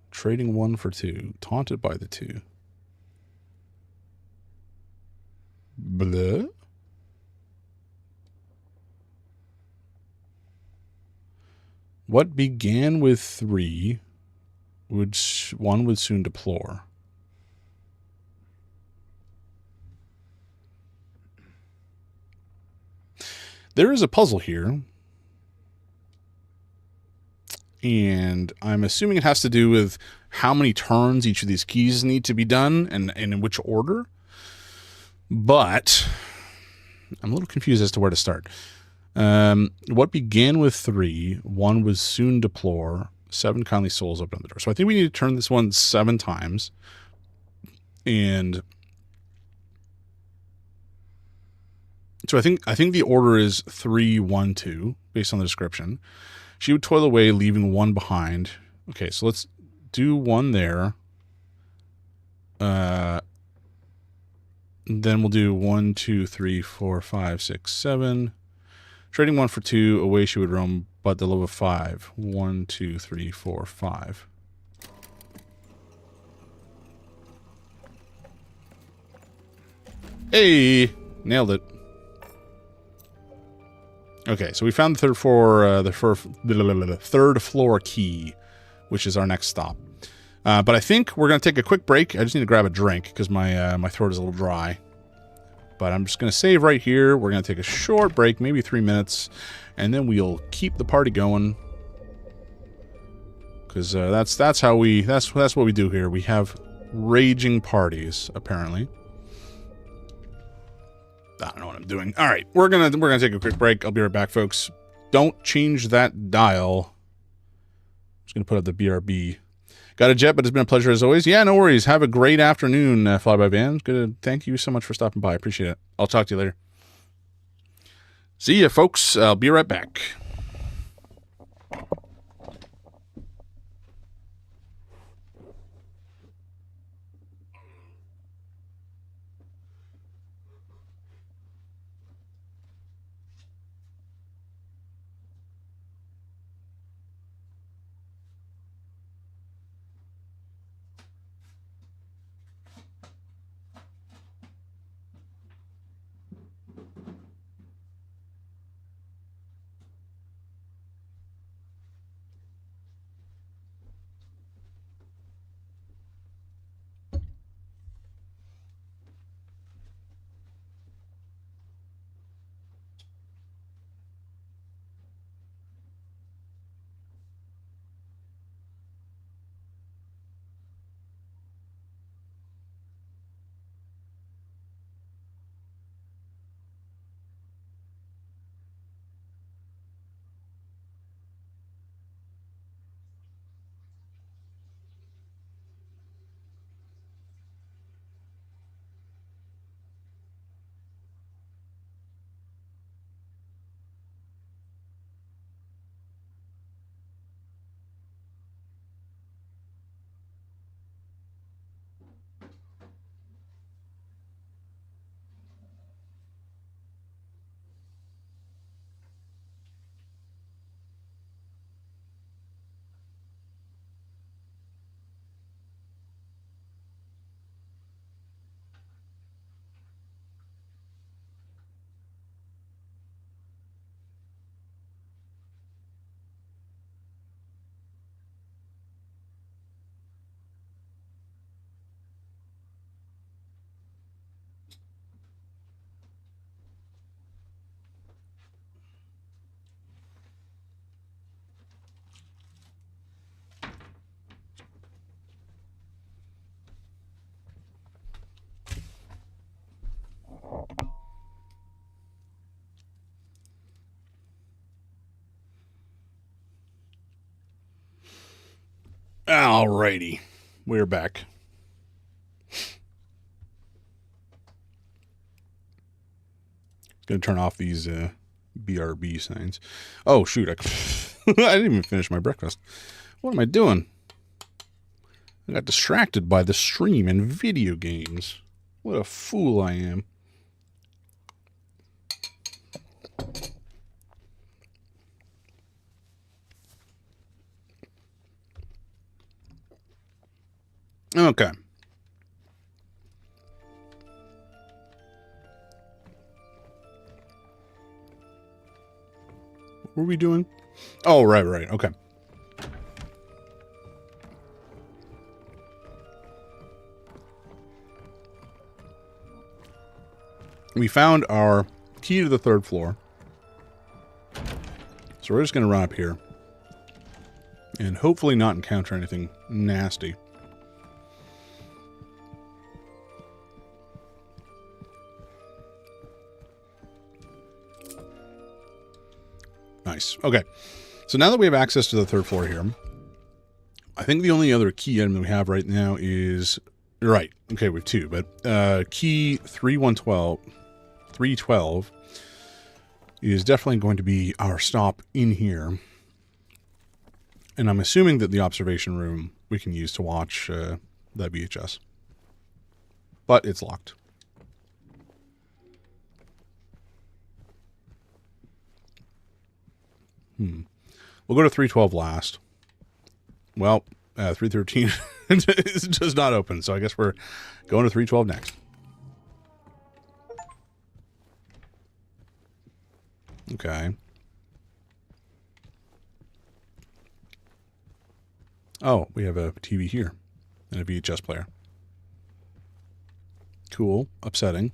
Trading 1 for 2, taunted by the 2. Blah. What began with 3, one would soon deplore. There is a puzzle here. And I'm assuming it has to do with how many turns each of these keys need to be done and in which order. But I'm a little confused as to where to start. What began with 3, one was soon deplore, 7 kindly souls open the door. So I think we need to turn this one 7 times. And so I think the order is 3, 1, 2, based on the description. She would toil away, leaving 1 behind. Okay, so let's do 1 there. Then we'll do 1, 2, 3, 4, 5, 6, 7. Trading 1 for 2, away she would roam, but the love of 5. 1, 2, 3, 4, 5. Hey, nailed it. Okay, so we found the third floor key, which is our next stop. But I think we're going to take a quick break. I just need to grab a drink because my throat is a little dry. But I'm just going to save right here. We're going to take a short break, maybe 3 minutes, and then we'll keep the party going. Because that's what we do here. We have raging parties, apparently. I don't know what I'm doing. All right, we're gonna take a quick break. I'll be right back, folks. Don't change that dial. I'm just gonna put up the BRB. Got a jet, but it's been a pleasure as always. Yeah, no worries. Have a great afternoon, Flyby Van. Good. Thank you so much for stopping by. I appreciate it. I'll talk to you later. See ya, folks. I'll be right back. Alrighty. We're back. Gonna turn off these BRB signs. Oh, shoot. I didn't even finish my breakfast. What am I doing? I got distracted by the stream and video games. What a fool I am. Okay. What were we doing? Oh, right. Okay. We found our key to the 3rd floor. So we're just going to run up here. And hopefully not encounter anything nasty. Nice. Okay. So now that we have access to the 3rd floor here, I think the only other key item that we have right now is... Right. Okay, we have 2. But key 312 is definitely going to be our stop in here. And I'm assuming that the observation room we can use to watch that VHS. But it's locked. We'll go to 312 last. Well, 313 is just not open, so I guess we're going to 312 next. Okay. Oh, we have a TV here and a VHS player. Cool. Upsetting.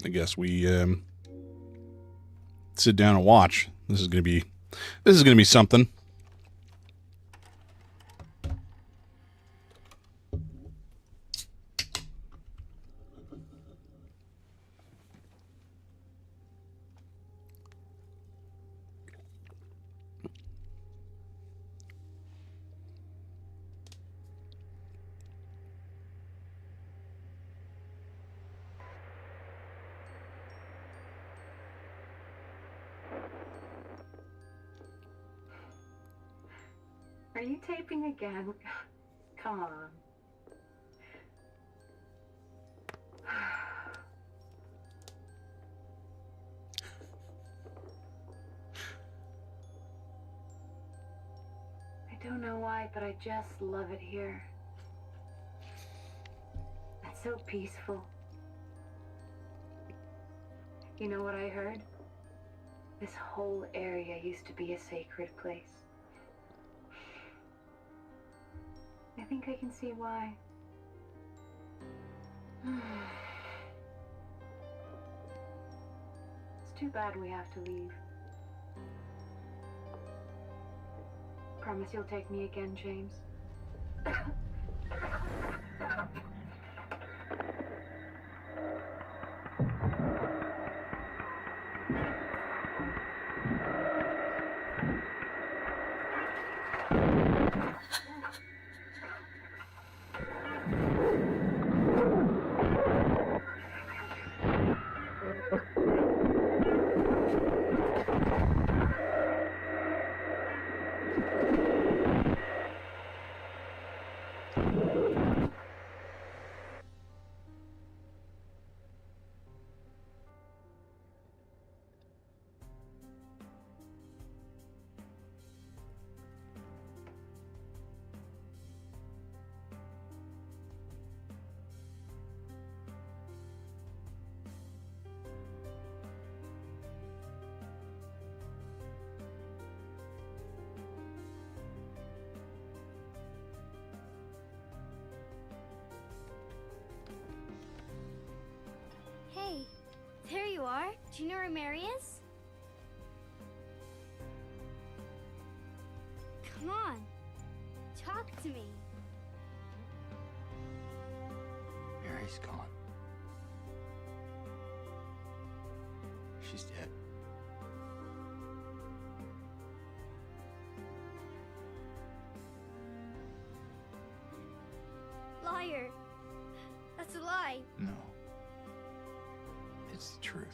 I guess we sit down and watch. This is gonna be something. Are you taping again? Come on. I don't know why, but I just love it here. It's so peaceful. You know what I heard? This whole area used to be a sacred place. I think I can see why. It's too bad we have to leave. Promise you'll take me again, James. Hey, there you are. Do you know where Mary is? Come on, talk to me. Mary's gone. She's dead. lie. No. It's the truth.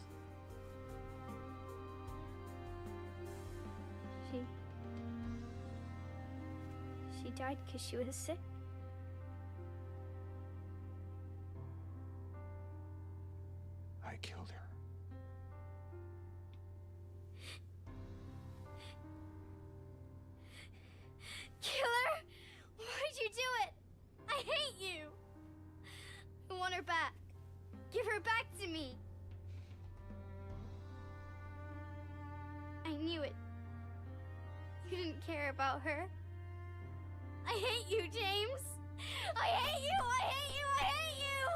She died because she was sick. I killed her. Killer? Why'd you do it? I hate you. I want her back. Give her back to me. I knew it. You didn't care about her. I hate you, James. I hate you. I hate you. I hate you.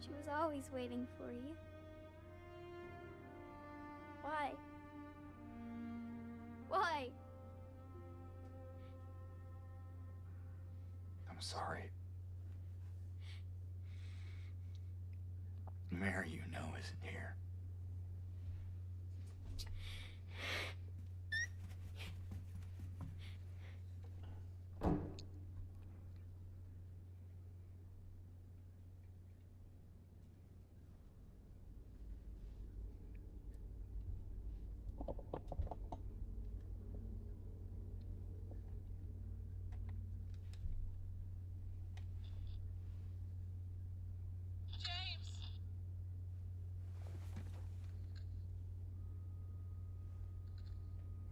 She was always waiting for you. Why? Why? I'm sorry. Mary, you know, isn't here.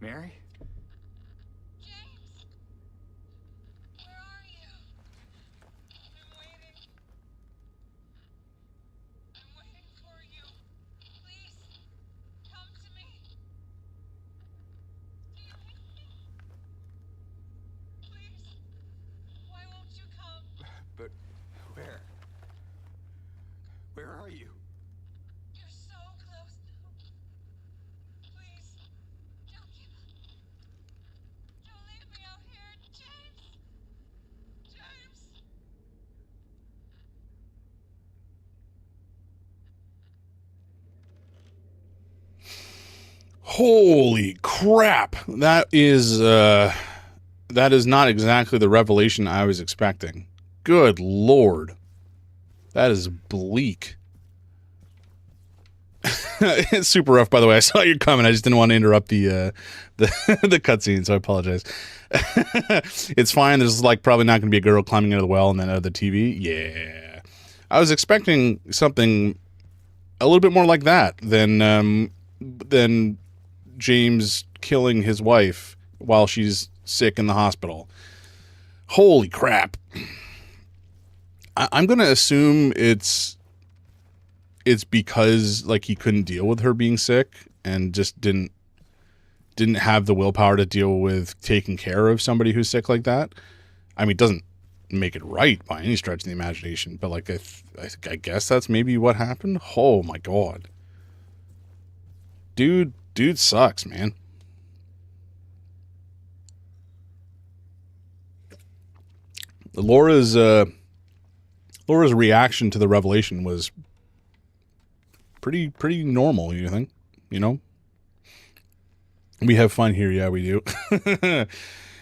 Mary? James! Where are you? I'm waiting. I'm waiting for you. Please, come to me. Do you hear me? Please, why won't you come? But where? Where are you? You're so close now. Please, don't give up. Don't leave me out here, James. James. Holy crap. That is not exactly the revelation I was expecting. Good Lord. That is bleak. It's super rough, by the way. I saw you coming. I just didn't want to interrupt the the cutscene, so I apologize. It's fine. There's like probably not going to be a girl climbing out of the well and then out of the TV. Yeah. I was expecting something a little bit more like that than James killing his wife while she's sick in the hospital. Holy crap. I'm going to assume it's because like he couldn't deal with her being sick and just didn't have the willpower to deal with taking care of somebody who's sick like that. I mean, it doesn't make it right by any stretch of the imagination, but like I guess that's maybe what happened. Oh my God. Dude sucks, man. Laura's reaction to the revelation was pretty normal, you think? You know? We have fun here, yeah, we do.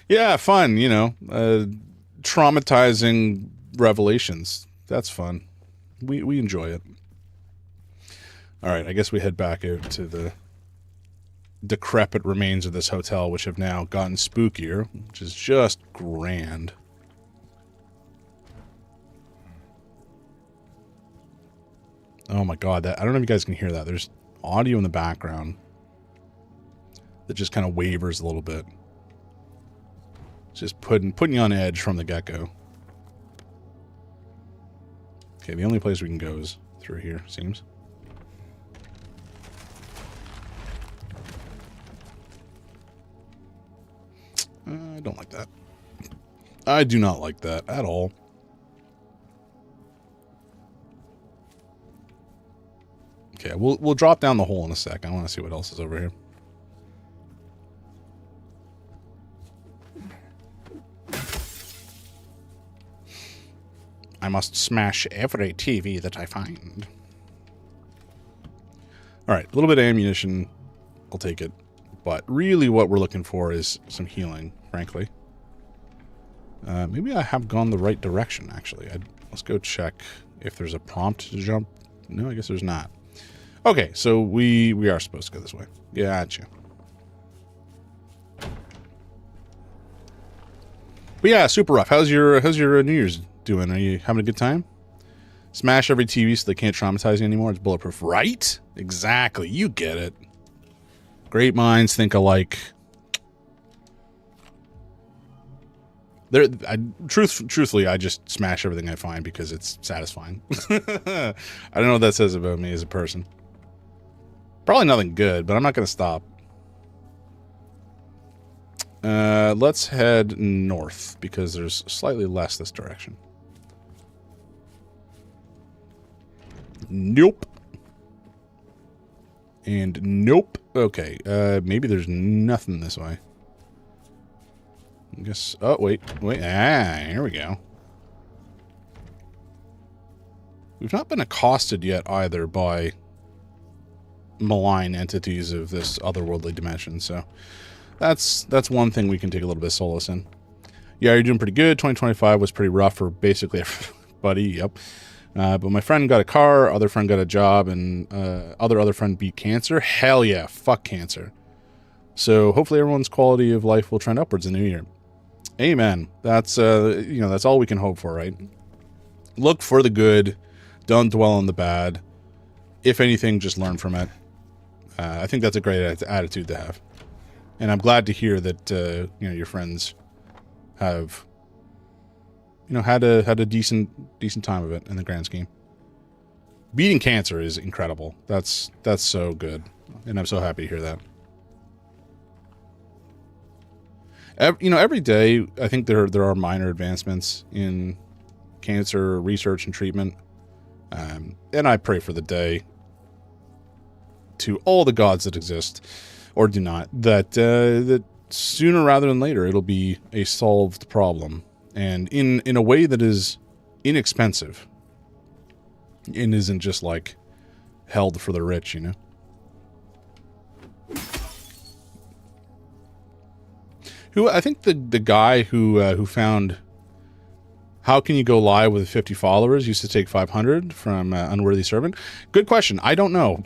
Yeah, fun, you know. Traumatizing revelations. That's fun. We enjoy it. All right, I guess we head back out to the decrepit remains of this hotel, which have now gotten spookier, which is just grand. Oh my God, I don't know if you guys can hear that. There's audio in the background that just kind of wavers a little bit. It's just putting you on edge from the get-go. Okay, the only place we can go is through here, seems. I don't like that. I do not like that at all. Okay, we'll drop down the hole in a sec. I want to see what else is over here. I must smash every TV that I find. Alright, a little bit of ammunition. I'll take it. But really what we're looking for is some healing, frankly. Maybe I have gone the right direction, actually. Let's go check if there's a prompt to jump. No, I guess there's not. Okay, so we are supposed to go this way. Gotcha. But yeah, super rough. How's your New Year's doing? Are you having a good time? Smash every TV so they can't traumatize you anymore. It's bulletproof, right? Exactly. You get it. Great minds think alike. Truthfully, I just smash everything I find because it's satisfying. I don't know what that says about me as a person. Probably nothing good, but I'm not going to stop. Let's head north because there's slightly less this direction. Nope. And nope. Okay, maybe there's nothing this way. I guess... Oh, wait. Here we go. We've not been accosted yet either by malign entities of this otherworldly dimension, so that's one thing we can take a little bit of solace in. Yeah, you're doing pretty good. 2025 was pretty rough for basically everybody. Yep. But my friend got a car, other friend got a job, and other friend beat cancer. Hell yeah, fuck cancer. So hopefully everyone's quality of life will trend upwards in the new year. Amen. That's that's all we can hope for, right? Look for the good, don't dwell on the bad. If anything, just learn from it. I think that's a great attitude to have, and I'm glad to hear that your friends have had a decent time of it in the grand scheme. Beating cancer is incredible. That's so good, and I'm so happy to hear that. Every day I think there are minor advancements in cancer research and treatment, and I pray for the day to all the gods that exist or do not that sooner rather than later it'll be a solved problem, and in a way that is inexpensive and isn't just like held for the rich, Who I think the guy who found how can you go live with 50 followers used to take 500 from Unworthy Servant. Good question. I don't know.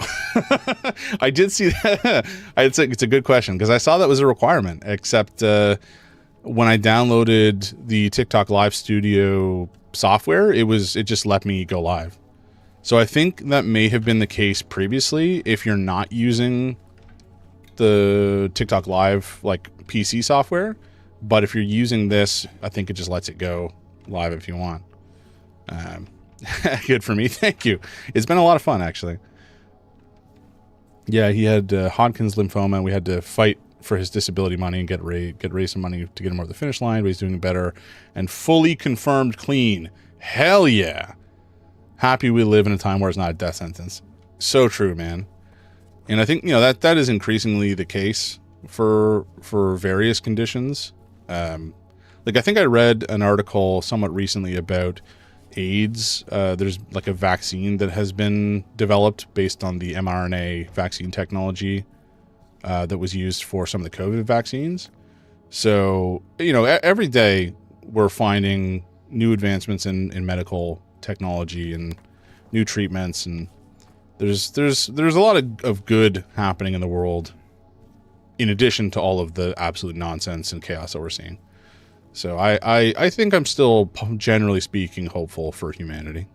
I did see that. It's a good question because I saw that was a requirement. Except when I downloaded the TikTok Live Studio software, it just let me go live. So I think that may have been the case previously if you're not using the TikTok Live like PC software, but if you're using this, I think it just lets it go live if you want. Good for me. Thank you. It's been a lot of fun, actually. Yeah, he had Hodgkin's lymphoma. We had to fight for his disability money and get raise some money to get him over the finish line, but he's doing better and fully confirmed clean. Hell yeah. Happy we live in a time where it's not a death sentence. So true, man. And I think, that is increasingly the case for various conditions. I think I read an article somewhat recently about AIDS. There's like a vaccine that has been developed based on the mRNA vaccine technology that was used for some of the COVID vaccines. So, every day we're finding new advancements in medical technology and new treatments, and there's a lot of good happening in the world in addition to all of the absolute nonsense and chaos that we're seeing. So I think I'm still, generally speaking, hopeful for humanity.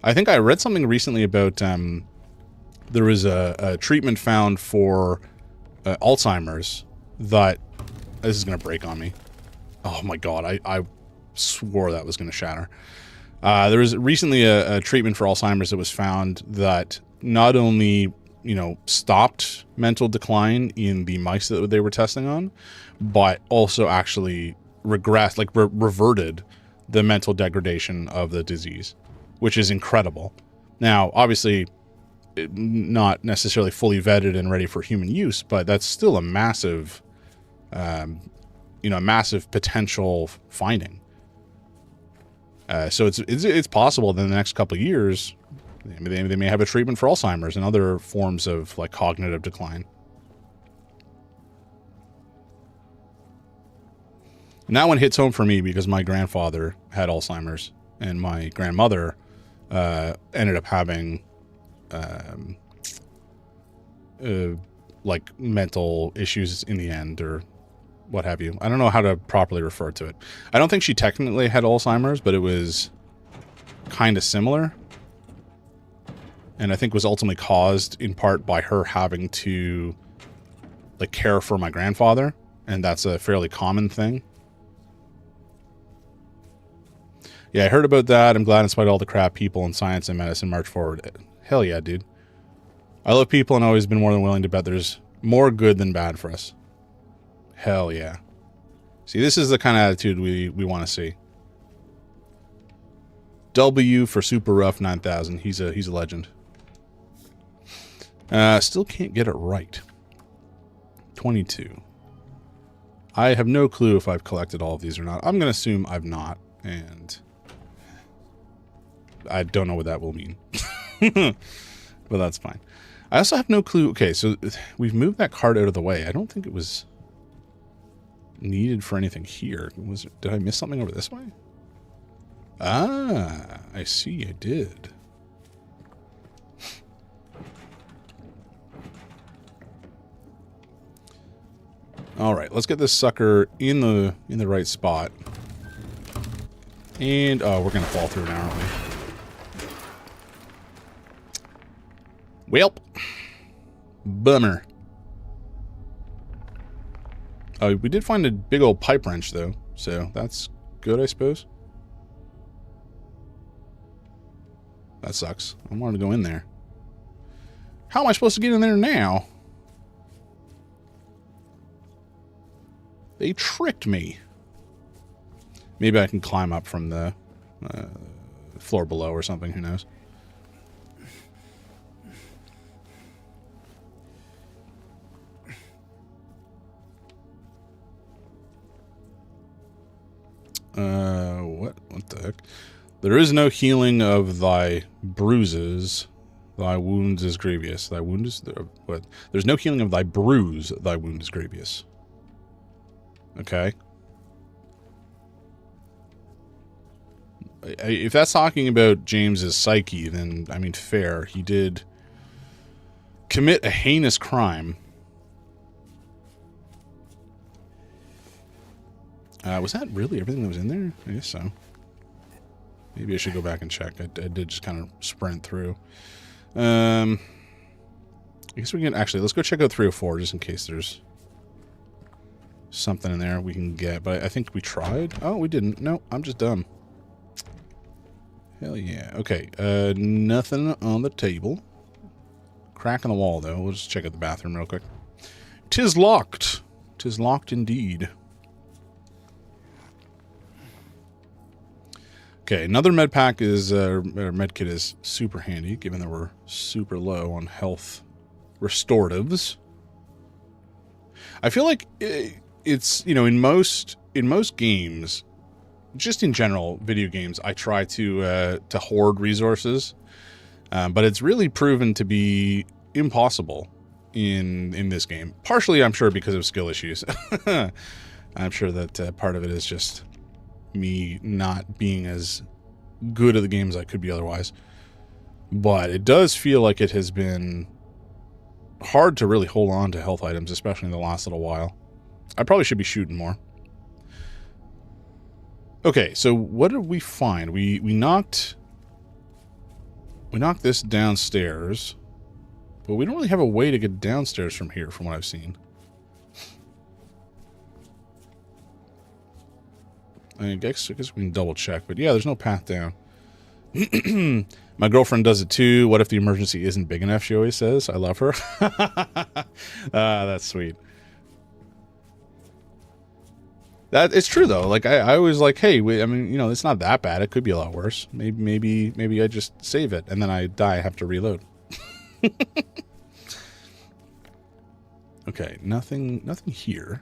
I think I read something recently about there was a treatment found for Alzheimer's that... This is going to break on me. Oh my god, I swore that was going to shatter. There was recently a treatment for Alzheimer's that was found that not only stopped mental decline in the mice that they were testing on, but also actually regressed, reverted the mental degradation of the disease, which is incredible. Now, obviously, not necessarily fully vetted and ready for human use, but that's still a massive, massive potential finding. So it's possible that in the next couple of years, they may have a treatment for Alzheimer's and other forms of cognitive decline. And that one hits home for me because my grandfather had Alzheimer's and my grandmother ended up having like mental issues in the end or what have you. I don't know how to properly refer to it. I don't think she technically had Alzheimer's, but it was kind of similar. And I think was ultimately caused in part by her having to like care for my grandfather. And that's a fairly common thing. Yeah, I heard about that. I'm glad in spite of all the crap, people in science and medicine march forward. Hell yeah, dude. I love people and always been more than willing to bet there's more good than bad for us. Hell yeah. See, this is the kind of attitude we want to see. W for Super Rough 9000. He's a legend. Still can't get it right. 22. I have no clue if I've collected all of these or not. I'm going to assume I've not, and I don't know what that will mean. But that's fine. I also have no clue. Okay, so we've moved that card out of the way. I don't think it was needed for anything here. Did I miss something over this way? Ah, I see. I did. All right, let's get this sucker in the right spot. And oh, we're gonna fall through now, aren't we? Welp. Bummer. Oh, we did find a big old pipe wrench though, so that's good, I suppose. That sucks. I wanted to go in there. How am I supposed to get in there now? They tricked me. Maybe I can climb up from the floor below or something. Who knows? What the heck? There is no healing of thy bruises. Thy wounds is grievous. Thy wound is... What? There's no healing of thy bruise. Thy wound is grievous. Okay. If that's talking about James's psyche, then, I mean, fair. He did commit a heinous crime. Was that really everything that was in there? I guess so. Maybe I should go back and check. I did just kind of sprint through. I guess we can... Actually, let's go check out 304 just in case there's something in there we can get, but I think we tried. Oh, we didn't. No, I'm just dumb. Hell yeah. Okay, nothing on the table. Crack in the wall, though. We'll just check out the bathroom real quick. 'Tis locked. 'Tis locked indeed. Okay, another med pack is, or med kit is super handy, given that we're super low on health restoratives. I feel like it's, you know, in most games, just in general, video games, I try to hoard resources, but it's really proven to be impossible in this game. Partially, I'm sure, because of skill issues. I'm sure that part of it is just me not being as good at the game as I could be otherwise. But it does feel like it has been hard to really hold on to health items, especially in the last little while. I probably should be shooting more. Okay, so what did we find? We knocked this downstairs, but we don't really have a way to get downstairs from here, from what I've seen. I guess we can double check, but yeah, there's no path down. My girlfriend does it too. What if the emergency isn't big enough, she always says. I love her. That's sweet. It's true though. Like I always like, hey, I mean, you know, it's not that bad. It could be a lot worse. Maybe I just save it and then I die. I have to reload. Okay, nothing here.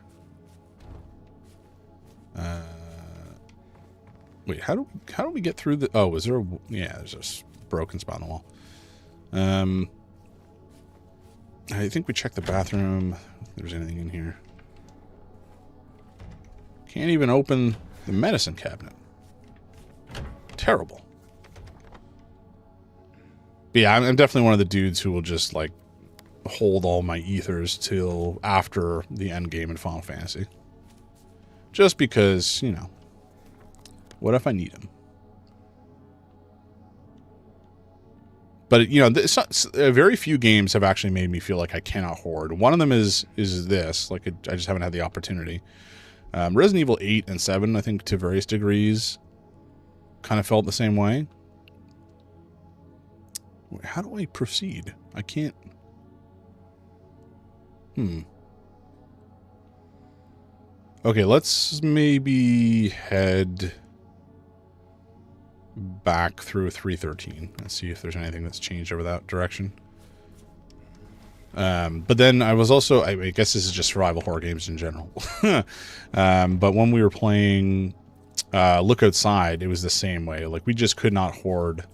Wait, how do we get through the? Oh, is there a? Yeah, there's a broken spot on the wall. I think we checked the bathroom. If there's anything in here. Can't even open the medicine cabinet. Terrible. But yeah, I'm definitely one of the dudes who will just, like, hold all my ethers till after the end game in Final Fantasy. Just because, you know, what if I need them? But, you know, very few games have actually made me feel like I cannot hoard. One of them is this. Like, I just haven't had the opportunity. Resident Evil 8 and 7, I think, to various degrees, kind of felt the same way. How do I proceed? I can't... Okay, let's maybe head back through 313 and see if there's anything that's changed over that direction. But then I was also, I guess this is just survival horror games in general. But when we were playing Look Outside, it was the same way. Like, we just could not hoard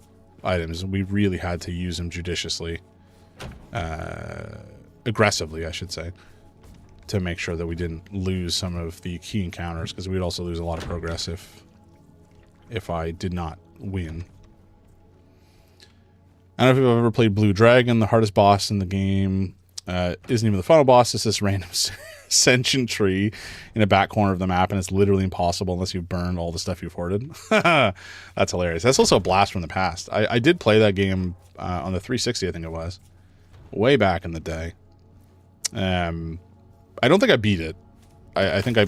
items. We really had to use them judiciously. Aggressively, I should say. To make sure that we didn't lose some of the key encounters, because we'd also lose a lot of progress if I did not win. I don't know if you've ever played Blue Dragon. The hardest boss in the game isn't even the final boss. It's this random sentient tree in a back corner of the map, and it's literally impossible unless you've burned all the stuff you've hoarded. That's hilarious. That's also a blast from the past. I did play that game on the 360, I think it was. Way back in the day. I don't think I beat it. I think I...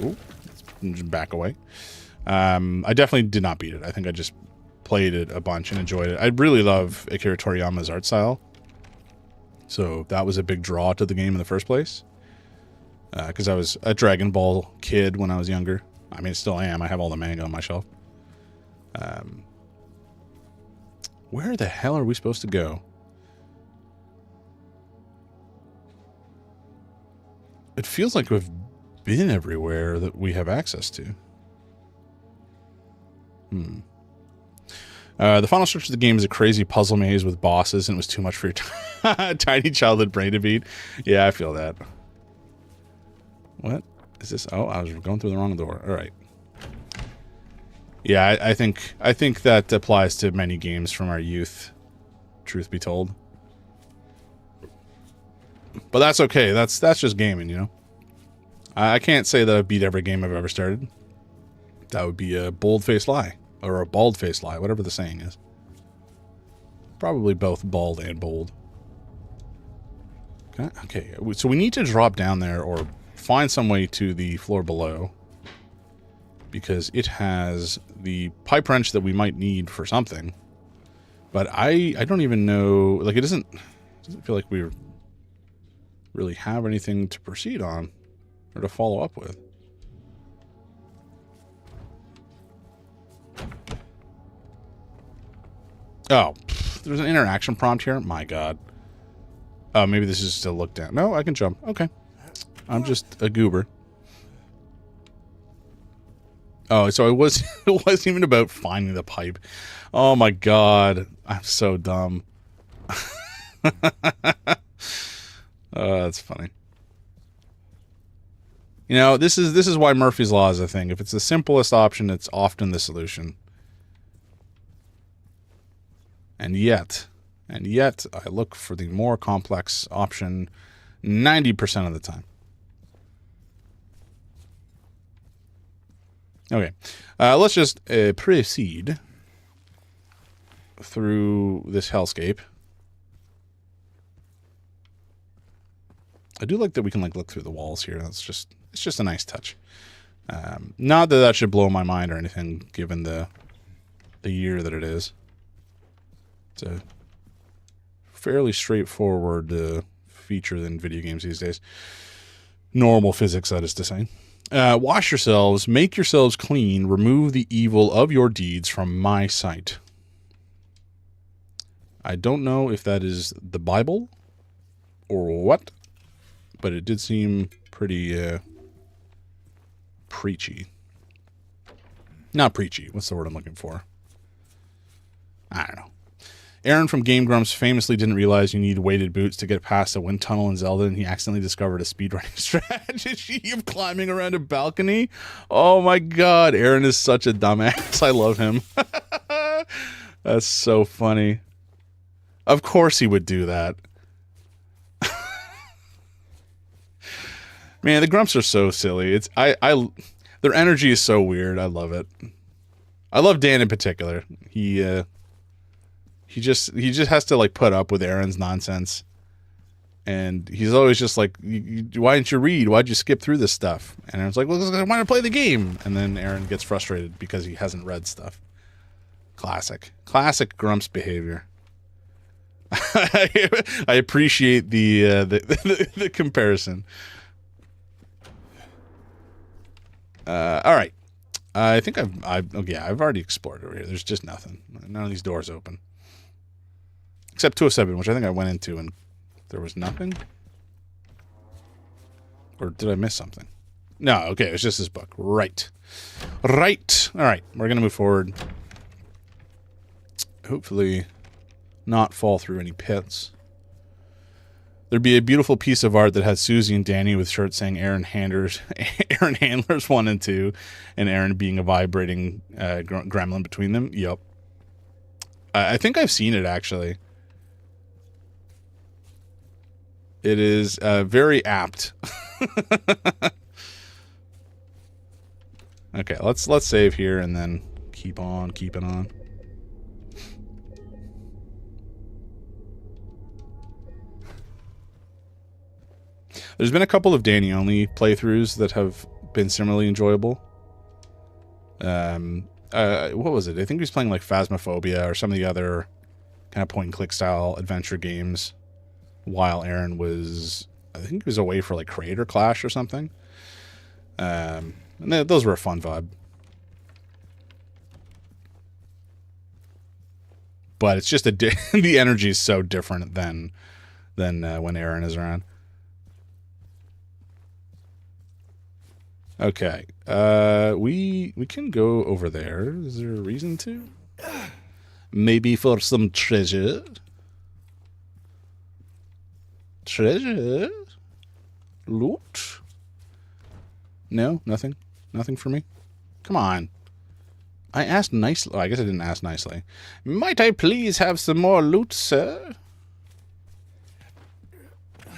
Ooh, let's back away. I definitely did not beat it. I think I just played it a bunch and enjoyed it. I really love Akira Toriyama's art style. So that was a big draw to the game in the first place. Because I was a Dragon Ball kid when I was younger. I mean, still am. I have all the manga on my shelf. Where the hell are we supposed to go? It feels like we've been everywhere that we have access to. The final structure of the game is a crazy puzzle maze with bosses, and it was too much for your tiny childhood brain to beat. Yeah, I feel that. What is this? Oh, I was going through the wrong door. All right. Yeah, I think that applies to many games from our youth, truth be told. But that's okay. That's just gaming, you know? I can't say that I've beat every game I've ever started. That would be a bold-faced lie. Or a bald-faced lie, whatever the saying is. Probably both bald and bold. Okay, so we need to drop down there or find some way to the floor below. Because it has the pipe wrench that we might need for something. But I don't even know... Like, it doesn't feel like we really have anything to proceed on. Or to follow up with. Oh, there's an interaction prompt here. My God. Oh, maybe this is just a look down. No, I can jump. Okay. I'm just a goober. Oh, so it wasn't even about finding the pipe. Oh my God. I'm so dumb. Oh, that's funny. You know, this is why Murphy's Law is a thing. If it's the simplest option, it's often the solution. And yet, I look for the more complex option 90% of the time. Okay, let's just proceed through this hellscape. I do like that we can like look through the walls here. It's just a nice touch. Not that should blow my mind or anything, given the year that it is. It's a fairly straightforward feature in video games these days. Normal physics, that is to say. Wash yourselves, make yourselves clean, remove the evil of your deeds from my sight. I don't know if that is the Bible or what, but it did seem pretty preachy. Not preachy. What's the word I'm looking for? I don't know. Aaron from Game Grumps famously didn't realize you need weighted boots to get past a wind tunnel in Zelda, and he accidentally discovered a speedrunning strategy of climbing around a balcony. Oh my god, Aaron is such a dumbass. I love him. That's so funny. Of course he would do that. Man, the Grumps are so silly. Their energy is so weird. I love it. I love Dan in particular. He just has to like put up with Aaron's nonsense, and he's always just like, "Why didn't you read? Why'd you skip through this stuff?" And Aaron's like, "Well, I want to play the game." And then Aaron gets frustrated because he hasn't read stuff. Classic Grumps behavior. I appreciate the comparison. All right. I think I've already explored over here. There's just nothing. None of these doors open. Except 207, which I think I went into and there was nothing. Or did I miss something? No, okay, it was just this book. Right. All right, we're going to move forward. Hopefully not fall through any pits. There'd be a beautiful piece of art that had Susie and Danny with shirts saying Aaron Handlers 1 and 2, and Aaron being a vibrating gremlin between them. Yep. I think I've seen it, actually. It is very apt. Okay, let's save here and then keep on keeping on. There's been a couple of Danny only playthroughs that have been similarly enjoyable. What was it? I think he was playing like Phasmophobia or some of the other kind of point and click style adventure games while Aaron was, I think he was away for like Creator Clash or something. And those were a fun vibe. But it's just the energy is so different than when Aaron is around. Okay, we can go over there. Is there a reason to? Maybe for some treasure. Treasure? Loot? No, nothing. Nothing for me. Come on. I asked nicely. Oh, I guess I didn't ask nicely. Might I please have some more loot, sir?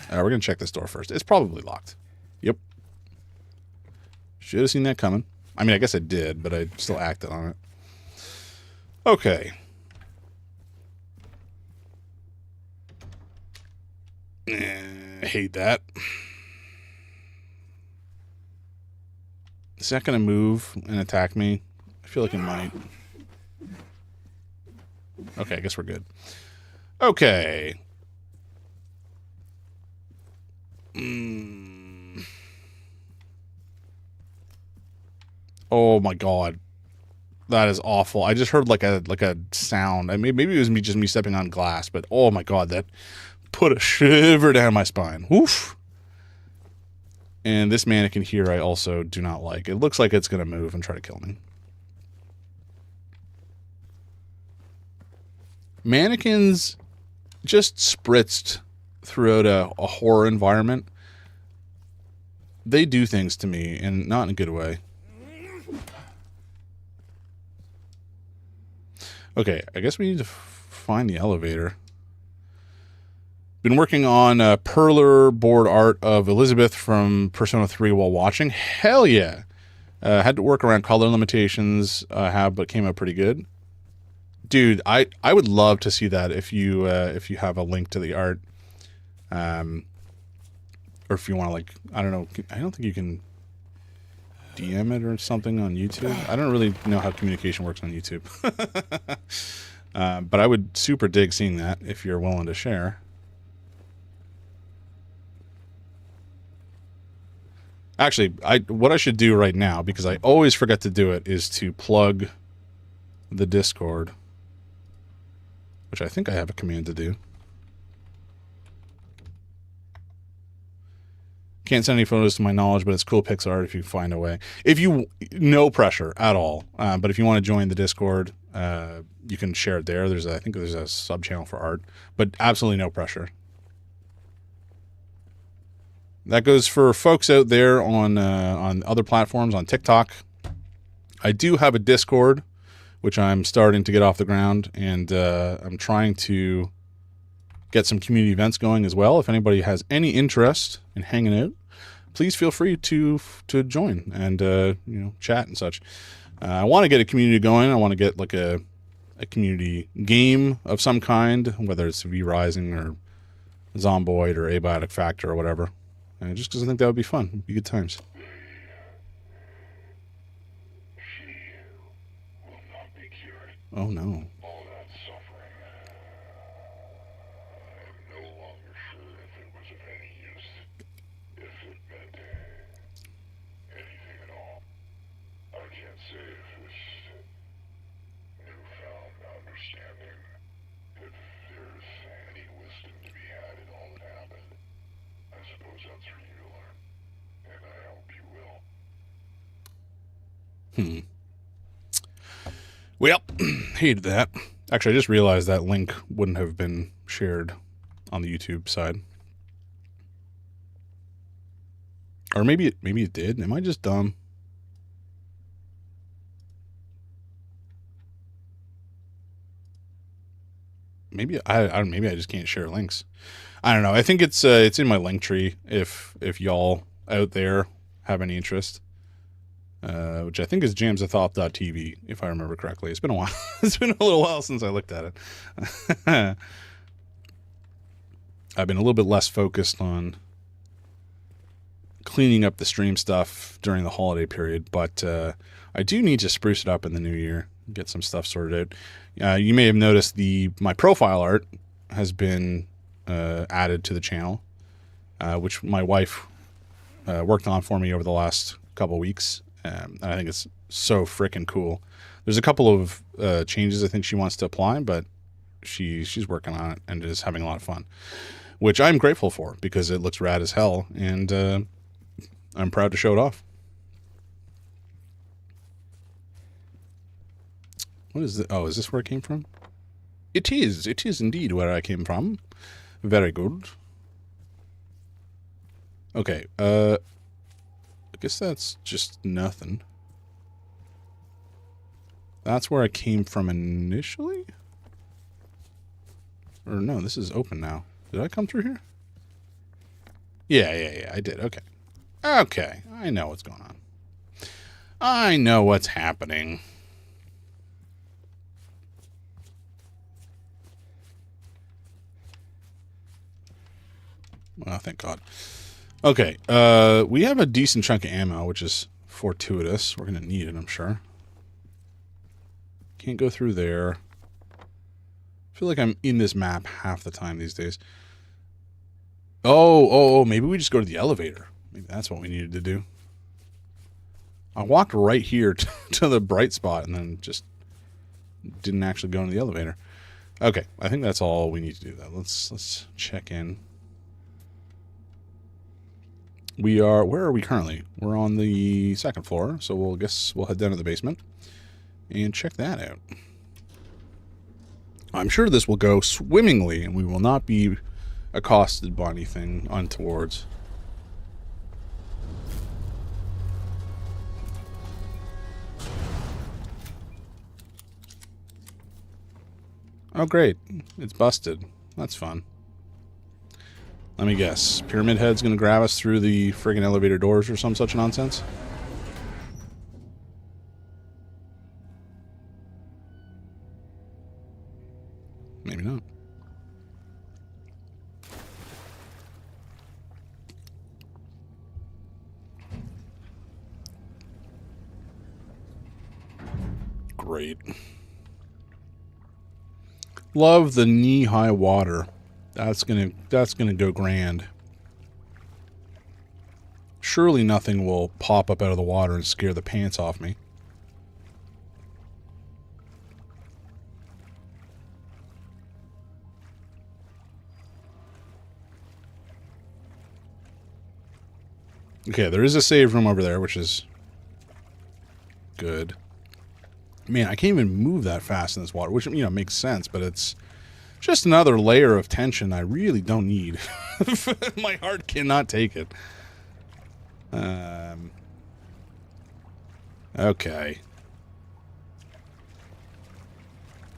We're gonna check this door first. It's probably locked. Yep. Should have seen that coming. I mean, I guess I did, but I still acted on it. Okay. I hate that. Is that going to move and attack me? I feel like it might. Okay, I guess we're good. Okay. Oh my god, that is awful. I just heard like a sound. I mean, maybe it was just me stepping on glass, but oh my god, that put a shiver down my spine. Woof. And this mannequin here, I also do not like. It looks like it's gonna move and try to kill me. Mannequins just spritzed throughout a horror environment. They do things to me, and not in a good way. Okay, I guess we need to find the elevator. Been working on perler board art of Elizabeth from Persona 3 while watching. Hell yeah! Had to work around color limitations, but came out pretty good. Dude, I would love to see that if you have a link to the art. Or if you want to, like, I don't know, I don't think you can DM it or something on YouTube. I don't really know how communication works on YouTube. But I would super dig seeing that if you're willing to share. Actually, what I should do right now, because I always forget to do it, is to plug the Discord, which I think I have a command to do. Can't send any photos to my knowledge, but it's cool pixel art if you find a way. If you, no pressure at all. But if you want to join the Discord, you can share it there. I think there's a sub channel for art, but absolutely no pressure. That goes for folks out there on other platforms, on TikTok. I do have a Discord, which I'm starting to get off the ground, and I'm trying to get some community events going as well. If anybody has any interest in hanging out, please feel free to join and chat and such. I want to get a community going. I want to get like a community game of some kind, whether it's V Rising or Zomboid or Abiotic Factor or whatever. Just because I think that would be fun. It'd be good times. Oh no. Well, hated that. Actually, I just realized that link wouldn't have been shared on the YouTube side. Or maybe it did. Am I just dumb? Maybe maybe I just can't share links. I don't know. I think it's in my link tree if y'all out there have any interest. Which I think is jamsathought.tv, if I remember correctly. It's been a while. It's been a little while since I looked at it. I've been a little bit less focused on cleaning up the stream stuff during the holiday period, but I do need to spruce it up in the new year, get some stuff sorted out. You may have noticed my profile art has been added to the channel, which my wife worked on for me over the last couple weeks. I think it's so freaking cool. There's a couple of changes I think she wants to apply, but she's working on it and is having a lot of fun, which I'm grateful for because it looks rad as hell, and I'm proud to show it off. What is it? Oh, is this where it came from? It is. It is indeed where I came from. Very good. Okay, I guess that's just nothing. That's where I came from initially? Or no, this is open now. Did I come through here? Yeah, I did. Okay. Okay, I know what's going on. I know what's happening. Well, thank God. Okay, we have a decent chunk of ammo, which is fortuitous. We're going to need it, I'm sure. Can't go through there. I feel like I'm in this map half the time these days. Oh, maybe we just go to the elevator. Maybe that's what we needed to do. I walked right here to the bright spot and then just didn't actually go into the elevator. Okay, I think that's all we need to do, though. Let's check in. Where are we currently? We're on the second floor, so we'll head down to the basement and check that out. I'm sure this will go swimmingly and we will not be accosted by anything untowards. Oh great, it's busted. That's fun. Let me guess. Pyramid Head's gonna grab us through the friggin' elevator doors or some such nonsense? Maybe not. Great. Love the knee-high water. That's gonna go grand. Surely nothing will pop up out of the water and scare the pants off me. Okay, there is a save room over there, which is good. Man, I can't even move that fast in this water, which, you know, makes sense, but it's just another layer of tension I really don't need. My heart cannot take it. Okay.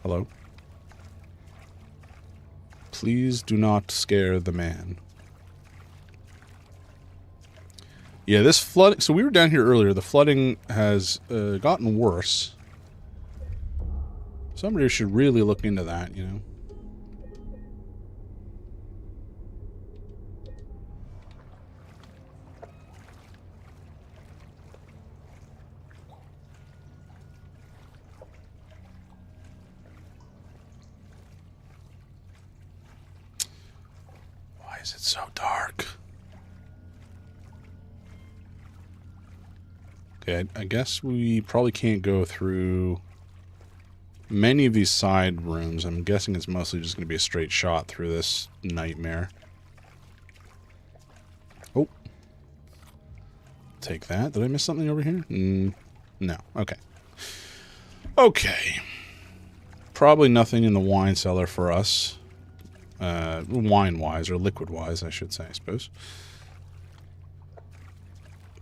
Hello? Please do not scare the man. Yeah, this flood... So we were down here earlier. The flooding has gotten worse. Somebody should really look into that, you know? Why is it so dark? Okay, I guess we probably can't go through many of these side rooms. I'm guessing it's mostly just going to be a straight shot through this nightmare. Oh. Take that. Did I miss something over here? No. Okay. Okay. Probably nothing in the wine cellar for us. Wine-wise, or liquid-wise, I should say, I suppose.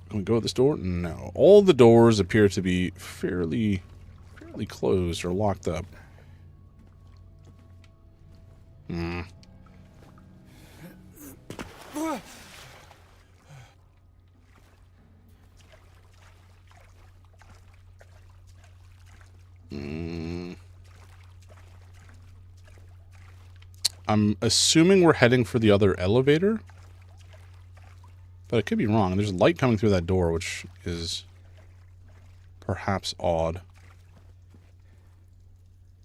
Can we go at this door? No. All the doors appear to be fairly closed or locked up. I'm assuming we're heading for the other elevator. But I could be wrong. There's light coming through that door, which is perhaps odd.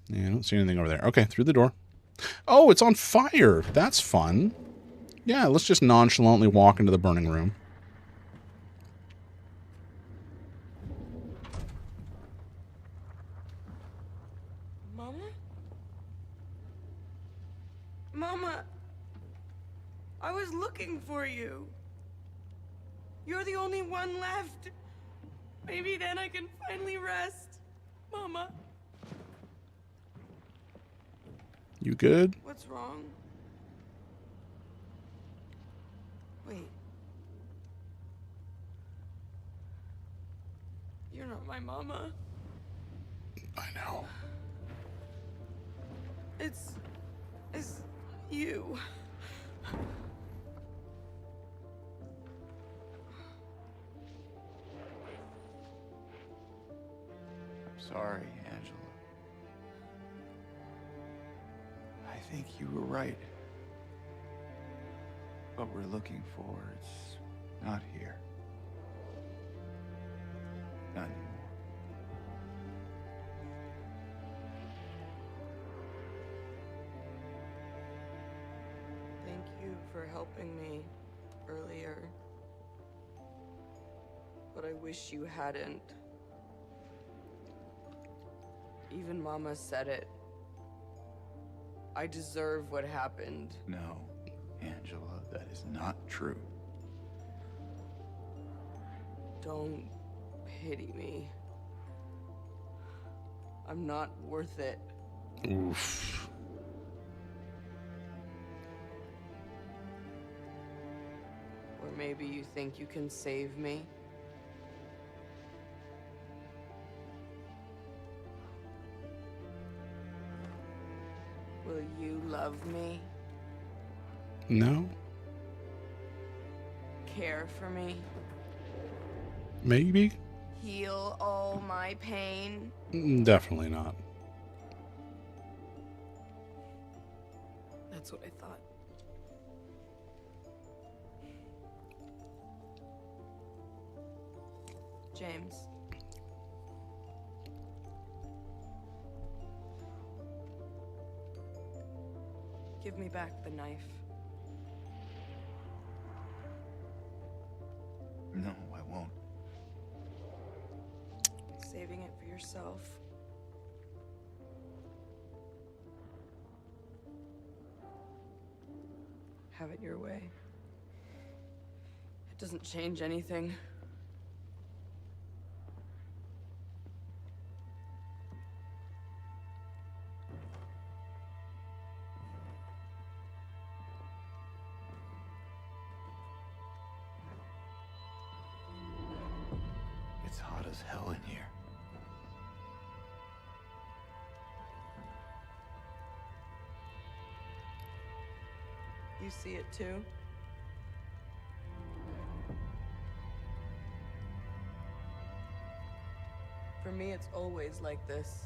Yeah, I don't see anything over there. Okay, through the door. Oh, it's on fire. That's fun. Yeah, let's just nonchalantly walk into the burning room. Mama? Mama! I was looking for you. You're the only one left. Maybe then I can finally rest. Mama. You good? What's wrong? Wait. You're not my mama. I know. It's you. Sorry, Angela. I think you were right. What we're looking for, it's not here. Not anymore. Thank you for helping me earlier. But I wish you hadn't. Even Mama said it. I deserve what happened. No, Angela, that is not true. Don't pity me. I'm not worth it. Oof. Or maybe you think you can save me? Will you love me? No? Care for me? Maybe? Heal all my pain? Definitely not. That's what I thought. James. Give me back the knife. No, I won't. Saving it for yourself. Have it your way. Doesn't change anything. It's hot as hell in here. You see it too? For me, it's always like this.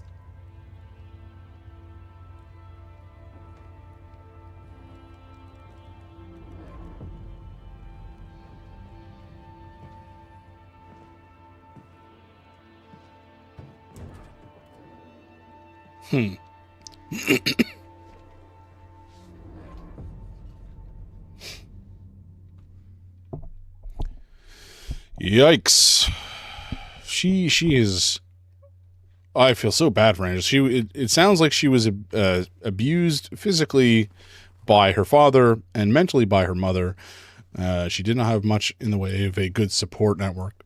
Yikes. She is. I feel so bad for Angela. It sounds like she was abused physically by her father and mentally by her mother. She did not have much in the way of a good support network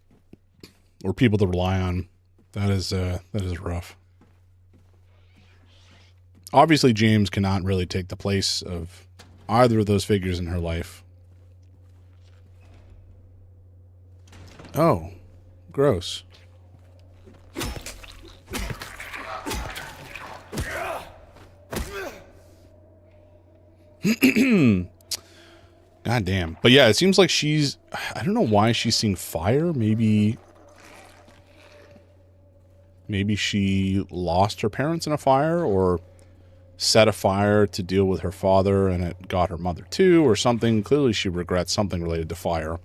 or people to rely on. That is rough. Obviously, James cannot really take the place of either of those figures in her life. Oh, gross. God damn. But yeah, it seems like I don't know why she's seeing fire. Maybe she lost her parents in a fire or set a fire to deal with her father and it got her mother too or something. Clearly she regrets something related to fire.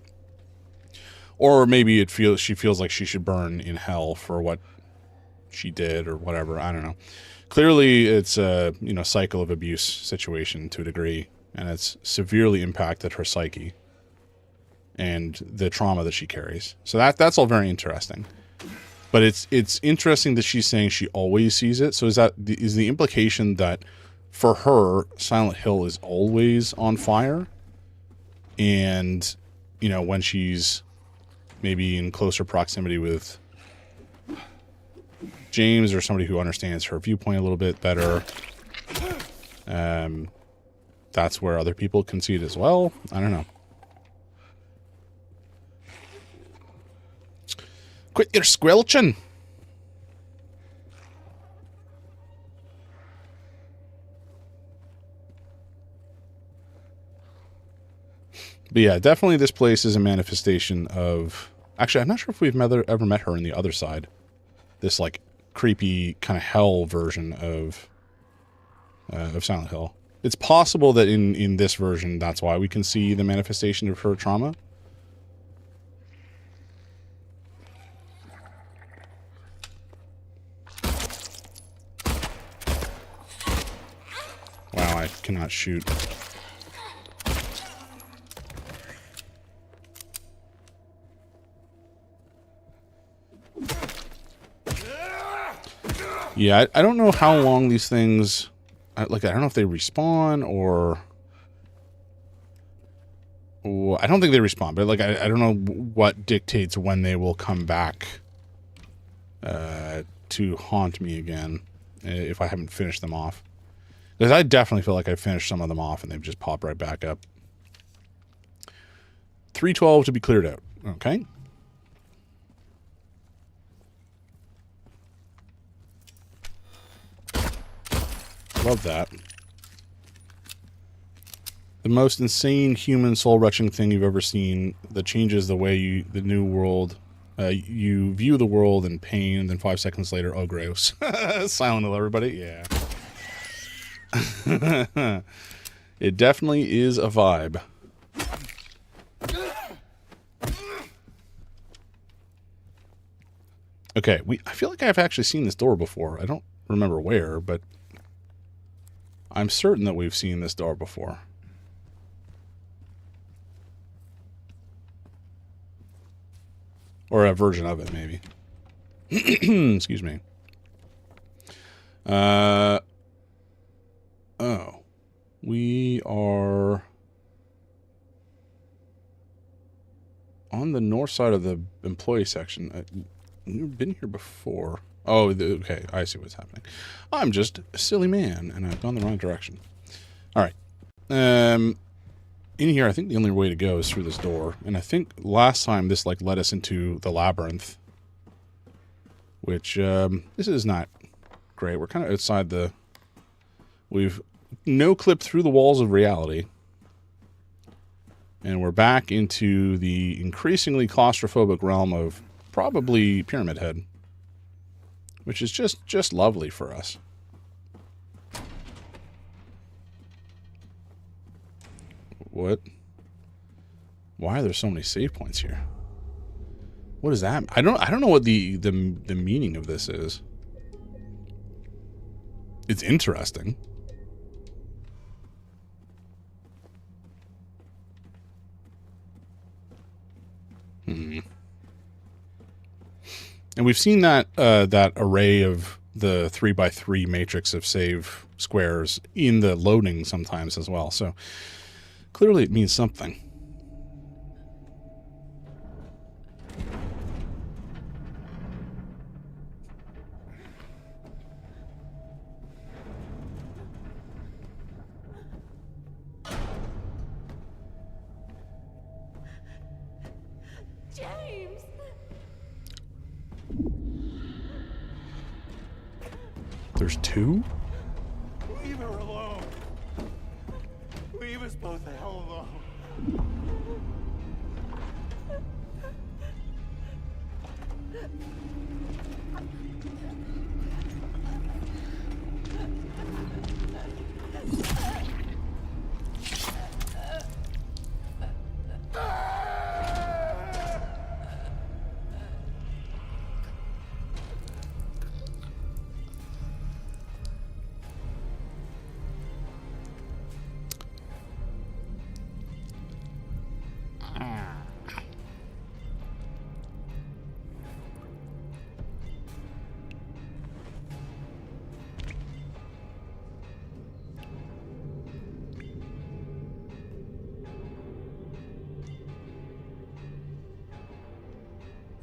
Or maybe she feels like she should burn in hell for what she did or whatever. I don't know. Clearly it's a, cycle of abuse situation to a degree, and it's severely impacted her psyche and the trauma that she carries. So that's all very interesting. But it's interesting that she's saying she always sees it. So is the implication that for her, Silent Hill is always on fire? And, when she's maybe in closer proximity with James or somebody who understands her viewpoint a little bit better, that's where other people can see it as well. I don't know. Quit your squelching. But yeah, definitely this place is a manifestation of... Actually, I'm not sure if we've ever met her in the other side. This, creepy kind of hell version of Silent Hill. It's possible that in this version, that's why we can see the manifestation of her trauma. Wow, I cannot shoot. Yeah, I don't know how long these things... I don't know if they respawn or... I don't think they respawn, but I don't know what dictates when they will come back to haunt me again if I haven't finished them off. Because I definitely feel like I finished some of them off and they've just popped right back up. 312 to be cleared out. Okay. Love that. The most insane human soul-wrenching thing you've ever seen that changes the way the new world, you view the world in pain, and then 5 seconds later, oh, gross. Silent Hill, everybody. Yeah. It definitely is a vibe. Okay, I feel like I've actually seen this door before. I don't remember where, but I'm certain that we've seen this door before. Or a version of it, maybe. Excuse me. Oh. We are... on the north side of the employee section. You've been here before. Oh, okay. I see what's happening. I'm just a silly man, and I've gone the wrong direction. All right. In here, I think the only way to go is through this door. And I think last time this, like, led us into the labyrinth. Which, this is not great. We're kind of outside the... We've no-clipped through the walls of reality. And we're back into the increasingly claustrophobic realm of probably Pyramid Head. Which is just lovely for us. What? Why are there so many save points here? What is that? I don't know what the meaning of this is. It's interesting. And we've seen that that array of the 3x3 matrix of save squares in the loading sometimes as well. So clearly it means something. James! There's two? Leave her alone. Leave us both the hell alone.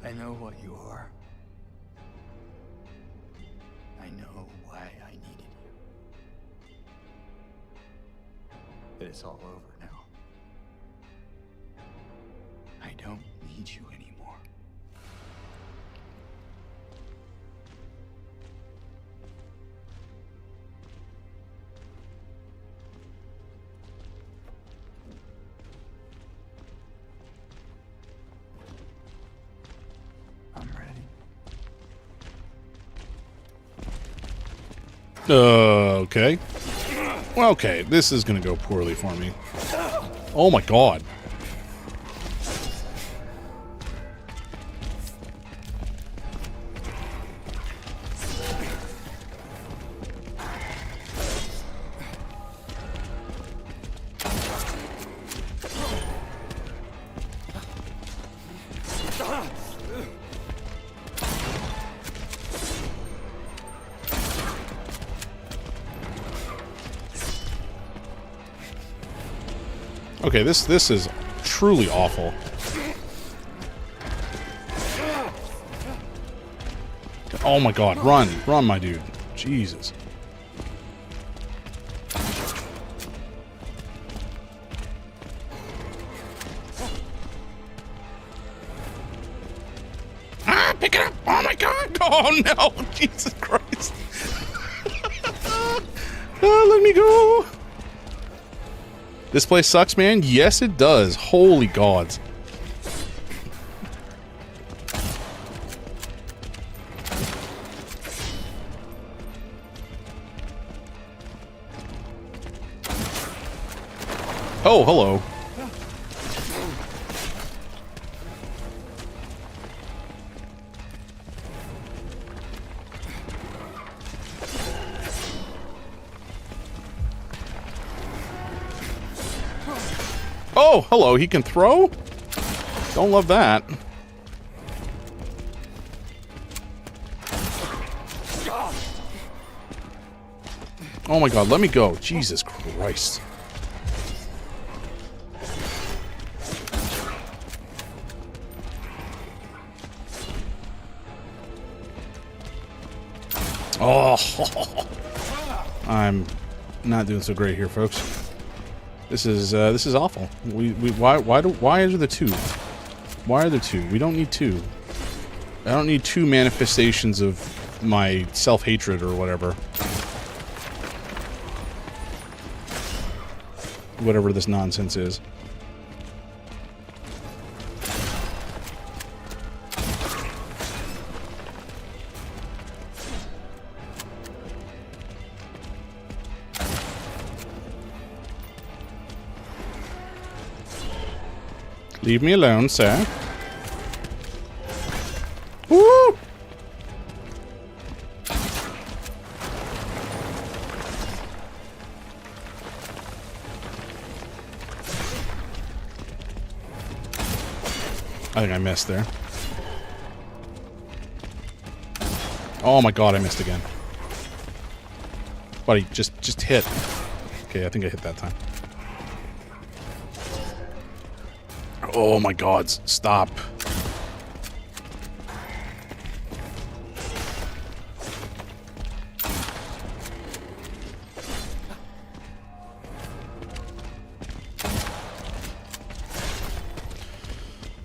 I know what you are. I know why I needed you. But it's all over now. I don't need you anymore. I'm ready. Okay. Well, okay, this is gonna go poorly for me. Oh my god. Okay, this is truly awful. Oh my god, run, my dude. Jesus. Ah, pick it up! Oh my god! Oh no! Jesus Christ! Let me go! This place sucks, man? Yes, it does. Holy gods. Oh, hello. Oh, hello, he can throw? Don't love that. Oh my god, let me go. Jesus Christ. Oh, I'm not doing so great here, folks. This is awful. Why are there two? Why are there two? We don't need two. I don't need two manifestations of my self-hatred or whatever. Whatever this nonsense is. Leave me alone, sir. Woo! I think I missed there. Oh my god, I missed again. Buddy, just hit. Okay, I think I hit that time. Oh my god, stop.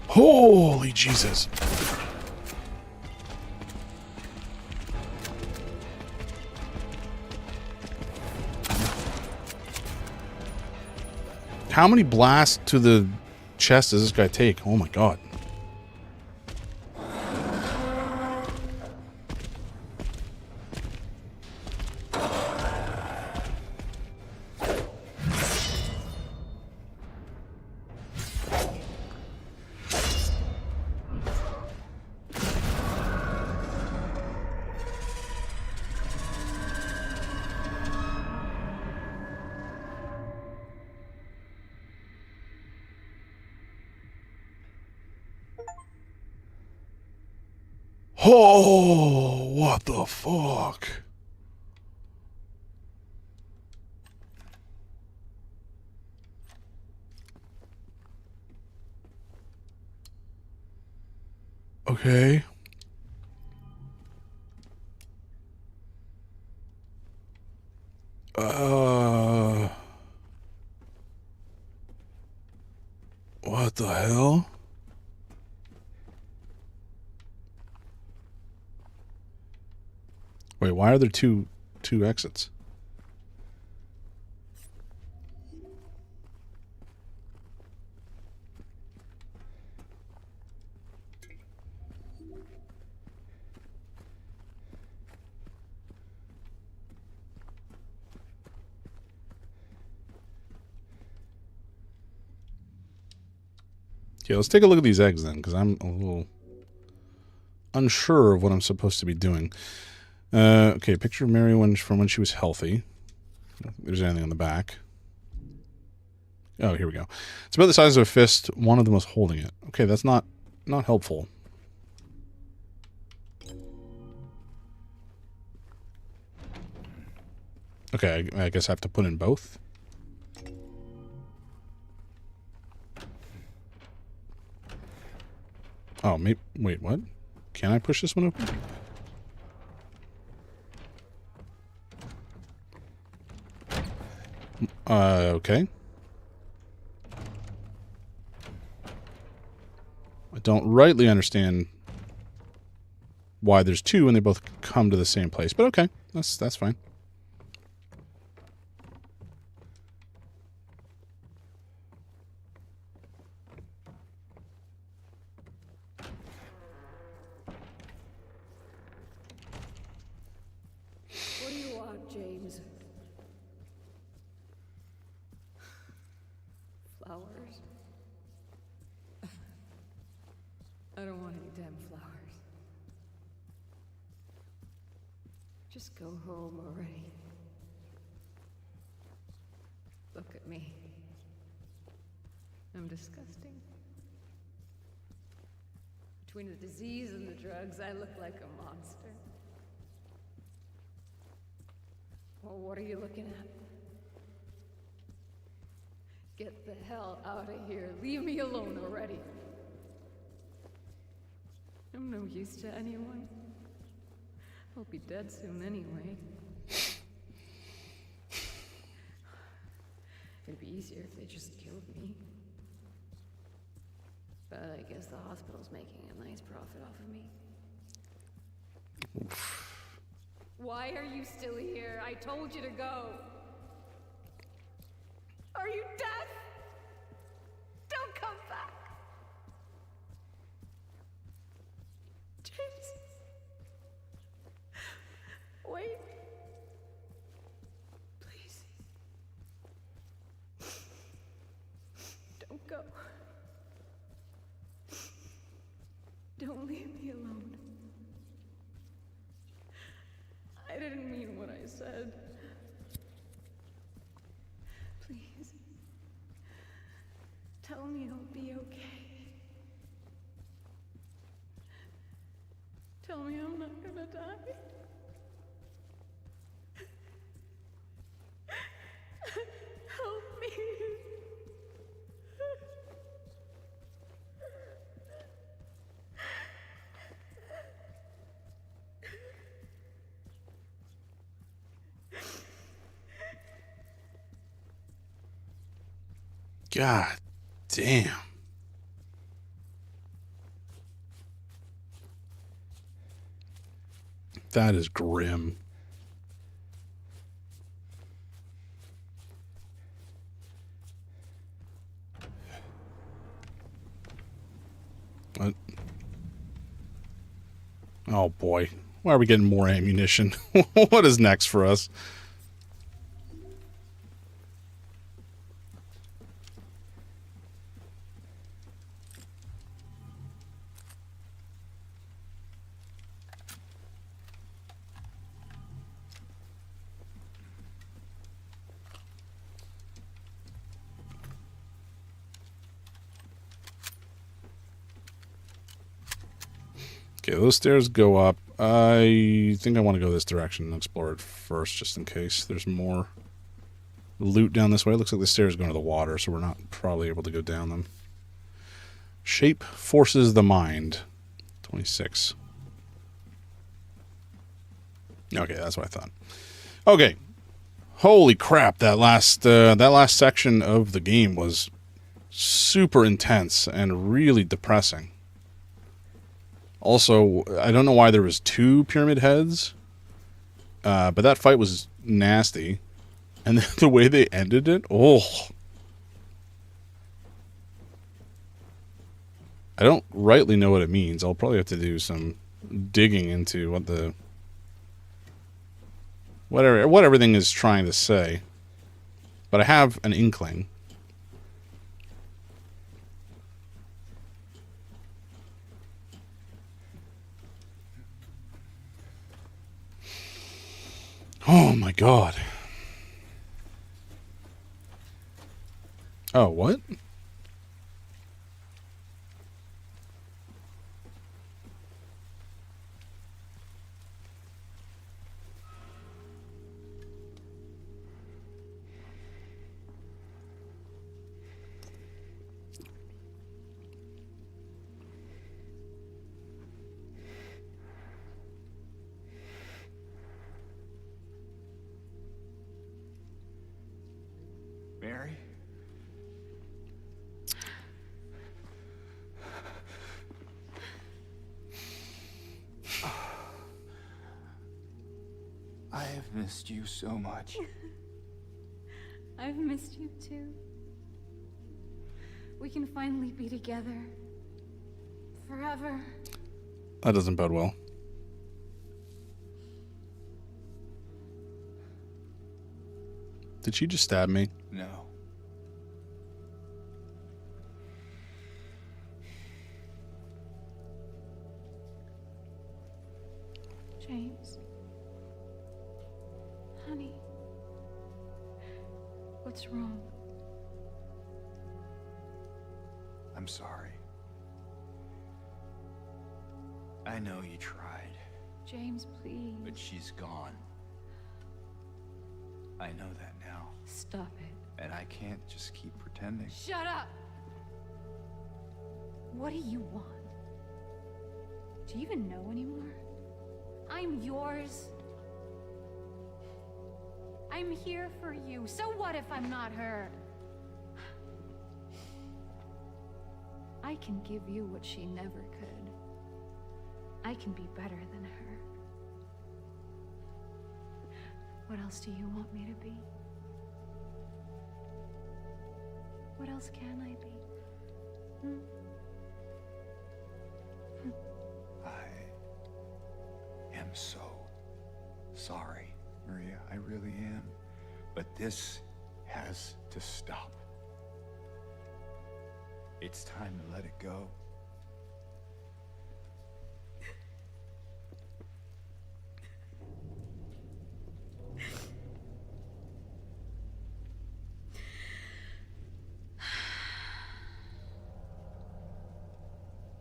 Holy Jesus. How many blasts to the chest does this guy take? Oh my god. Oh, what the fuck? Okay. What the hell? Wait, why are there two exits? Okay, let's take a look at these eggs then, because I'm a little unsure of what I'm supposed to be doing. Okay, picture of Mary from when she was healthy. If there's anything on the back. Oh, here we go. It's about the size of a fist. One of them was holding it. Okay, that's not helpful. Okay, I guess I have to put in both. Oh, maybe. Wait, what? Can I push this one open? Okay. I don't rightly understand why there's two and they both come to the same place, but okay, that's fine. What do you want, James? Flowers? I don't want any damn flowers. Just go home already. Look at me. I'm disgusting. Between the disease and the drugs, I look like a monster. Well, what are you looking at? Get the hell out of here. Leave me alone already. I'm no use to anyone. I'll be dead soon anyway. It'd be easier if they just killed me. But I guess the hospital's making a nice profit off of me. Why are you still here? I told you to go. Are you deaf? Don't come back. James. Wait. Please. Don't go. Don't leave me alone. I didn't mean what I said. Please. Tell me I'll be okay. Tell me I'm not gonna die. Help me. God damn. That is grim. What? Oh boy. Why are we getting more ammunition? What is next for us? Okay, those stairs go up. I think I want to go this direction and explore it first, just in case there's more loot down this way. It looks like the stairs go into the water, so we're not probably able to go down them. Shape forces the mind. 26. Okay, that's what I thought. Okay. Holy crap, that last section of the game was super intense and really depressing. Also, I don't know why there was 2 pyramid heads, but that fight was nasty. And then the way they ended it, oh. I don't rightly know what it means. I'll probably have to do some digging into what everything is trying to say. But I have an inkling. Oh my god. Oh, what? Mary? I have missed you so much. I've missed you too. We can finally be together. Forever. That doesn't bode well. Did she just stab me? No. James. Honey. What's wrong? I'm sorry. I know you tried, James, please. but she's gone. I know that now. Stop it. And I can't just keep pretending. Shut up! What do you want? Do you even know anymore? I'm yours. I'm here for you. So what if I'm not her? I can give you what she never could. I can be better than her. What else do you want me to be? What else can I be? I am so sorry, Maria. I really am. But this has to stop. It's time to let it go.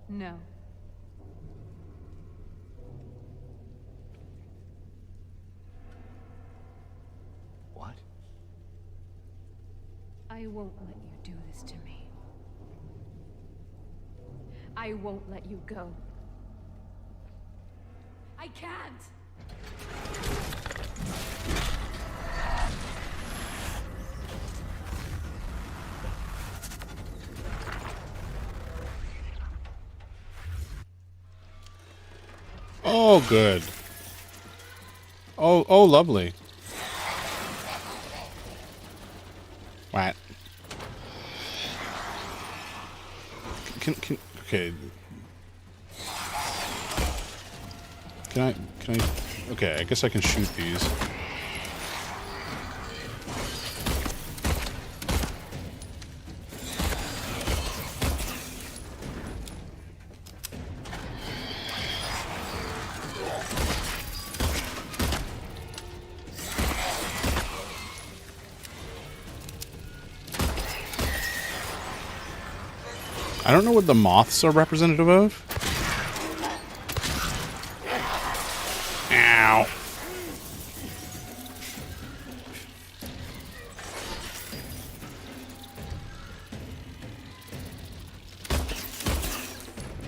No. What? I won't let you do this to me. I won't let you go. I can't! Oh, good. Oh, lovely. What? Okay. Can I, okay, I guess I can shoot these. I don't know what the moths are representative of. Ow.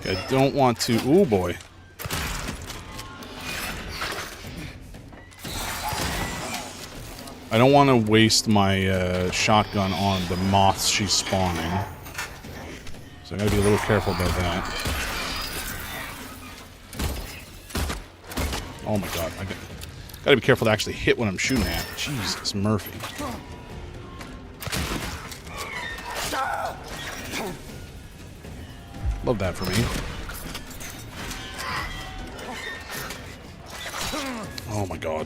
I don't want to. Ooh, boy. I don't want to waste my shotgun on the moths she's spawning. So I gotta be a little careful about that. Oh my god, I gotta be careful to actually hit what I'm shooting at. Jesus, Murphy. Love that for me. Oh my god.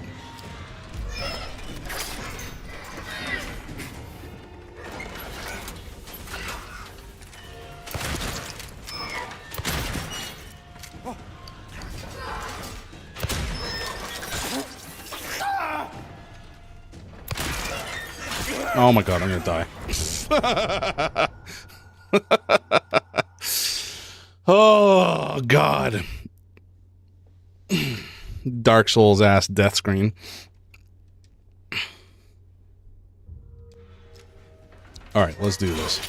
Oh my god, I'm gonna die. Oh god. Dark Souls ass death screen. Alright, let's do this.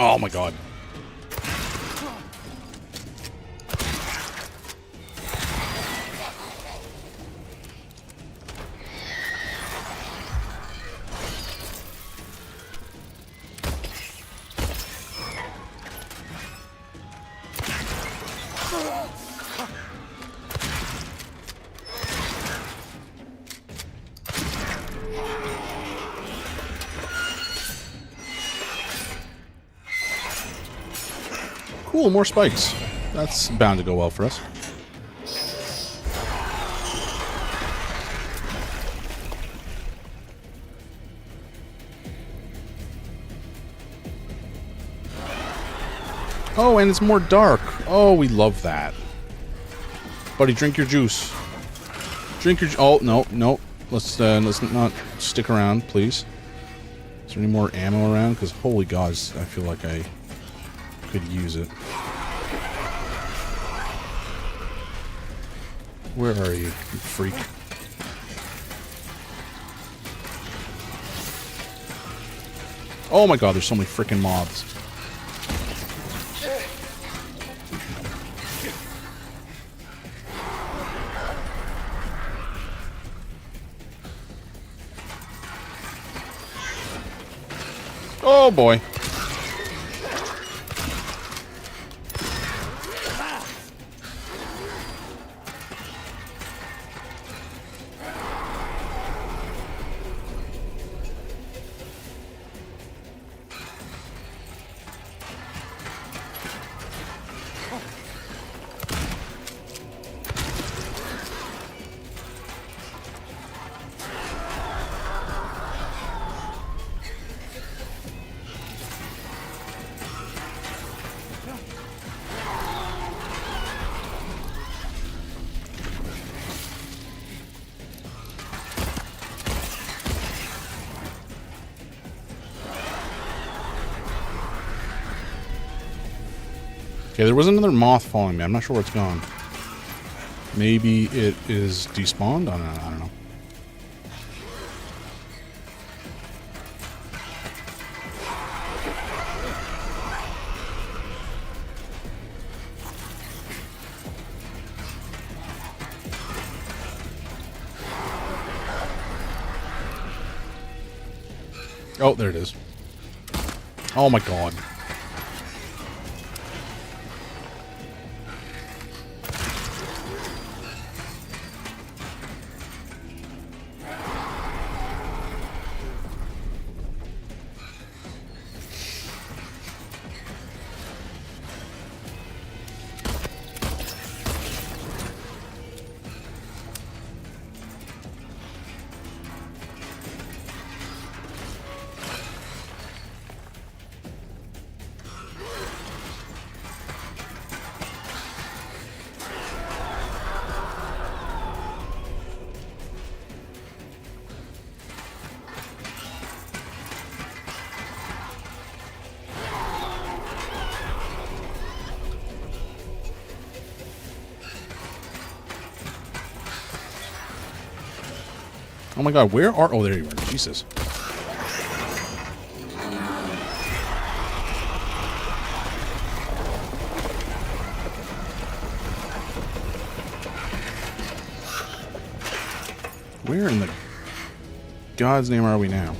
Oh my god. Cool, more spikes. That's bound to go well for us. Oh, and it's more dark. Oh, we love that. Buddy, drink your juice. Drink your... Oh, no, no. let's not stick around, please. Is there any more ammo around? Because holy gods, I feel like I could use it. Where are you freak? Oh my god, there's so many freaking mobs. Oh boy. Okay, there was another moth following me. I'm not sure where it's gone. Maybe it is despawned? I don't know. Oh, there it is. Oh my god. Oh my god, where are... Oh, there you are. Jesus. Where in the God's name are we now?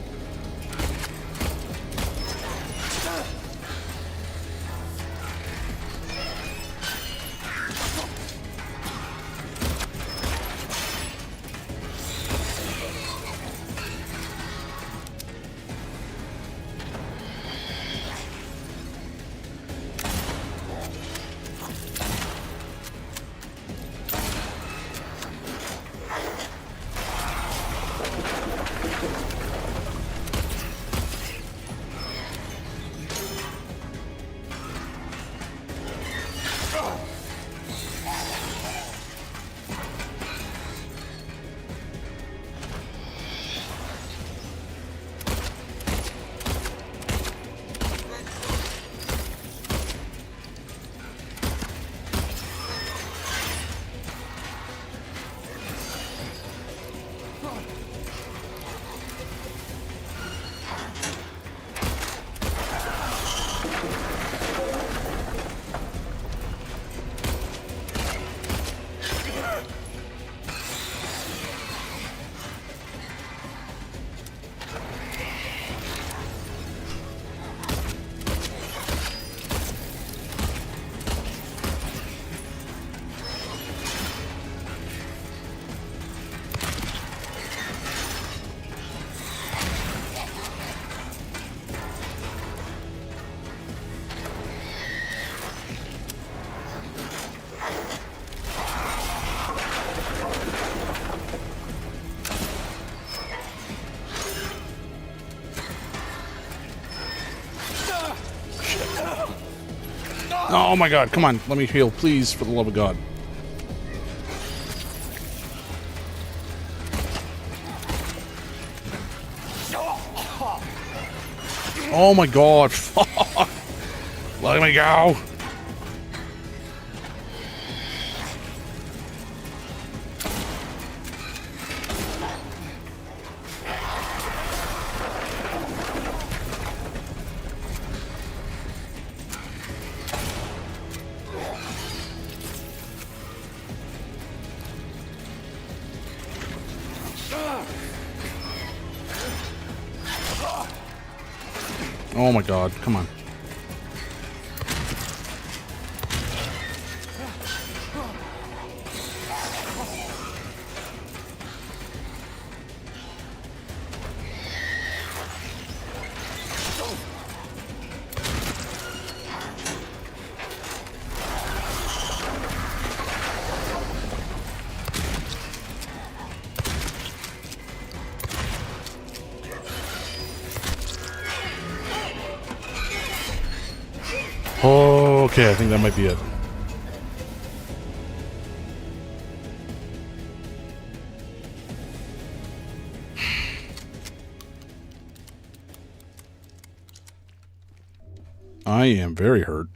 Oh my god, come on, let me heal, please, for the love of God. Oh my god, fuck. Let me go. Oh my god, come on. Oh, okay, I think that might be it. I am very hurt.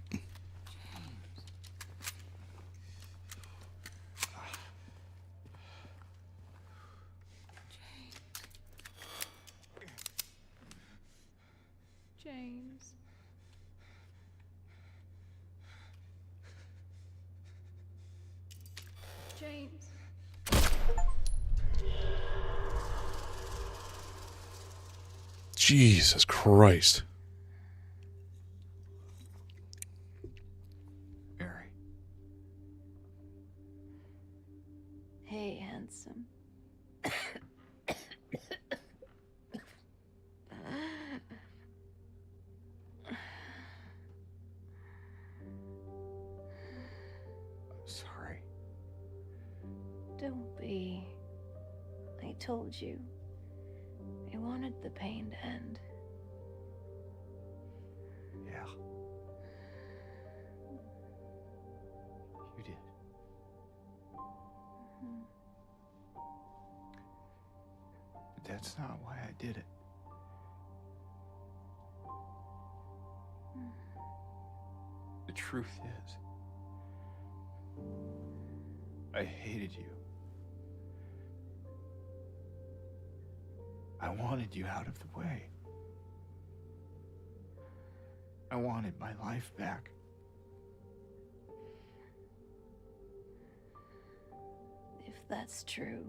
James. James. Jesus Christ. Mary. Hey, handsome. Sorry. Don't be. I told you. I wanted the pain to end. Yeah. You did. But that's not why I did it. The truth is, I hated you. I wanted you out of the way. I wanted my life back. If that's true,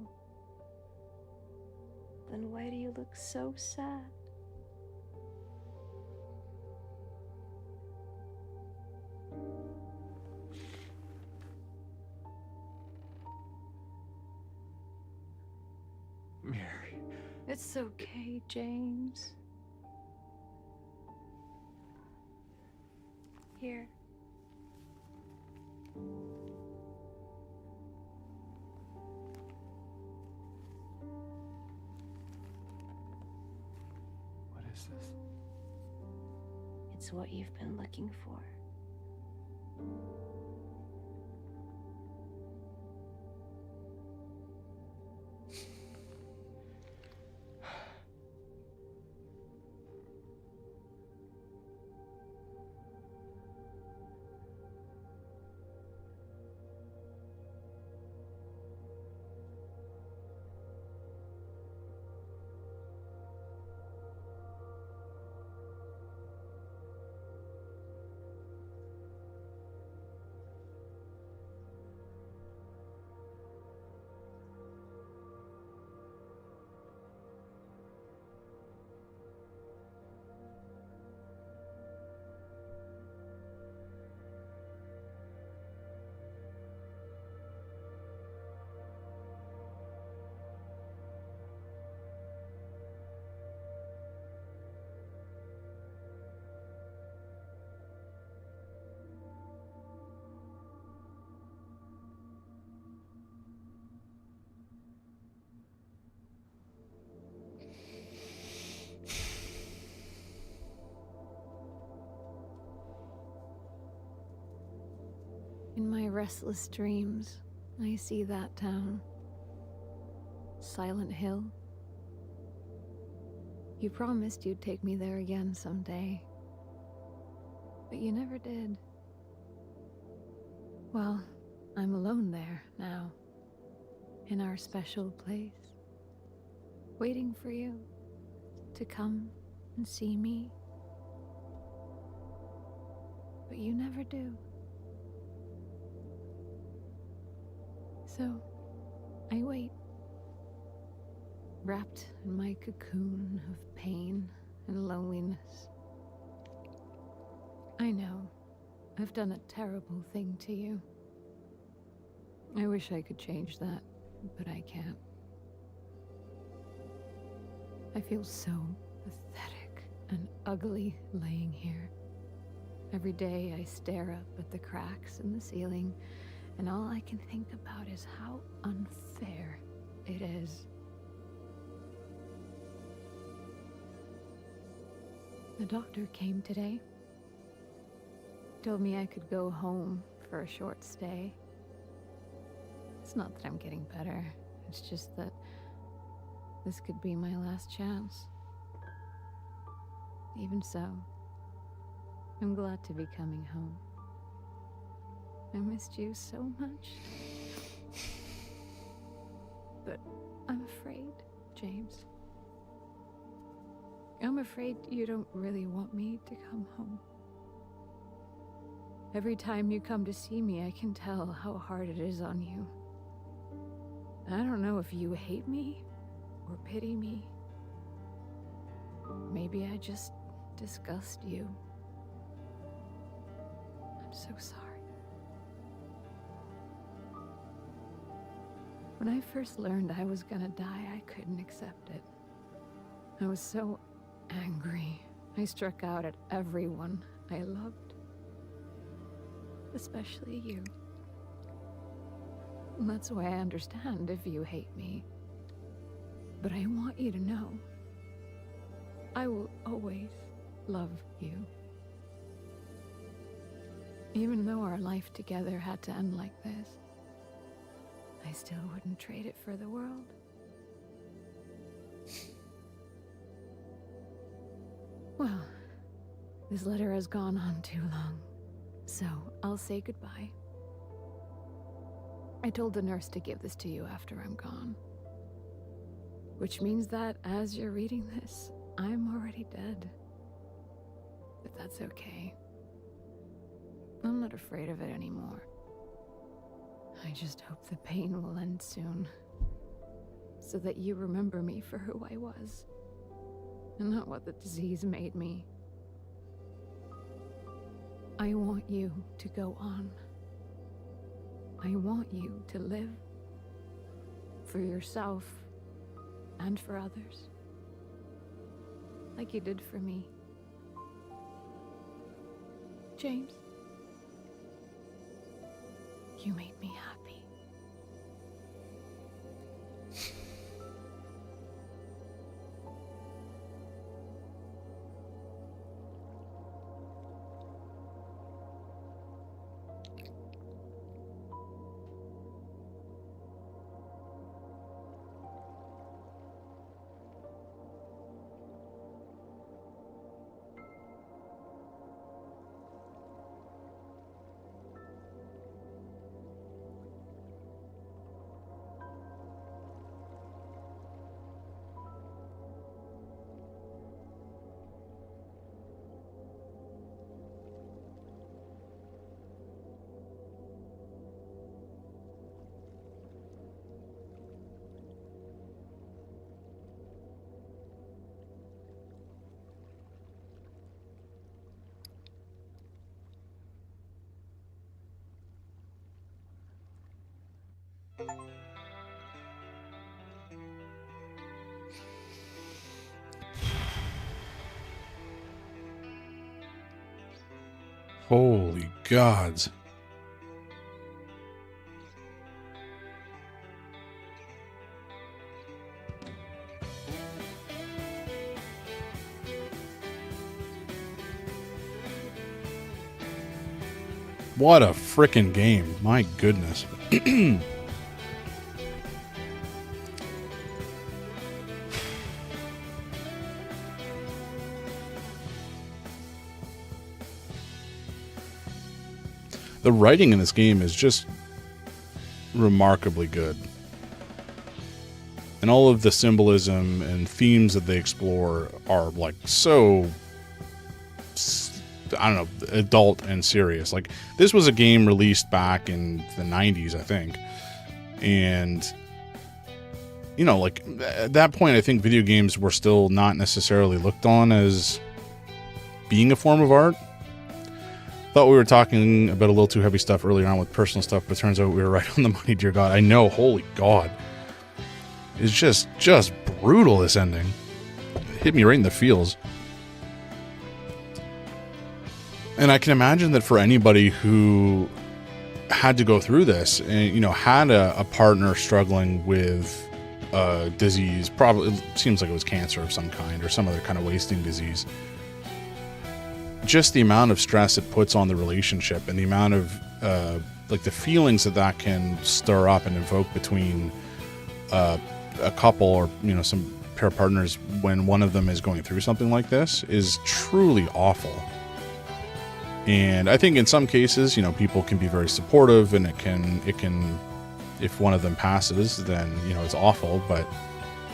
then why do you look so sad? Mary. It's okay, James. Here. What is this? It's what you've been looking for. In my restless dreams, I see that town. Silent Hill. You promised you'd take me there again someday. But you never did. Well, I'm alone there now. In our special place. Waiting for you to come and see me. But you never do. So, I wait. Wrapped in my cocoon of pain and loneliness. I know I've done a terrible thing to you. I wish I could change that, but I can't. I feel so pathetic and ugly laying here. Every day I stare up at the cracks in the ceiling, and all I can think about is how unfair it is. The doctor came today. Told me I could go home for a short stay. It's not that I'm getting better. It's just that this could be my last chance. Even so, I'm glad to be coming home. I missed you so much. But I'm afraid, James. I'm afraid you don't really want me to come home. Every time you come to see me, I can tell how hard it is on you. I don't know if you hate me or pity me. Maybe I just disgust you. I'm so sorry. When I first learned I was gonna die, I couldn't accept it. I was so angry. I struck out at everyone I loved. Especially you. And that's why I understand if you hate me. But I want you to know, I will always love you. Even though our life together had to end like this, I still wouldn't trade it for the world. Well, this letter has gone on too long, so I'll say goodbye. I told the nurse to give this to you after I'm gone. Which means that as you're reading this, I'm already dead. But that's okay. I'm not afraid of it anymore. I just hope the pain will end soon. So that you remember me for who I was. And not what the disease made me. I want you to go on. I want you to live. For yourself. And for others. Like you did for me. James. You made me happy. Holy gods. What a frickin' game. My goodness. The writing in this game is just remarkably good. And all of the symbolism and themes that they explore are like so, I don't know, adult and serious. Like, this was a game released back in the 90s, I think. And, you know, like, at that point, I think video games were still not necessarily looked on as being a form of art. Thought we were talking about a little too heavy stuff earlier on with personal stuff, but turns out we were right on the money, dear God. I know, holy God. It's just brutal, this ending. It hit me right in the feels. And I can imagine that for anybody who had to go through this and, you know, had a partner struggling with disease, probably, it seems like it was cancer of some kind or some other kind of wasting disease. Just the amount of stress it puts on the relationship and the amount of like the feelings that can stir up and evoke between a couple or, you know, some pair of partners when one of them is going through something like this is truly awful. And I think in some cases, you know, people can be very supportive, and it can if one of them passes, then, you know, it's awful, but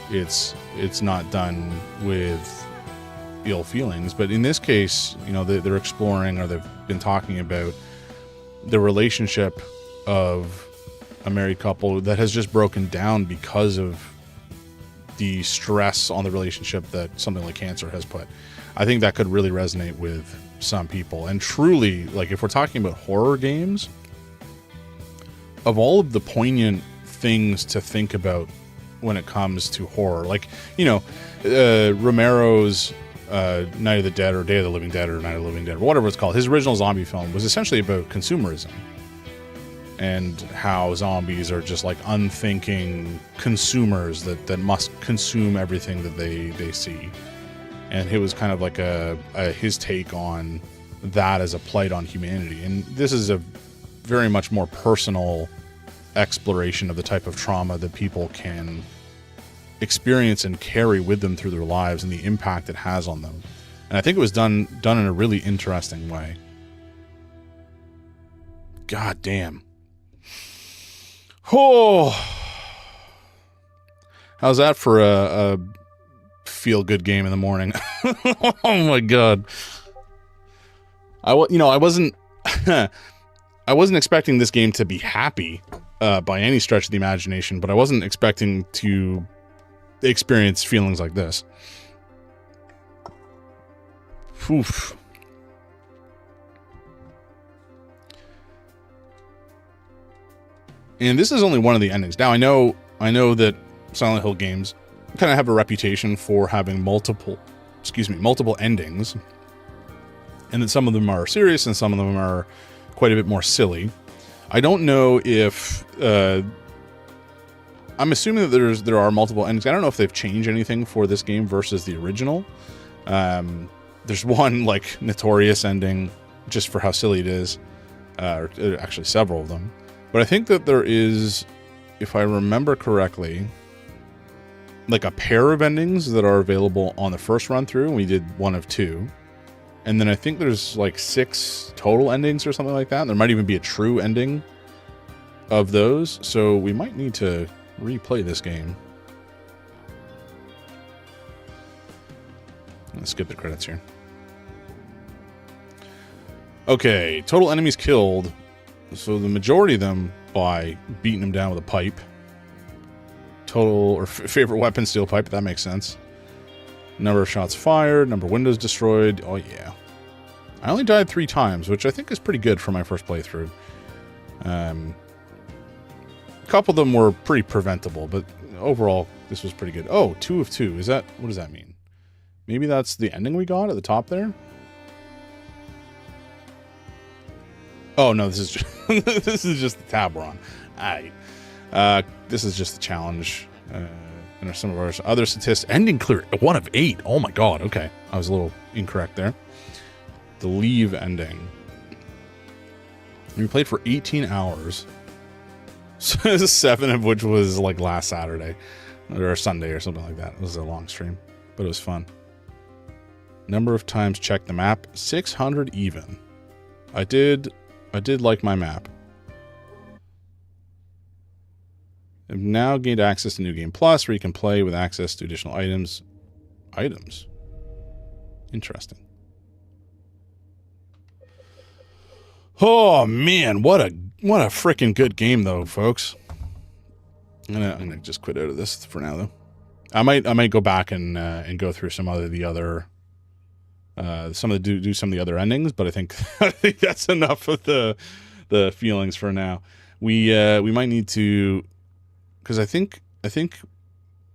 it's not done with ill feelings. But in this case, you know, they're exploring, or they've been talking about the relationship of a married couple that has just broken down because of the stress on the relationship that something like cancer has put. I think that could really resonate with some people. And truly, like, if we're talking about horror games, of all of the poignant things to think about when it comes to horror, like, you know, Romero's Night of the Dead, or Day of the Living Dead, or Night of the Living Dead, or whatever it's called, his original zombie film was essentially about consumerism and how zombies are just like unthinking consumers that must consume everything that they see. And it was kind of like his take on that as a plight on humanity. And this is a very much more personal exploration of the type of trauma that people can experience and carry with them through their lives, and the impact it has on them. And I think it was done in a really interesting way. God damn. Oh, how's that for a feel-good game in the morning? Oh my God. I wasn't I wasn't expecting this game to be happy by any stretch of the imagination, but I wasn't expecting to experience feelings like this. Oof. And this is only one of the endings. Now, I know that Silent Hill games kind of have a reputation for having multiple endings, and that some of them are serious and some of them are quite a bit more silly. I don't know if I'm assuming that there are multiple endings. I don't know if they've changed anything for this game versus the original. There's one like notorious ending just for how silly it is, or actually several of them. But I think that there is, if I remember correctly, like a pair of endings that are available on the first run through, and we did one of two. And then I think there's like 6 total endings or something like that. And there might even be a true ending of those. So we might need to replay this game. Let's skip the credits here. Okay, total enemies killed. So the majority of them by beating them down with a pipe. Total, or favorite weapon, steel pipe. That makes sense. Number of shots fired, number of windows destroyed. Oh yeah. I only died 3 times, which I think is pretty good for my first playthrough. A couple of them were pretty preventable, but overall this was pretty good. Oh, 2 of 2. What does that mean? Maybe that's the ending we got at the top there? Oh no, this is just this is just the tab we're on. Alright. This is just the challenge. And there's some of our other statistics. Ending clear. 1 of 8. Oh my God. Okay. I was a little incorrect there. The Leave ending. We played for 18 hours. 7 of which was like last Saturday. Or Sunday or something like that. It was a long stream. But it was fun. Number of times checked the map. 600 even. I did I did like my map. I've now gained access to New Game Plus, where you can play with access to additional items. Items? Interesting. Oh man, what a freaking good game though, folks. I'm gonna just quit out of this for now though. I might go back and go through some of the other do some of the other endings, but I think that's enough of the feelings for now. We might need to, because I think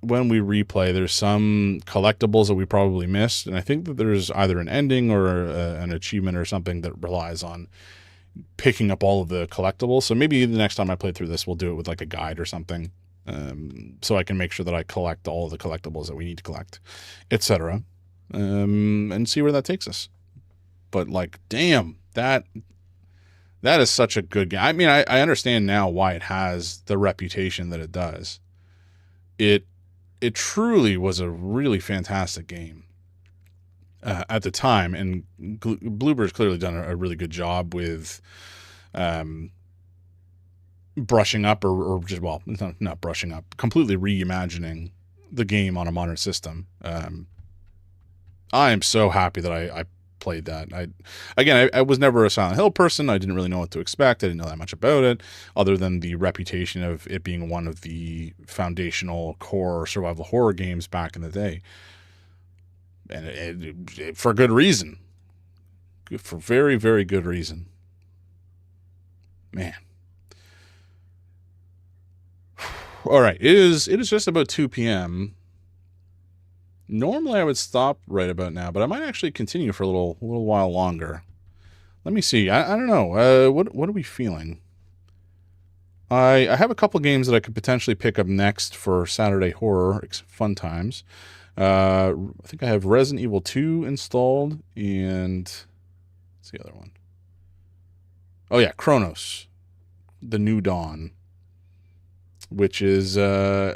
when we replay, there's some collectibles that we probably missed, and I think that there's either an ending or an achievement or something that relies on picking up all of the collectibles. So maybe the next time I play through this, we'll do it with like a guide or something, so I can make sure that I collect all of the collectibles that we need to collect, etc., and see where that takes us. But like, damn, that is such a good game. I mean, I understand now why it has the reputation that it does. It truly was a really fantastic game at the time, and Bloober's clearly done a really good job with brushing up or just, well, not brushing up, completely reimagining the game on a modern system. I am so happy that I played that. I was never a Silent Hill person. I didn't really know what to expect. I didn't know that much about it, other than the reputation of it being one of the foundational core survival horror games back in the day. And it for good reason. For very, very good reason. Man. All right. It is just about 2 p.m. Normally I would stop right about now, but I might actually continue for a little while longer. Let me see. I don't know. What are we feeling? I have a couple games that I could potentially pick up next for Saturday Horror Fun Times. I think I have Resident Evil 2 installed, and what's the other one? Oh yeah, Chronos, The New Dawn, which is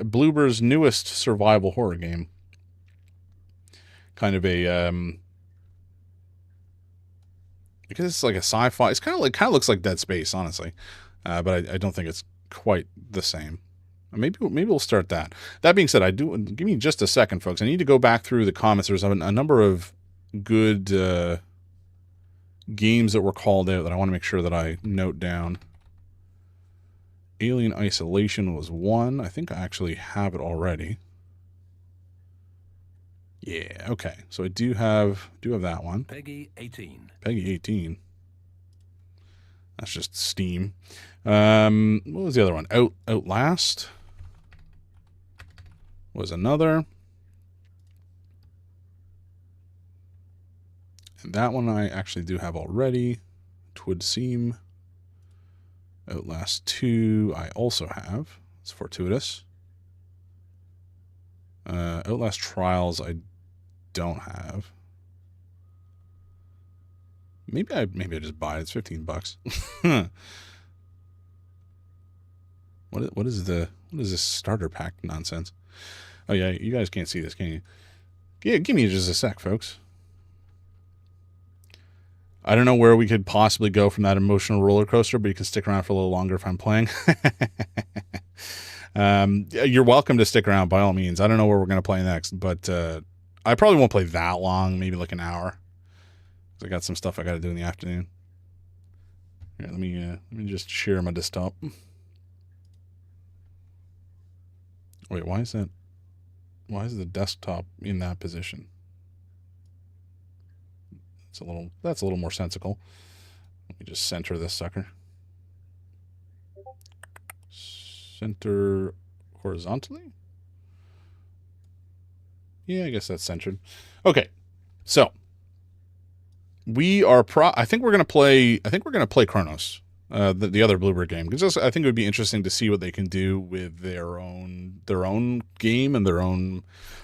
Bloober's newest survival horror game. Kind of a because it's like a sci-fi. It's kind of looks like Dead Space, honestly, but I don't think it's quite the same. Maybe we'll start that. That being said, give me just a second, folks. I need to go back through the comments. There's a number of good games that were called out that I want to make sure that I note down. Alien Isolation was one. I think I actually have it already. Yeah, okay. So I do have that one. Peggy 18. Peggy 18. That's just Steam. What was the other one? Outlast was another. And that one I actually do have already. Twould seem. Outlast 2 I also have. It's fortuitous. Outlast Trials I don't have. Maybe I just buy it. It's $15. What is this starter pack nonsense? Oh yeah, you guys can't see this, can you? Yeah, give me just a sec, folks. I don't know where we could possibly go from that emotional roller coaster, but you can stick around for a little longer if I'm playing. You're welcome to stick around by all means. I don't know where we're going to play next, but I probably won't play that long, maybe like an hour. I got some stuff I got to do in the afternoon. Here, let me just share my desktop. Wait, why is the desktop in that position? That's a little more sensical. Let me just center this sucker. Center horizontally? Yeah, I guess that's centered. Okay. So, I think we're going to play Chronos. The other Bloober game, because I think it would be interesting to see what they can do with their own game and their own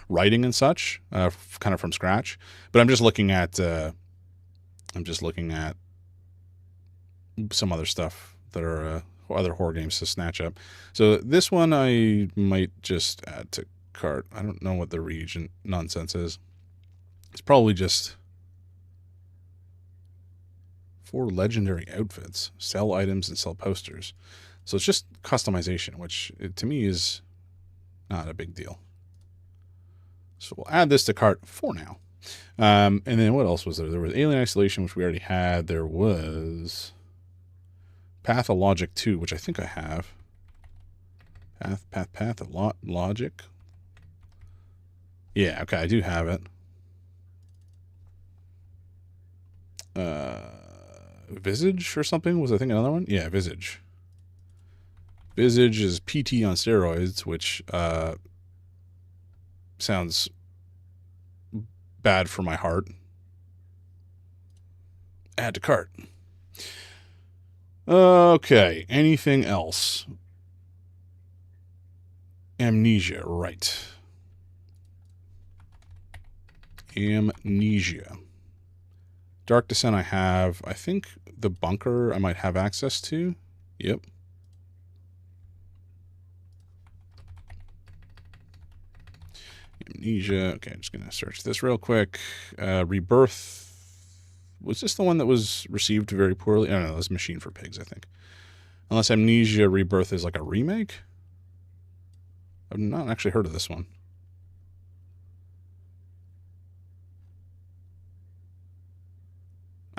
writing and such, kind of from scratch. But I'm just looking at some other stuff that are other horror games to snatch up. So this one I might just add to cart. I don't know what the region nonsense is. It's probably just 4 legendary outfits. Sell items and sell posters. So it's just customization, which to me is not a big deal. So we'll add this to cart for now. And then what else was there? There was Alien Isolation, which we already had. There was Pathologic 2, which I think I have. Logic. Yeah, okay, I do have it. Visage or something? Was I thinking another one? Yeah, Visage. Visage is PT on steroids, which sounds bad for my heart. Add to cart. Okay, anything else? Amnesia, right. Amnesia. Dark Descent I have. I think the bunker I might have access to. Yep. Amnesia. Okay, I'm just going to search this real quick. Rebirth. Was this the one that was received very poorly? I don't know. That's Machine for Pigs, I think. Unless Amnesia Rebirth is like a remake? I've not actually heard of this one.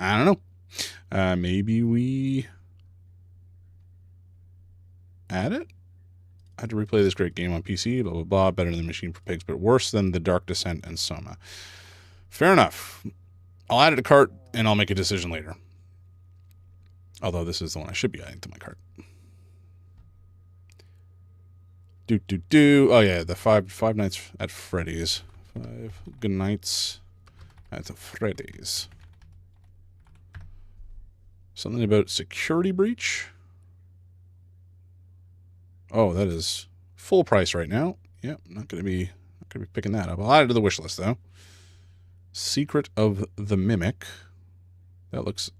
I don't know. Maybe we add it? I had to replay this great game on PC, blah, blah, blah. Better than Machine for Pigs, but worse than The Dark Descent and Soma. Fair enough. I'll add it to cart, and I'll make a decision later. Although this is the one I should be adding to my cart. Oh, yeah, the Five Nights at Freddy's. 5 Good Nights at Freddy's. Something about security breach. Oh, that is full price right now. Yep, not gonna be picking that up. I'll add it to the wish list though. Secret of the Mimic. That looks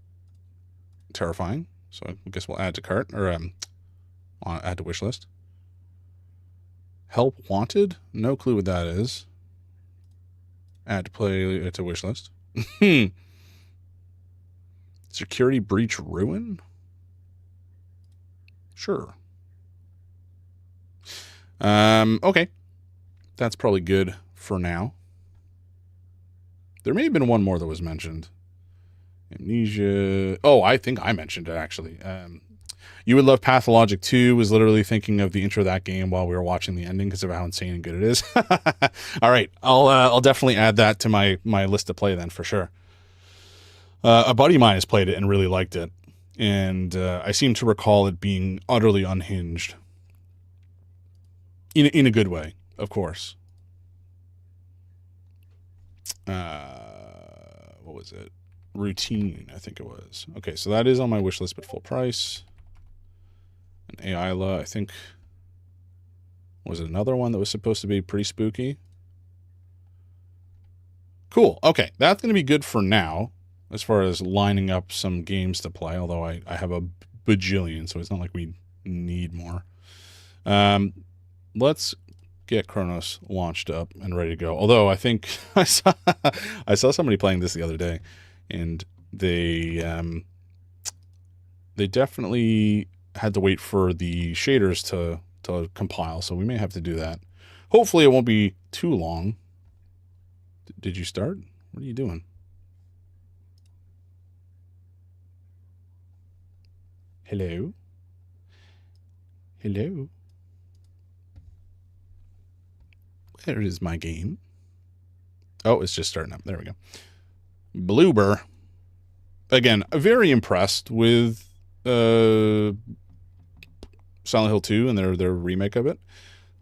terrifying. So I guess we'll add to cart or add to wish list. Help Wanted. No clue what that is. Add to play to wish list. Security Breach Ruin? Sure. Okay. That's probably good for now. There may have been one more that was mentioned. Amnesia. Oh, I think I mentioned it, actually. You Would Love Pathologic 2 was literally thinking of the intro of that game while we were watching the ending because of how insane and good it is. All right. I'll definitely add that to my list to play then for sure. A buddy of mine has played it and really liked it. And I seem to recall it being utterly unhinged. In a good way, of course. What was it? Routine, I think it was. Okay, so that is on my wish list, but full price. And Ayla, I think. Was it another one that was supposed to be pretty spooky? Cool. Okay, that's going to be good for now. As far as lining up some games to play, although I have a bajillion, so it's not like we need more. Let's get Chronos launched up and ready to go. Although I think I saw somebody playing this the other day, and they definitely had to wait for the shaders to compile, so we may have to do that. Hopefully it won't be too long. Did you start? What are you doing? Hello? Hello? Where is my game? Oh, it's just starting up. There we go. Bloober. Again, very impressed with Silent Hill 2 and their remake of it.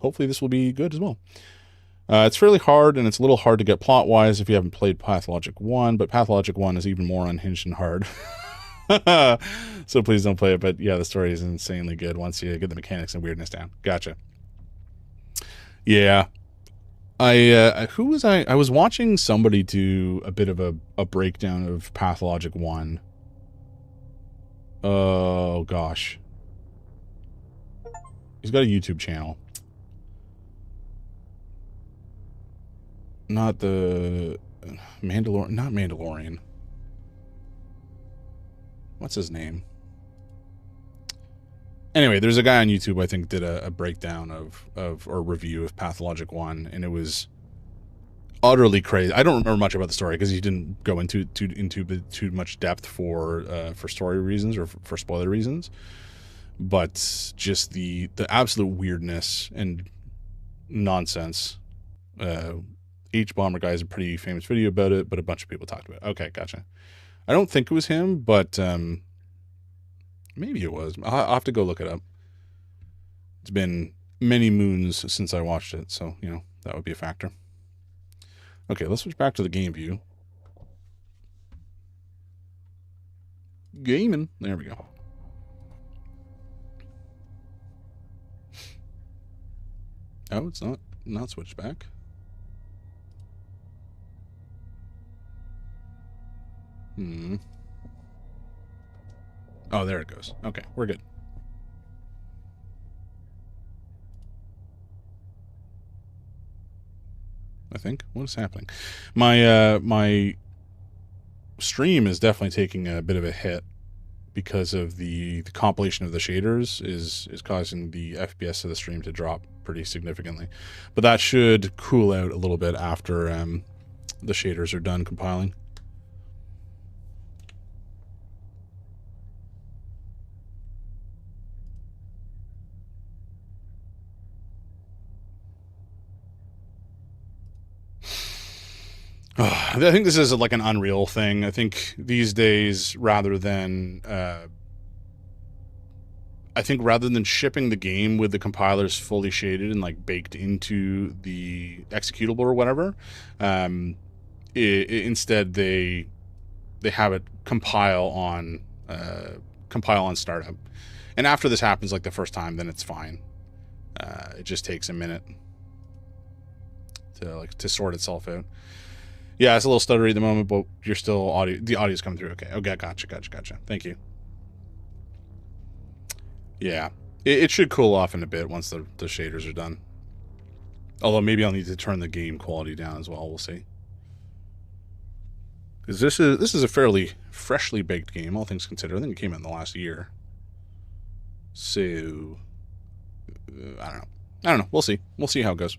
Hopefully this will be good as well. It's fairly hard, and it's a little hard to get plot-wise if you haven't played Pathologic 1, but Pathologic 1 is even more unhinged and hard. So please don't play it, but yeah, the story is insanely good once you get the mechanics and weirdness down. Gotcha. Yeah. I was watching somebody do a bit of a breakdown of Pathologic 1. Oh gosh. He's got a YouTube channel. Not the Mandalorian, not Mandalorian. what's his name? Anyway, there's a guy on YouTube I think did a breakdown or review of Pathologic 1, and it was utterly crazy. I don't remember much about the story because he didn't go into too much depth for story reasons or for spoiler reasons. But just the absolute weirdness and nonsense. H-Bomber guy has a pretty famous video about it, but a bunch of people talked about it. Okay, gotcha. I don't think it was him, but maybe it was. I'll have to go look it up. It's been many moons since I watched it, so, you know, that would be a factor. Okay, let's switch back to the game view. Gaming. There we go. Oh, it's not switched back. Oh, there it goes. Okay, we're good. I think. What is happening? My stream is definitely taking a bit of a hit because of the compilation of the shaders is causing the FPS of the stream to drop pretty significantly. But that should cool out a little bit after the shaders are done compiling. I think this is like an Unreal thing. I think these days, rather than shipping the game with the compilers fully shaded and like baked into the executable or whatever, instead they have it compile on startup. And after this happens like the first time, then it's fine. It just takes a minute to sort itself out. Yeah, it's a little stuttery at the moment, but you're still the audio's coming through. Okay. Gotcha. Thank you. Yeah. It should cool off in a bit once the shaders are done. Although maybe I'll need to turn the game quality down as well. We'll see. Because this is a fairly freshly baked game, all things considered. I think it came out in the last year. So I don't know. We'll see. We'll see how it goes.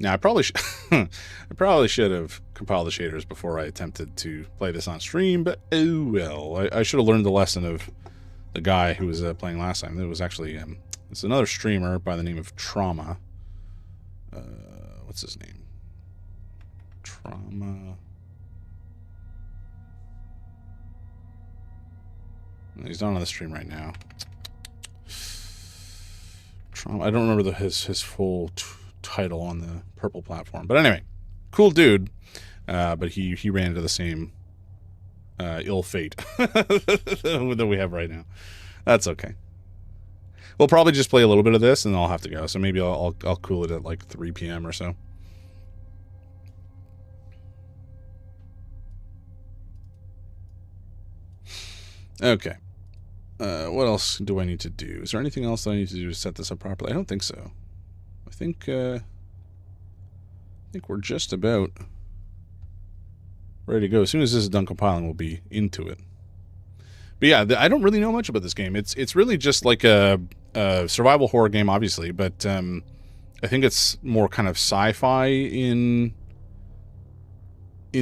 Now, I probably should have compiled the shaders before I attempted to play this on stream, but oh well. I should have learned the lesson of the guy who was playing last time. It was actually it's another streamer by the name of Trauma. What's his name? Trauma. He's not on the stream right now. Trauma. I don't remember his full title on the purple platform, but anyway, cool dude. But he ran into the same ill fate that we have right now. That's okay. We'll probably just play a little bit of this and I'll have to go. So maybe I'll cool it at like 3 p.m. or so. Okay. What else do I need to do? Is there anything else that I need to do to set this up properly? I don't think so. I think we're just about ready to go. As soon as this is done compiling, we'll be into it. But yeah, I don't really know much about this game. It's really just like a survival horror game, obviously, but I think it's more kind of sci-fi in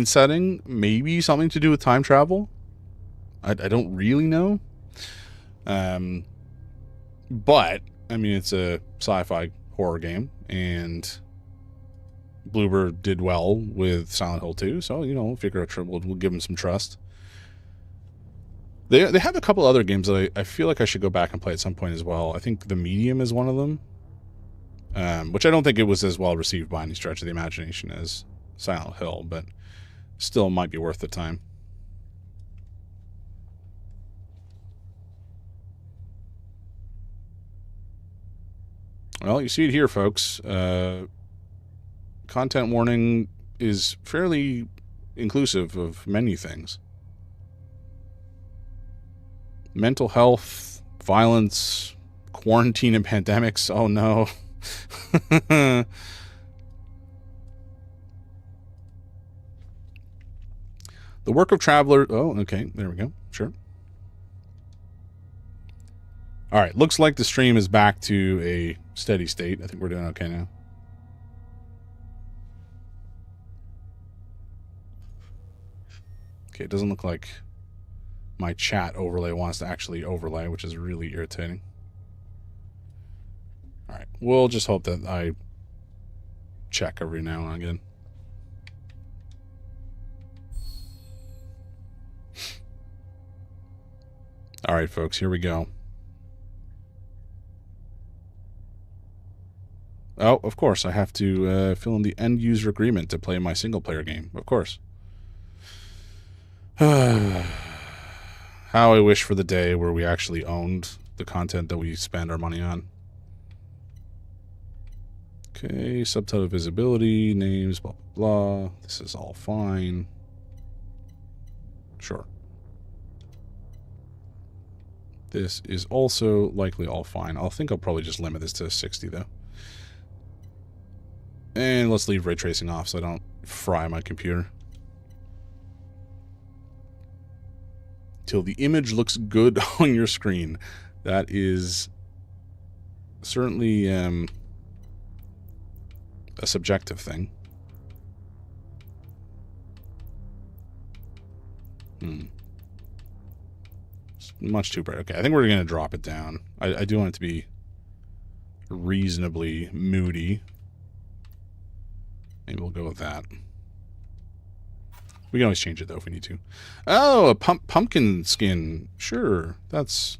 setting. Maybe something to do with time travel. I don't really know. But I mean, it's a sci-fi horror game, and Bloober did well with Silent Hill 2, so, you know, figure we'll give him some trust. They have a couple other games that I feel like I should go back and play at some point as well. I think The Medium is one of them, which I don't think it was as well received by any stretch of the imagination as Silent Hill, but still might be worth the time. Well, you see it here, folks. Content warning is fairly inclusive of many things. Mental health, violence, quarantine and pandemics. Oh no. The work of traveler. Oh, okay. There we go. Sure. All right. Looks like the stream is back to a steady state. I think we're doing okay now. Okay. It doesn't look like my chat overlay wants to actually overlay, which is really irritating. All right. We'll just hope that I check every now and again. All right, folks, here we go. Oh, of course, I have to fill in the end user agreement to play my single player game. Of course. How I wish for the day where we actually owned the content that we spend our money on. Okay, subtitle visibility, names, blah, blah, blah. This is all fine. Sure. This is also likely all fine. I think I'll probably just limit this to 60, though. And let's leave ray tracing off so I don't fry my computer. Till the image looks good on your screen. That is certainly a subjective thing. It's much too bright. Okay, I think we're going to drop it down. I do want it to be reasonably moody. Maybe we'll go with that. We can always change it, though, if we need to. Oh, a pumpkin skin. Sure, that's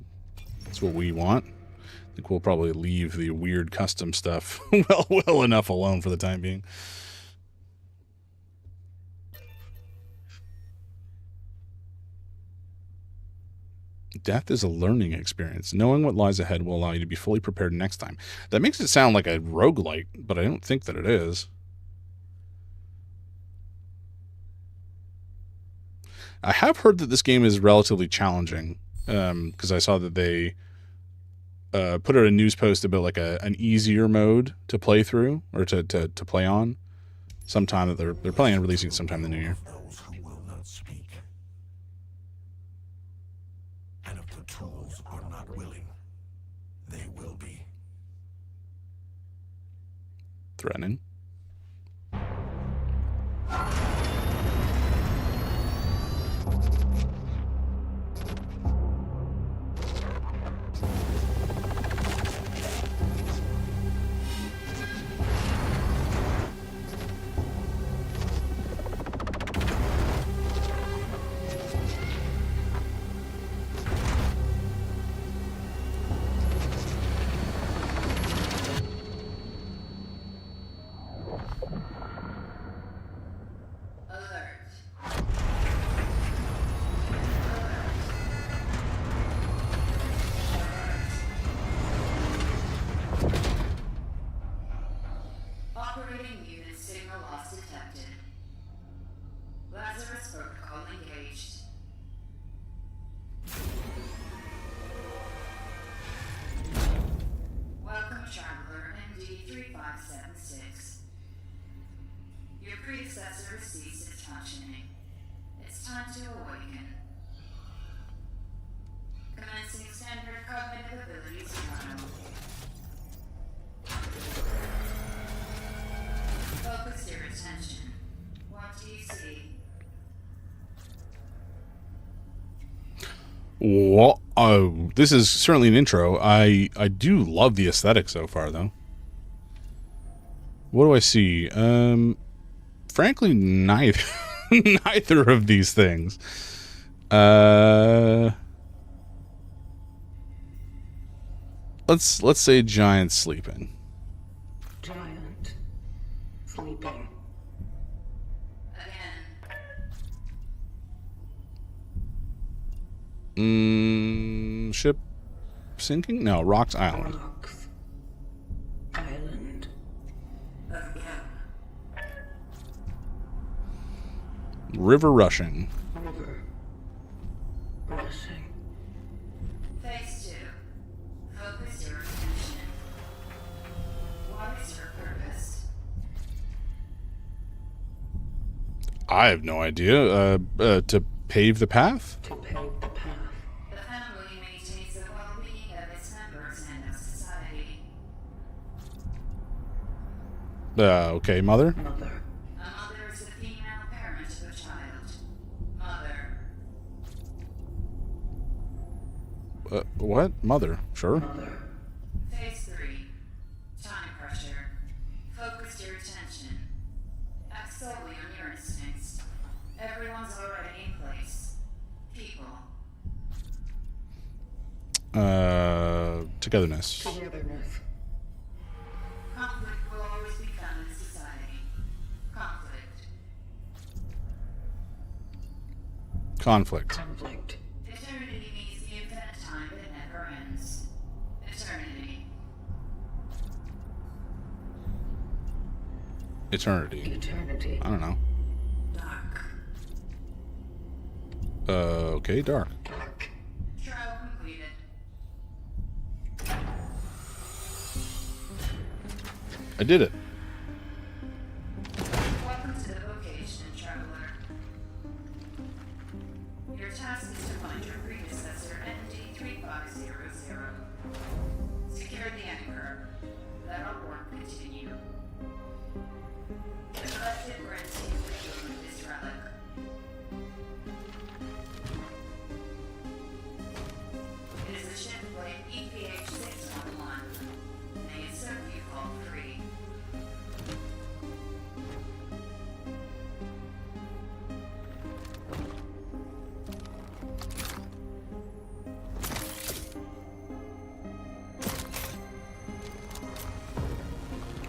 what we want. I think we'll probably leave the weird custom stuff well enough alone for the time being. Death is a learning experience. Knowing what lies ahead will allow you to be fully prepared next time. That makes it sound like a roguelite, but I don't think that it is. I have heard that this game is relatively challenging, because I saw that they put out a news post about like an easier mode to play through, or to play on, sometime that they're planning on releasing it sometime in the new year. Those who will not speak, and if the tools are not willing, they will be. Threatening. Operating unit signal loss detected. Lazarus protocol engaged. Welcome, traveler MD3576. Your predecessor has ceased its functioning. It's time to awaken. Commencing standard cognitive abilities trial. Focus your attention. What do you see? What? Oh, this is certainly an intro. I do love the aesthetic so far, though. What do I see? Frankly, neither neither of these things. Let's say giant sleeping. Giant. Sleeping. Ship sinking? No, Rocks Island. Rocks. Island. River rushing. River. Rushing. Phase 2. Focus your attention. What is your purpose? I have no idea. To pave the path? The family maintains the well-being of its members and of society. Okay, mother? A mother is the female parent of a child. Mother. What? Mother. Sure. Phase 3. Time pressure. Focus your attention. Act solely on your instincts. Everyone's already in place. People. Togetherness. Conflict will always be found in society. Conflict. Eternity means the infinite time that never ends. Eternity. Eternity. I don't know. Dark. Okay, dark. Trial completed. I did it. Welcome to the vocation, traveler. Your task is to find your predecessor, ND3500. Secure the anchor. Let our work continue. The collective grants you the healing of this relic. It is a ship blade EPH-611. May it serve you all free.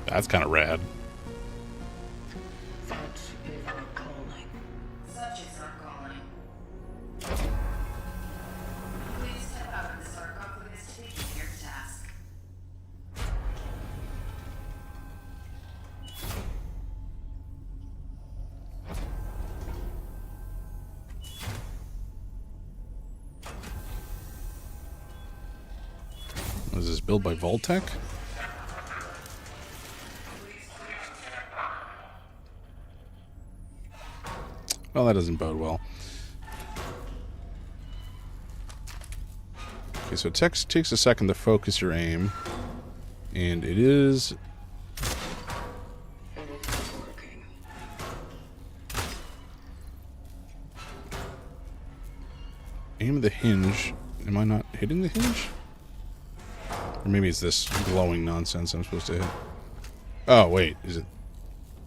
That's kind of rad. Such is our calling. Please step out of the sarcophagus to begin your task. Was this built by Vault-Tec? Well, that doesn't bode well. Okay, so it takes a second to focus your aim. And it is... Aim of the hinge. Am I not hitting the hinge? Or maybe it's this glowing nonsense I'm supposed to hit. Oh, wait. Is it...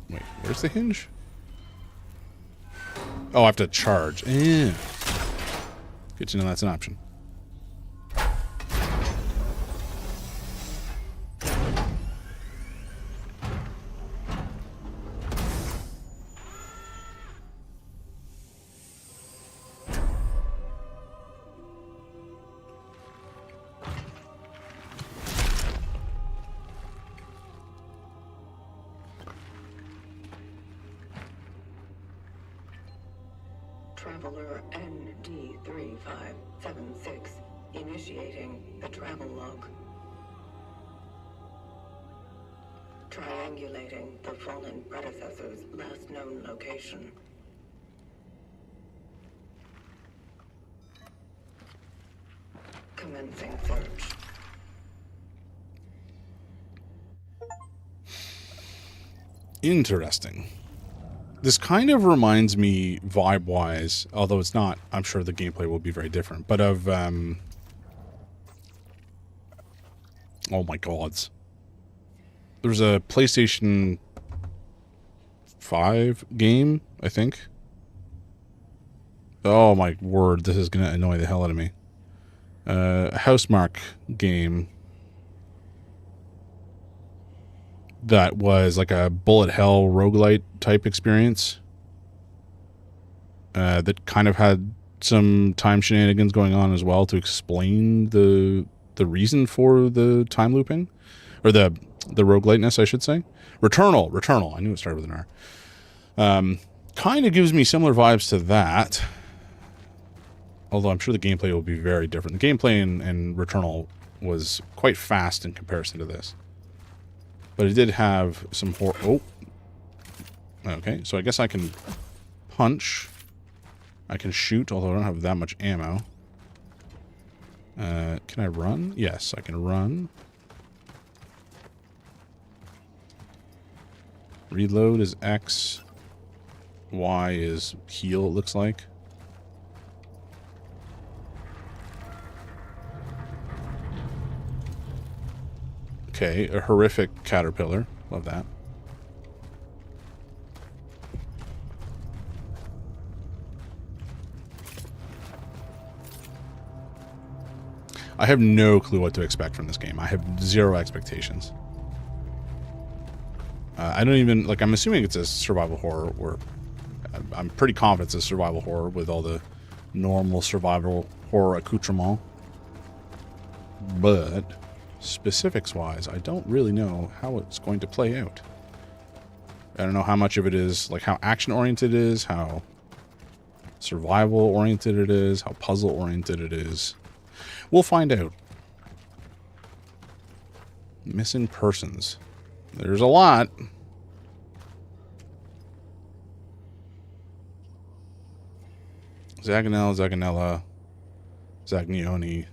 Wait, where's the hinge? Oh, I have to charge. Yeah. Good to know that's an option. Traveler ND3576 initiating the travel log. Triangulating the fallen predecessor's last known location. Commencing search. Interesting. This kind of reminds me, vibe-wise, although it's not, I'm sure the gameplay will be very different, but of, oh my gods. There's a PlayStation 5 game, I think. Oh my word, this is going to annoy the hell out of me. Housemarque game that was like a bullet hell roguelite type experience that kind of had some time shenanigans going on as well to explain the reason for the time looping, or the rogueliteness, I should say. Returnal. I knew it started with an R. Kind of gives me similar vibes to that, although I'm sure the gameplay will be very different. The gameplay in Returnal was quite fast in comparison to this. But it did have some oh. Okay, so I guess I can Punch. I can shoot, although I don't have that much ammo. Can I run? Yes, I can run. Reload is X. Y is heal, it looks like. Okay, a horrific caterpillar. Love that. I have no clue what to expect from this game. I have zero expectations. I don't even, like, I'm assuming it's a survival horror, or I'm pretty confident it's a survival horror with all the normal survival horror accoutrement. But specifics-wise, I don't really know how it's going to play out. I don't know how much of it is, like, how action-oriented it is, how survival-oriented it is, how puzzle-oriented it is. We'll find out. Missing persons. There's a lot. Zaganel, Zaganella, Zagnioni.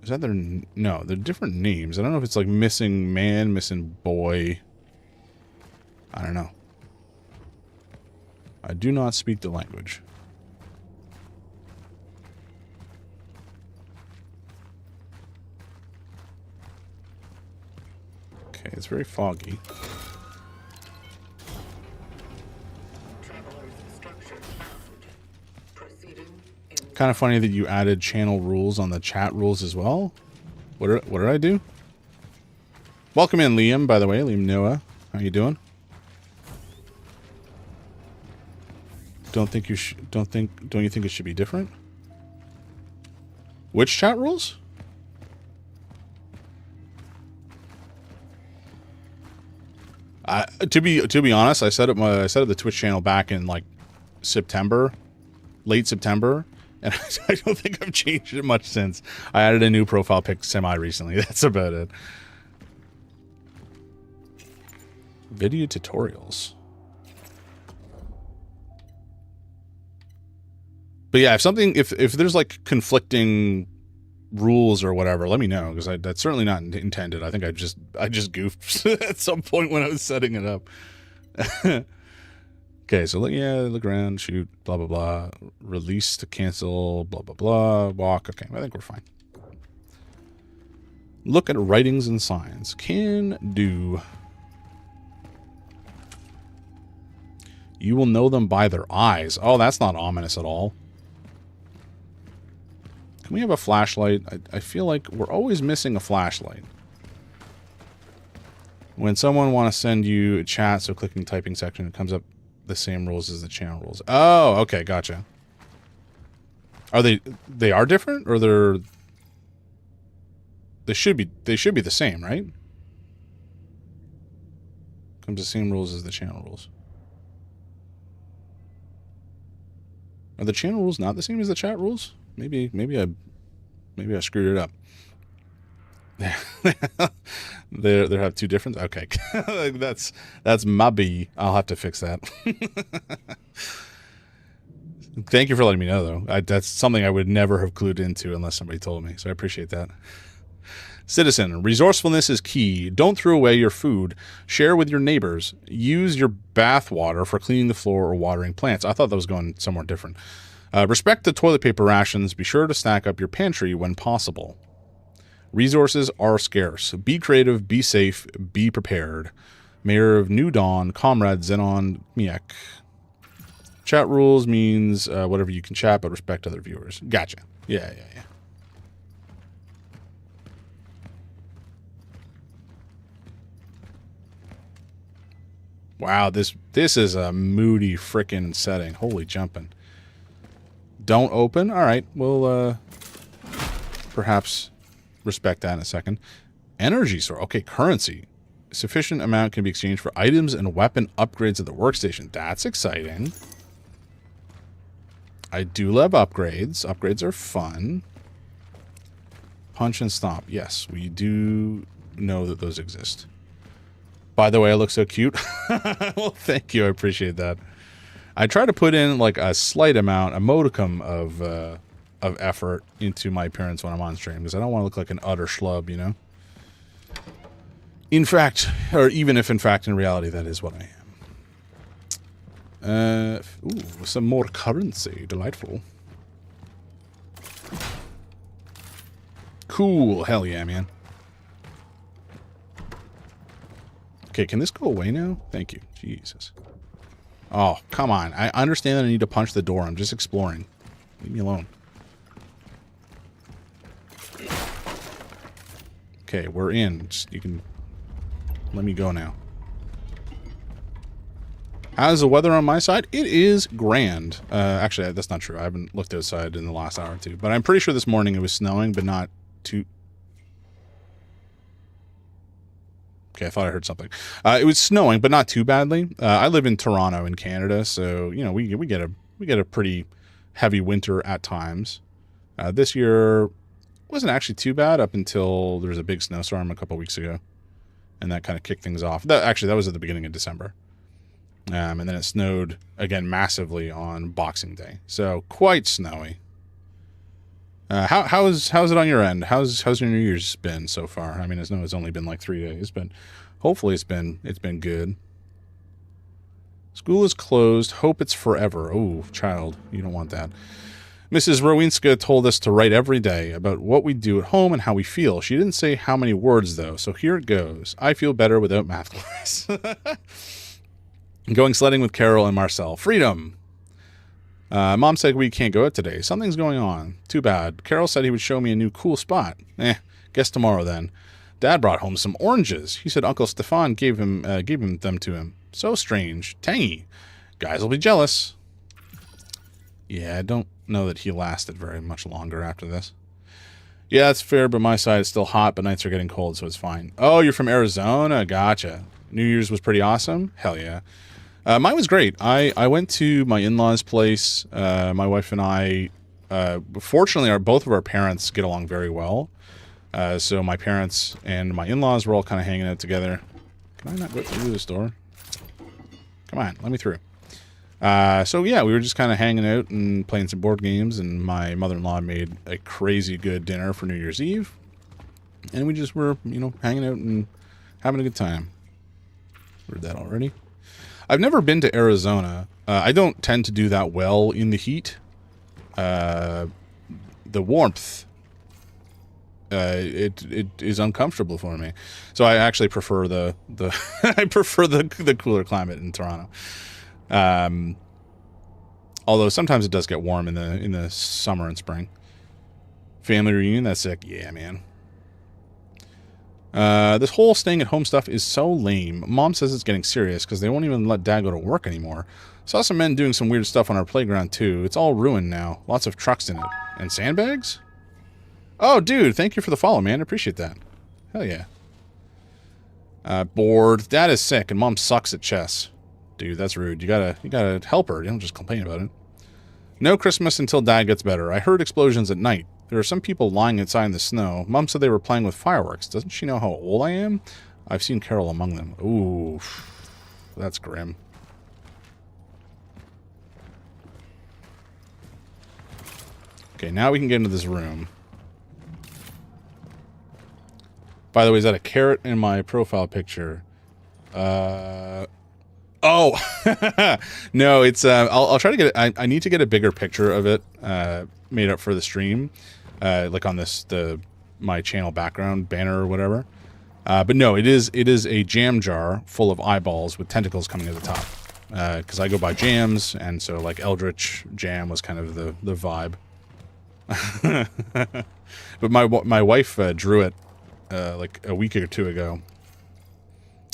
Is that their... No, they're different names. I don't know if it's like missing man, missing boy. I don't know. I do not speak the language. Okay, it's very foggy. Kind of funny that you added channel rules on the chat rules as well. What did I do? Welcome in, Liam, by the way. Liam Noah. How you doing? Don't you think it should be different? Which chat rules? To be honest, I set up the Twitch channel back in like September, late September, and I don't think I've changed it much since. I added a new profile pic semi-recently. That's about it. Video tutorials. But yeah, if there's like conflicting rules or whatever, let me know, because that's certainly not intended. I think I just goofed at some point when I was setting it up. Okay, so look around, shoot, blah blah blah, release to cancel, blah blah blah, walk. Okay, I think we're fine. Look at writings and signs. Can do. You will know them by their eyes. Oh, that's not ominous at all. Can we have a flashlight? I feel like we're always missing a flashlight. When someone want to send you a chat, so clicking typing section, it comes up the same rules as the channel rules. Oh, okay, gotcha. Are they are different, or they should be the same, right? Comes the same rules as the channel rules. Are the channel rules not the same as the chat rules? Maybe I screwed it up. They have two different. Okay, that's my B. I'll have to fix that. Thank you for letting me know, though. That's something I would never have clued into unless somebody told me. So I appreciate that. Citizen, resourcefulness is key. Don't throw away your food. Share with your neighbors. Use your bath water for cleaning the floor or watering plants. I thought that was going somewhere different. Respect the toilet paper rations. Be sure to stack up your pantry when possible. Resources are scarce. Be creative, be safe, be prepared. Mayor of New Dawn, Comrade Zenon Miek. Chat rules means whatever you can chat, but respect other viewers. Gotcha. Yeah. Wow, this is a moody frickin' setting. Holy jumping. Don't open? Alright, we'll perhaps respect that in a second. Energy store. Okay, currency. Sufficient amount can be exchanged for items and weapon upgrades at the workstation. That's exciting. I do love upgrades. Upgrades are fun. Punch and stomp. Yes, we do know that those exist. By the way, I look so cute. Well, thank you. I appreciate that. I try to put in like a slight amount, a modicum of effort into my appearance when I'm on stream because I don't want to look like an utter schlub, you know? In fact, or even if in fact in reality that is what I am. Ooh, some more currency. Delightful. Cool. Hell yeah, man. Okay, can this go away now? Thank you. Jesus. Oh, come on. I understand that I need to punch the door. I'm just exploring. Leave me alone. Okay, we're in. Just, you can let me go now. How's the weather on my side? It is grand. Actually, that's not true. I haven't looked outside in the last hour or two. But I'm pretty sure this morning it was snowing, but not too... Okay, I thought I heard something. It was snowing, but not too badly. I live in Toronto in Canada, so you know we get a pretty heavy winter at times. This year wasn't actually too bad up until there was a big snowstorm a couple weeks ago, and that kind of kicked things off. That was at the beginning of December, and then it snowed again massively on Boxing Day. So quite snowy. How's it on your end? How's your New Year's been so far? I mean, I know it's only been like 3 days, but hopefully it's been good. School is closed. Hope it's forever. Oh, child, you don't want that. Mrs. Rowinska told us to write every day about what we do at home and how we feel. She didn't say how many words though, so here it goes. I feel better without math class. Going sledding with Carol and Marcel. Freedom. Mom said we can't go out today. Something's going on. Too bad. Carol said he would show me a new cool spot. Guess tomorrow then. Dad brought home some oranges. He said Uncle Stefan gave him them to him. So strange. Tangy. Guys will be jealous. Yeah, I don't know that he lasted very much longer after this. Yeah, that's fair, but my side is still hot, but nights are getting cold, so it's fine. Oh, you're from Arizona? Gotcha. New Year's was pretty awesome? Hell yeah. Mine was great. I went to my in-laws' place. My wife and I, fortunately, both of our parents get along very well. So my parents and my in-laws were all kind of hanging out together. Can I not go through this door? Come on, let me through. So yeah, we were just kind of hanging out and playing some board games, and my mother-in-law made a crazy good dinner for New Year's Eve. And we just were, hanging out and having a good time. Heard that already. I've never been to Arizona. I don't tend to do that well in the heat. The warmth, it is uncomfortable for me. So I actually prefer the I prefer the cooler climate in Toronto. Although sometimes it does get warm in the summer and spring. Family reunion, that's sick. Yeah, man. This whole staying at home stuff is so lame. Mom says it's getting serious because they won't even let Dad go to work anymore. Saw some men doing some weird stuff on our playground too. It's all ruined now. Lots of trucks in it. And sandbags? Oh, dude, thank you for the follow, man. I appreciate that. Hell yeah. Bored. Dad is sick and Mom sucks at chess. Dude, that's rude. You gotta help her. You don't just complain about it. No Christmas until Dad gets better. I heard explosions at night. There are some people lying outside in the snow. Mom said they were playing with fireworks. Doesn't she know how old I am? I've seen Carol among them. Ooh, that's grim. Okay, now we can get into this room. By the way, is that a carrot in my profile picture? Oh, no, it's, I'll try to get it. I need to get a bigger picture of it, made up for the stream. Like on my channel background banner or whatever. But no, it is a jam jar full of eyeballs with tentacles coming at the top. Because I go by jams, and so like Eldritch Jam was kind of the vibe. But my wife drew it like a week or two ago,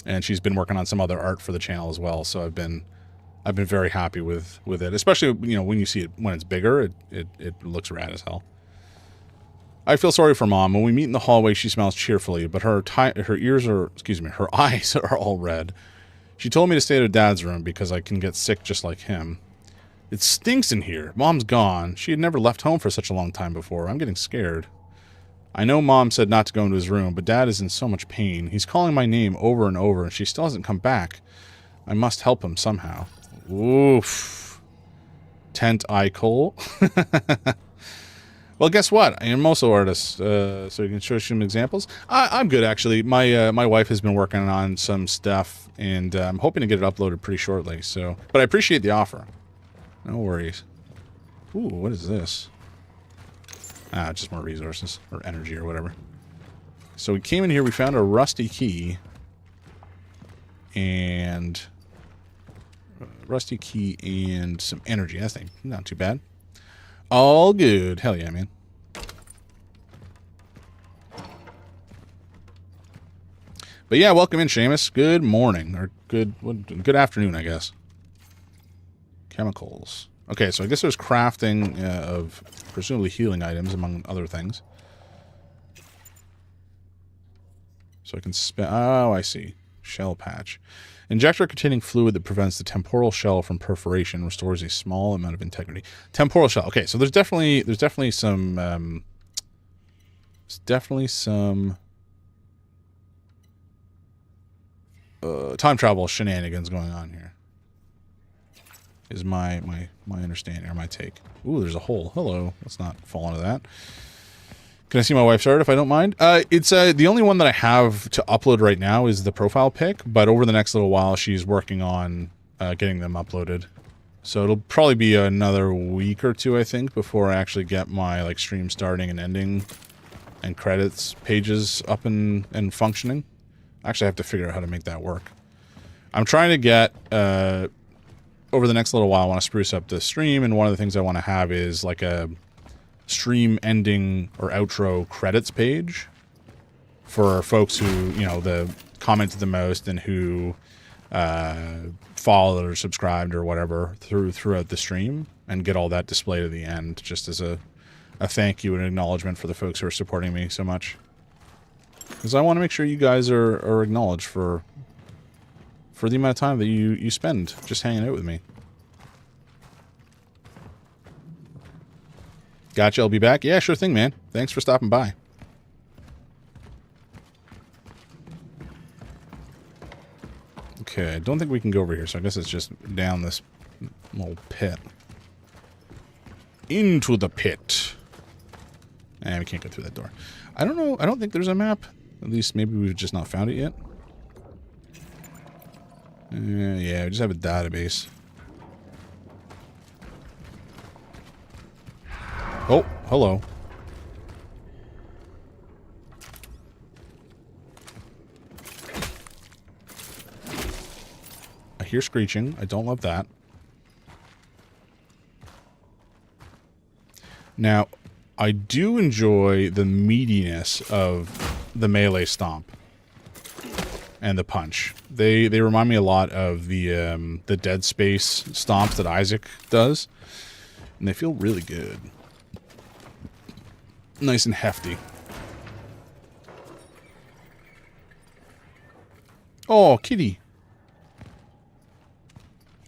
and she's been working on some other art for the channel as well. So I've been very happy with it, especially when you see it when it's bigger. It looks rad as hell. I feel sorry for Mom. When we meet in the hallway, she smiles cheerfully, but her eyes are all red. She told me to stay at her dad's room because I can get sick just like him. It stinks in here. Mom's gone. She had never left home for such a long time before. I'm getting scared. I know Mom said not to go into his room, but Dad is in so much pain. He's calling my name over and over, and she still hasn't come back. I must help him somehow. Oof. Tent eye Cole. Well, guess what? I am also artist, so you can show some examples. I'm good, actually. My wife has been working on some stuff, and I'm hoping to get it uploaded pretty shortly. So, but I appreciate the offer. No worries. Ooh, what is this? Just more resources or energy or whatever. So we came in here. We found a rusty key, and some energy. That's not too bad. All good. Hell yeah, man. But yeah, welcome in, Seamus. Good morning. Or good afternoon, I guess. Chemicals. Okay, so I guess there's crafting of presumably healing items, among other things. So I can spend... Oh, I see. Shell patch. Injector containing fluid that prevents the temporal shell from perforation, restores a small amount of integrity. Temporal shell. Okay, so there's definitely some time travel shenanigans going on here. Is my understanding or my take. Ooh, there's a hole. Hello. Let's not fall into that. Can I see my wife's art if I don't mind? It's the only one that I have to upload right now is the profile pic, but over the next little while she's working on getting them uploaded. So it'll probably be another week or two, I think, before I actually get my like stream starting and ending and credits pages up and functioning. Actually, I have to figure out how to make that work. I'm trying to get over the next little while I want to spruce up the stream, and one of the things I want to have is like a stream ending or outro credits page for folks who, you know, the commented the most and who followed or subscribed or whatever throughout the stream, and get all that displayed at the end just as a thank you and acknowledgement for the folks who are supporting me so much. Because I want to make sure you guys are acknowledged for the amount of time that you spend just hanging out with me. Gotcha, I'll be back. Yeah, sure thing, man. Thanks for stopping by. Okay, I don't think we can go over here, so I guess it's just down this little pit. Into the pit. And we can't go through that door. I don't know. I don't think there's a map. At least maybe we've just not found it yet. Yeah, we just have a database. Oh, hello. I hear screeching. I don't love that. Now, I do enjoy the meatiness of the melee stomp and the punch. They remind me a lot of the Dead Space stomps that Isaac does, and they feel really good. Nice and hefty. Oh, kitty.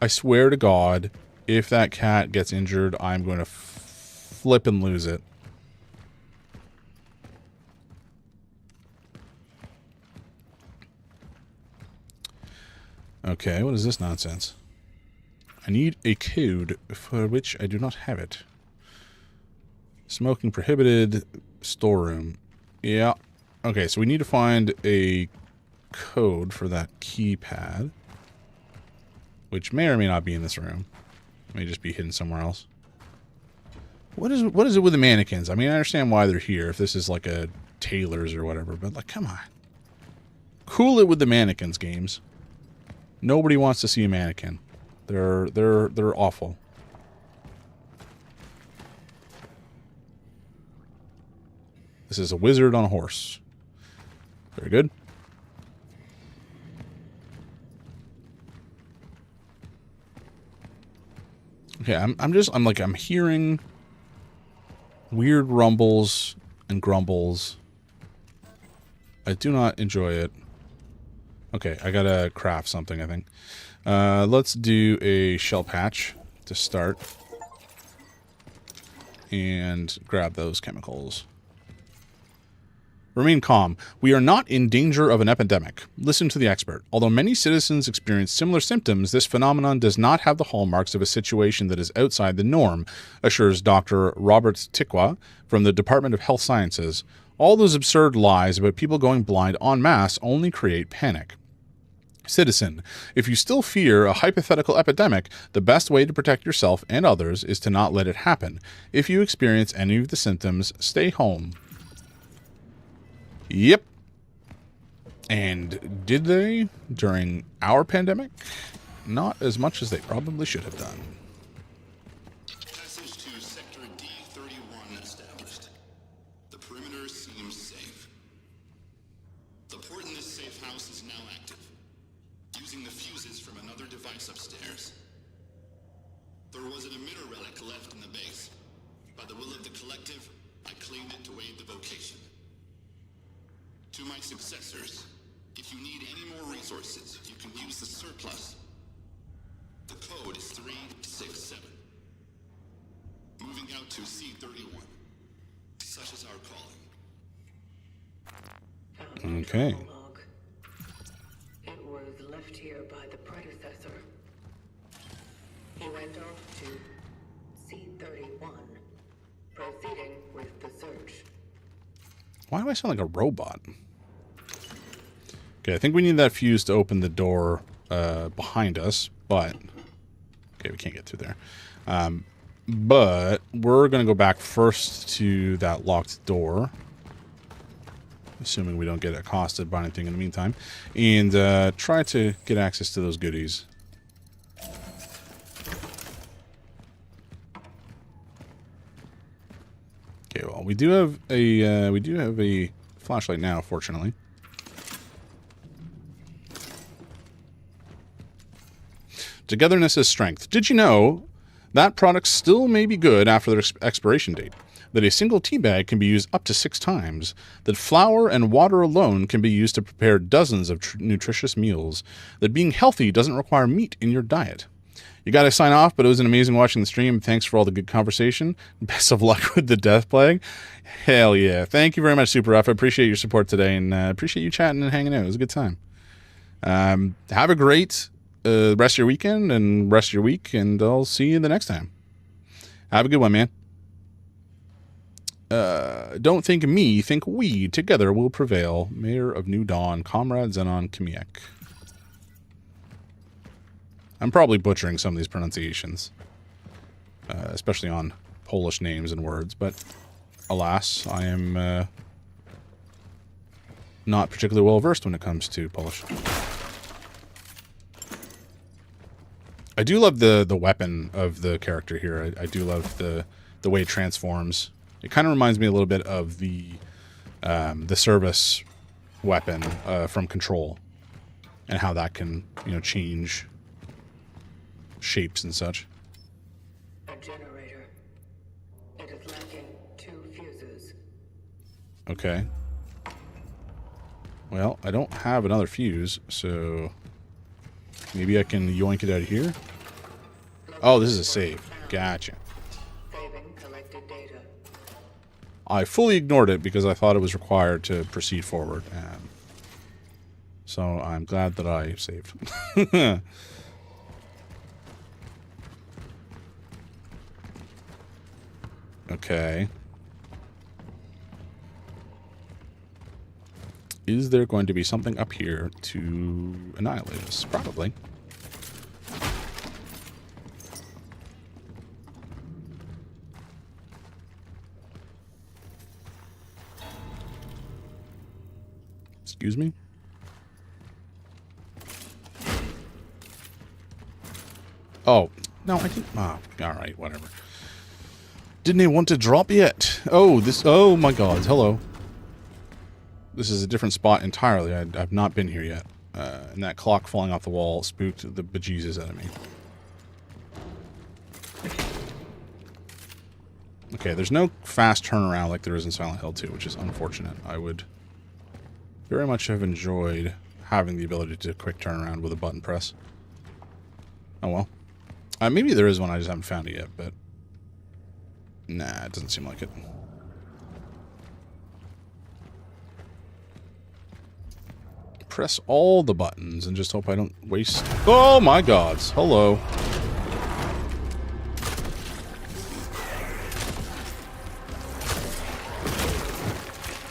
I swear to God, if that cat gets injured, I'm going to flip and lose it. Okay, what is this nonsense? I need a code for which I do not have it. Smoking prohibited, storeroom. Yeah. Okay, so we need to find a code for that keypad, which may or may not be in this room. It may just be hidden somewhere else. What is it with the mannequins? I mean, I understand why they're here if this is like a tailor's or whatever, but like, come on. Cool it with the mannequins, games. Nobody wants to see a mannequin. They're awful. This is a wizard on a horse. Very good. Okay, I'm hearing weird rumbles and grumbles. I do not enjoy it. Okay, I gotta craft something, I think. Let's do a shell patch to start. And grab those chemicals. Remain calm. We are not in danger of an epidemic. Listen to the expert. Although many citizens experience similar symptoms, this phenomenon does not have the hallmarks of a situation that is outside the norm, assures Dr. Robert Tikwa from the Department of Health Sciences. All those absurd lies about people going blind en masse only create panic. Citizen, if you still fear a hypothetical epidemic, the best way to protect yourself and others is to not let it happen. If you experience any of the symptoms, stay home. Yep. And did they during our pandemic? Not as much as they probably should have done. Passage to Sector D31 established. The perimeter seems safe. The port in this safe house is now active, using the fuses from another device upstairs. There was an emitter relic left in the base. By the will of the collective, I claimed it to aid the vocation. To my successors, if you need any more resources, you can use the surplus. The code is 367. Moving out to C31. Such is our calling. Okay. Log. It was left here by the predecessor. He went off to C31, proceeding with the search. Why do I sound like a robot? Okay, I think we need that fuse to open the door behind us, but... Okay, we can't get through there. But we're going to go back first to that locked door. Assuming we don't get accosted by anything in the meantime. And try to get access to those goodies. Okay, well, we do have a flashlight now, fortunately. Togetherness is strength. Did you know that products still may be good after their expiration date? That a single tea bag can be used up to 6 times? That flour and water alone can be used to prepare dozens of nutritious meals? That being healthy doesn't require meat in your diet? You got to sign off, but it was an amazing watching the stream. Thanks for all the good conversation. Best of luck with the Death Plague. Hell yeah. Thank you very much, Super Rough. I appreciate your support today, and appreciate you chatting and hanging out. It was a good time. Have a great rest of your weekend and rest of your week, and I'll see you the next time. Have a good one, man. Don't think me, think we. Together will prevail. Mayor of New Dawn, Comrade Zenon Kamiek. I'm probably butchering some of these pronunciations, especially on Polish names and words, but alas, I am not particularly well versed when it comes to Polish. I do love the weapon of the character here. I do love the way it transforms. It kind of reminds me a little bit of the service weapon from Control, and how that can, change shapes and such. A generator. It is lacking 2 fuses. Okay. Well, I don't have another fuse, so maybe I can yoink it out of here. Oh, this is a save. Gotcha. Saving collected data. I fully ignored it because I thought it was required to proceed forward. So I'm glad that I saved. Okay. Is there going to be something up here to annihilate us? Probably. Excuse me? Oh, no, I didn't. Oh, all right, whatever. Didn't even want to drop yet. Oh my god, hello. This is a different spot entirely. I've not been here yet. And that clock falling off the wall spooked the bejesus out of me. Okay, there's no fast turnaround like there is in Silent Hill 2, which is unfortunate. I would very much have enjoyed having the ability to quick turn around with a button press. Oh well. Maybe there is one, I just haven't found it yet, but nah, it doesn't seem like it. press all the buttons and just hope I don't waste... Oh my gods. Hello.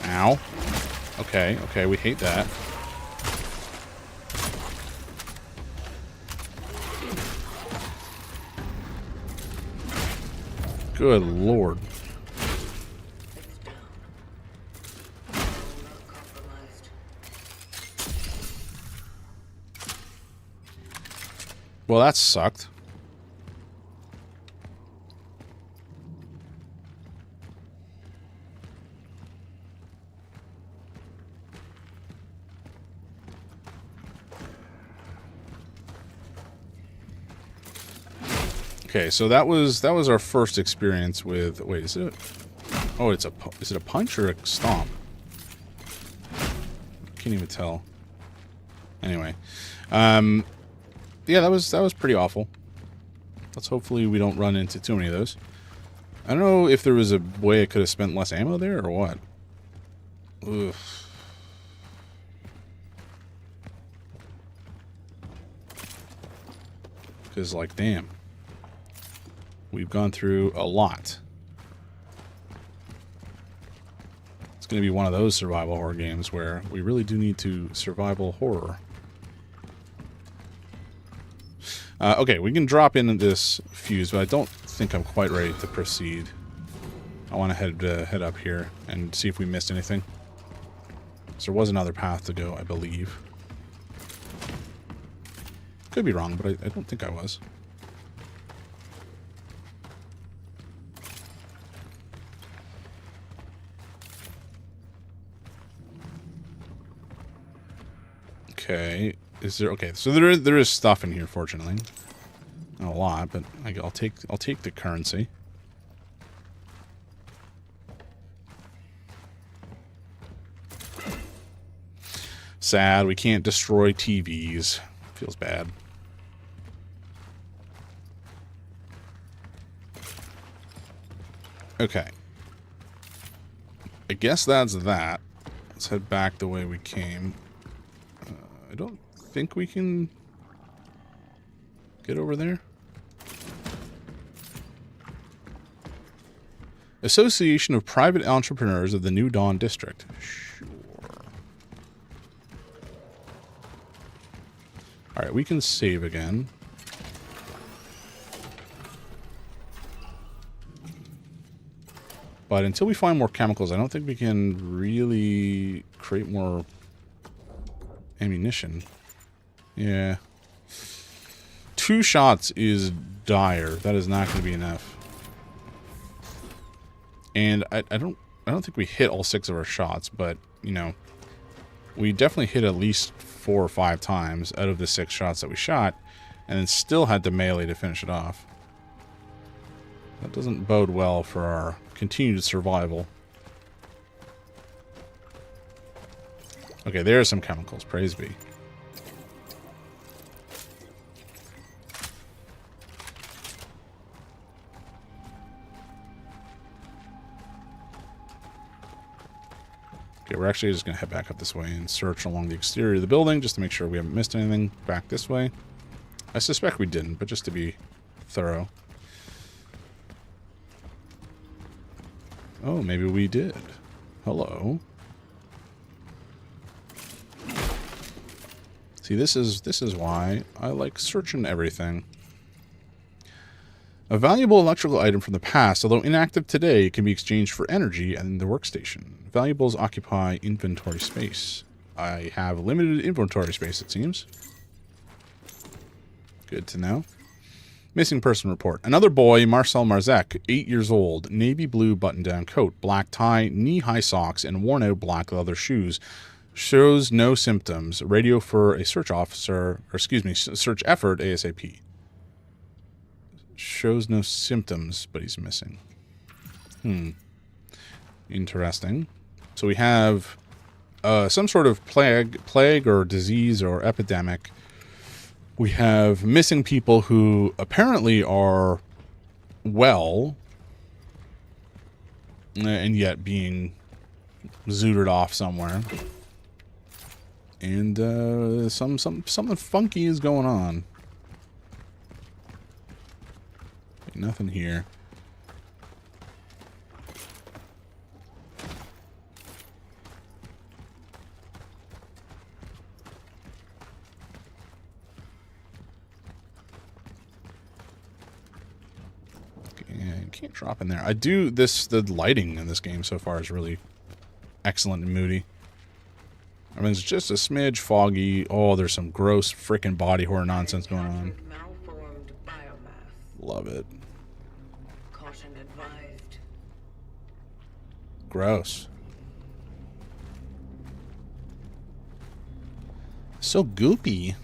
Ow. Okay, okay, we hate that. Good lord. Well, that sucked. Okay, so that was our first experience with... Wait, is it... Oh, is it a punch or a stomp? Can't even tell. Anyway, yeah, that was pretty awful. Let's hopefully we don't run into too many of those. I don't know if there was a way I could have spent less ammo there or what. Ugh. Because, like, damn. We've gone through a lot. It's going to be one of those survival horror games where we really do need to survival horror. Okay, we can drop in this fuse, but I don't think I'm quite ready to proceed. I want to head up here and see if we missed anything. So there was another path to go, I believe. Could be wrong, but I don't think I was. Okay, is there... Okay, so there is stuff in here, fortunately. Not a lot, but I'll take the currency. Sad, we can't destroy TVs. Feels bad. Okay. I guess that's that. Let's head back the way we came. I don't think we can get over there. Association of Private Entrepreneurs of the New Dawn District. Sure. Alright, we can save again. But until we find more chemicals, I don't think we can really create more ammunition. Yeah. 2 shots is dire. That is not going to be enough. And I don't think we hit all 6 of our shots, but, you know, we definitely hit at least 4 or 5 times out of the 6 shots that we shot, and then still had to melee to finish it off. That doesn't bode well for our continued survival. Okay, there are some chemicals. Praise be. Okay, we're actually just going to head back up this way and search along the exterior of the building just to make sure we haven't missed anything back this way. I suspect we didn't, but just to be thorough. Oh, maybe we did. Hello. See, this is why I like searching everything. A valuable electrical item from the past, although inactive today, can be exchanged for energy in the workstation. Valuables occupy inventory space. I have limited inventory space, it seems. Good to know. Missing person report. Another boy, Marcel Marzek, 8 years old, navy blue button-down coat, black tie, knee-high socks, and worn-out black leather shoes. Shows no symptoms. Radio for a search officer, or excuse me, search effort ASAP. Shows no symptoms, but he's missing. Interesting. So we have some sort of plague or disease or epidemic. We have missing people who apparently are well, and yet being zooted off somewhere. And something funky is going on. Nothing here. You can't drop in there. The lighting in this game so far is really excellent and moody. I mean, it's just a smidge foggy. Oh, there's some gross freaking body horror nonsense going on. Malformed biomass. Love it. Caution advised. Gross. So goopy.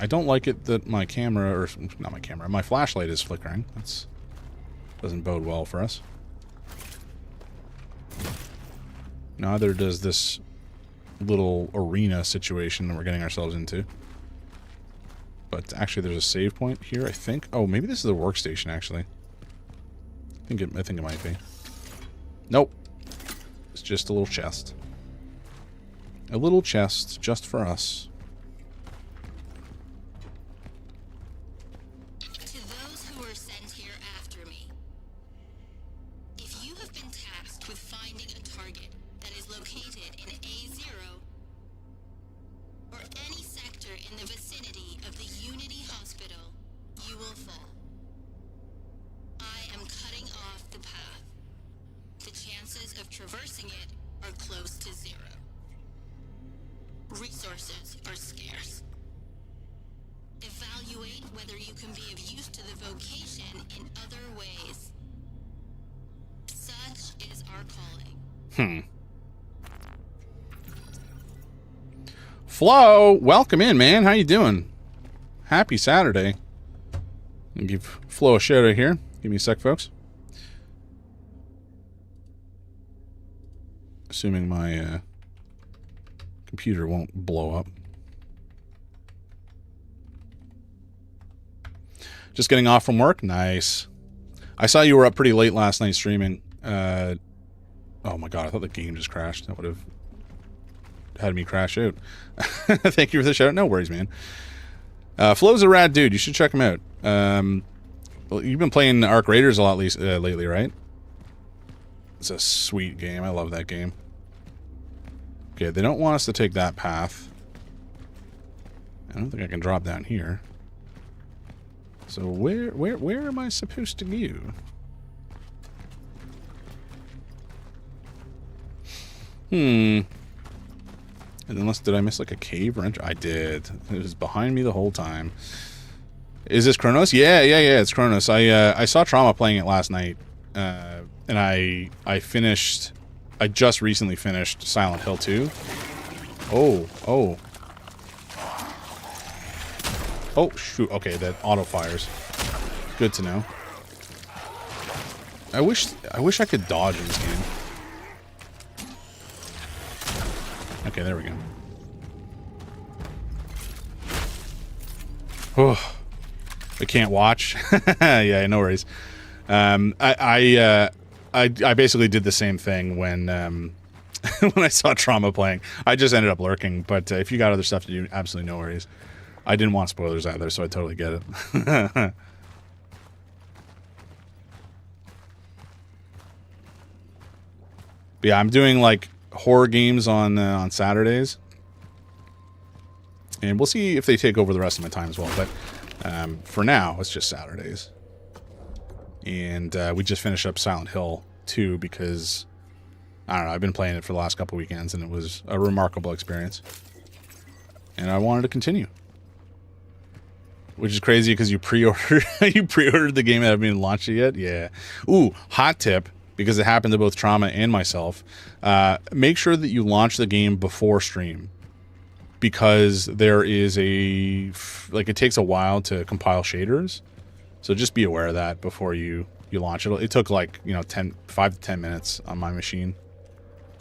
I don't like it that my camera, or not my camera, my flashlight is flickering. That's doesn't bode well for us. Neither does this little arena situation that we're getting ourselves into. But actually, there's a save point here, I think. Oh, maybe this is the workstation, actually. I think it might be. Nope. It's just a little chest. A little chest just for us. To those who were sent here after me, if you have been tasked with finding a target that is located in A0 or any sector in the vicinity of the Unity Hospital, you will fall. I am cutting off the path. The chances of traversing it are close to 0. Resources are scarce. Evaluate whether you can be of use to the vocation in other ways. Such is our calling. Flo, welcome in, man. How you doing? Happy Saturday. I'll give Flo a shout out here. Give me a sec, folks. Assuming my computer won't blow up. Just getting off from work? Nice. I saw you were up pretty late last night streaming. Oh my god, I thought the game just crashed. That would have had me crash out. Thank you for the shout out. No worries, man. Flo's a rad dude. You should check him out. Well, you've been playing Arc Raiders a lot lately, right? It's a sweet game. I love that game. Okay, they don't want us to take that path. I don't think I can drop down here. So where am I supposed to go? Unless, did I miss like a cave or entry? I did. It was behind me the whole time. Is this Chronos? Yeah, it's Chronos. I saw Trauma playing it last night. And I just recently finished Silent Hill 2. Oh, shoot. Okay, that auto fires. Good to know. I wish I could dodge in this game. Okay, there we go. Oh, I can't watch. Yeah, no worries. I basically did the same thing when when I saw Trauma playing. I just ended up lurking, but if you got other stuff to do, absolutely no worries. I didn't want spoilers either, so I totally get it. But yeah, I'm doing like horror games on Saturdays, and we'll see if they take over the rest of my time as well. But for now, it's just Saturdays. And we just finished up Silent Hill 2 because, I don't know, I've been playing it for the last couple weekends, and it was a remarkable experience. And I wanted to continue. Which is crazy because you pre-ordered the game that hasn't been launched yet. Yeah. Ooh, hot tip, because it happened to both Trauma and myself. Make sure that you launch the game before stream, because there is it takes a while to compile shaders. So just be aware of that before you launch it. It took 5 to 10 minutes on my machine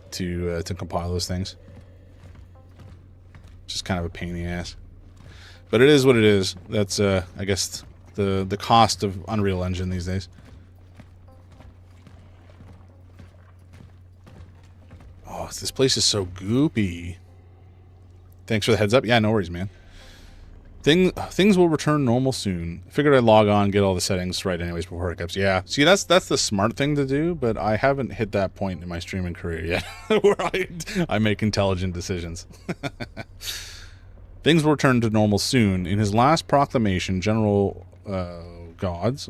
to compile those things. Just kind of a pain in the ass. But it is what it is. That's I guess the cost of Unreal Engine these days. Oh, Oh, this place is so goopy. Thanks for the heads up. Yeah, no worries, man. Things will return normal soon. I figured I'd log on, get all the settings right anyways before it gets. Yeah, see, that's the smart thing to do, but I haven't hit that point in my streaming career yet where I make intelligent decisions. Things will return to normal soon. In his last proclamation, General Wojciech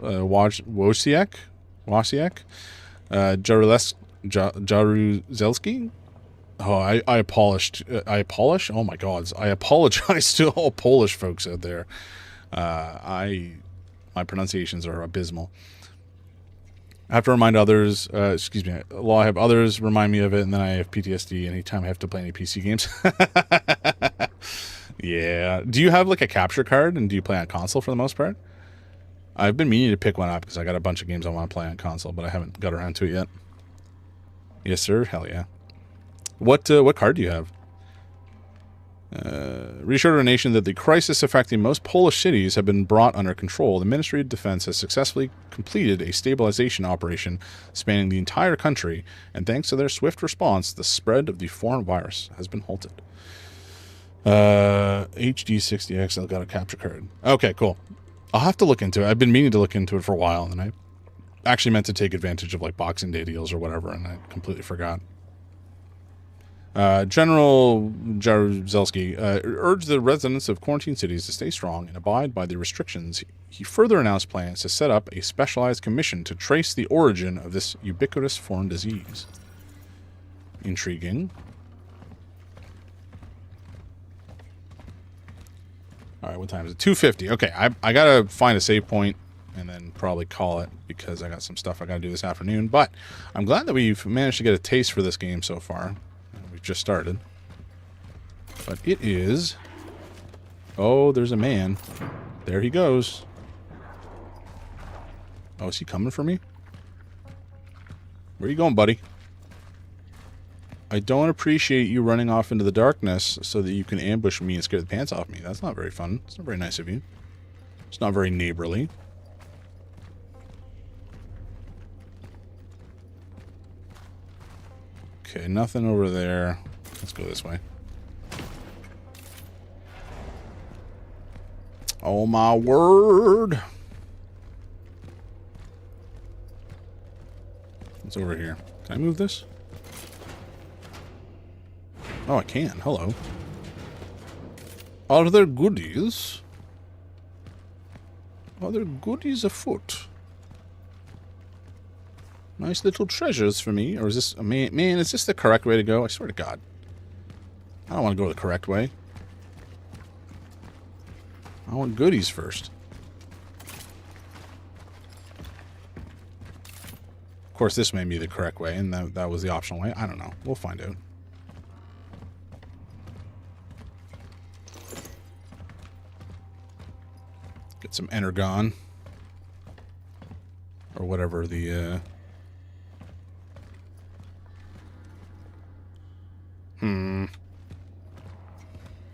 Jaruzelski. Oh, I apologize. Oh my God, I apologize to all Polish folks out there. My pronunciations are abysmal. I have to remind others. Excuse me. Well, I have others remind me of it, and then I have PTSD anytime I have to play any PC games. Yeah. Do you have like a capture card, and do you play on console for the most part? I've been meaning to pick one up because I got a bunch of games I want to play on console, but I haven't got around to it yet. Yes, sir. Hell yeah. What card do you have? Reassured our nation that the crisis affecting most Polish cities have been brought under control. The Ministry of Defense has successfully completed a stabilization operation spanning the entire country, and thanks to their swift response, the spread of the foreign virus has been halted. HD60X, I've got a capture card. Okay, cool. I'll have to look into it. I've been meaning to look into it for a while, and I actually meant to take advantage of like Boxing Day deals or whatever, and I completely forgot. General Jaruzelski urged the residents of quarantine cities to stay strong and abide by the restrictions. He further announced plans to set up a specialized commission to trace the origin of this ubiquitous foreign disease. Intriguing. All right, what time is it? 2:50. Okay, I gotta find a save point and then probably call it because I got some stuff I gotta do this afternoon. But I'm glad that we've managed to get a taste for this game so far. We've just started. But it is... Oh, there's a man. There he goes. Oh, is he coming for me? Where are you going, buddy? I don't appreciate you running off into the darkness so that you can ambush me and scare the pants off me. That's not very fun. It's not very nice of you. It's not very neighborly. Okay, nothing over there. Let's go this way. Oh my word. What's over here? Can I move this? Oh, I can. Hello. Are there goodies? Are there goodies afoot? Nice little treasures for me. Or is this... Man, is this the correct way to go? I swear to God. I don't want to go the correct way. I want goodies first. Of course, this may be the correct way, and that was the optional way. I don't know. We'll find out. Get some Energon. Or whatever the...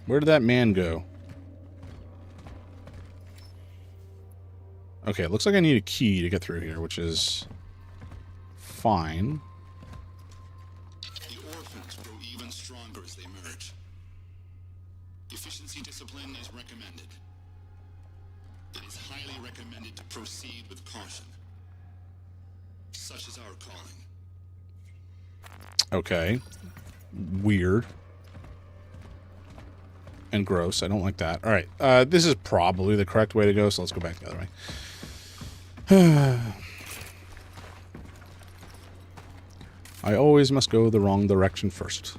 Where did that man go? Okay, it looks like I need a key to get through here, which is fine. The orphans grow even stronger as they merge. Efficiency discipline is recommended. It is highly recommended to proceed with caution. Such is our calling. Okay. Weird. And gross. I don't like that. Alright. This is probably the correct way to go, so let's go back the other way. I always must go the wrong direction first.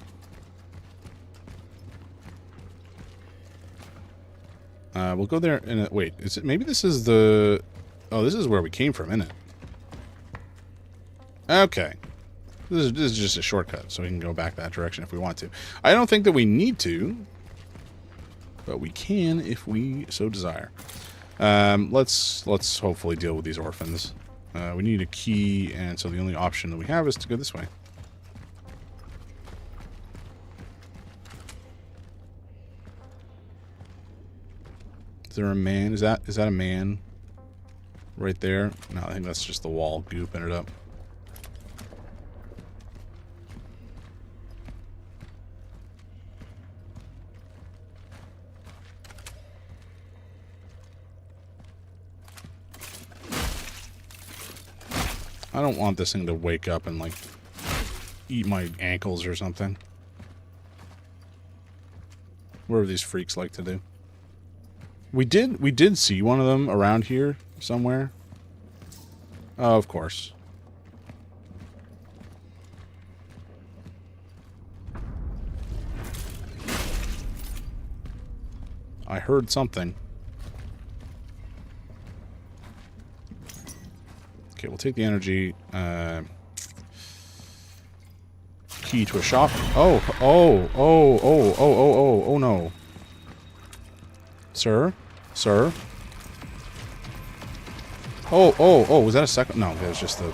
We'll go there in a... Wait, is it... Maybe this is the... Oh, this is where we came from, isn't it? Okay. This is just a shortcut, so we can go back that direction if we want to. I don't think that we need to, but we can if we so desire. Let's hopefully deal with these orphans. We need a key, and so the only option that we have is to go this way. Is there a man? Is that a man right there? No, I think that's just the wall gooping it up. I don't want this thing to wake up and, like, eat my ankles or something. Whatever these freaks like to do. We did see one of them around here somewhere. Oh, of course. I heard something. Okay, we'll take the energy. Key to a shop. Oh no. Sir? Sir? Oh, was that a second? No, it was just the...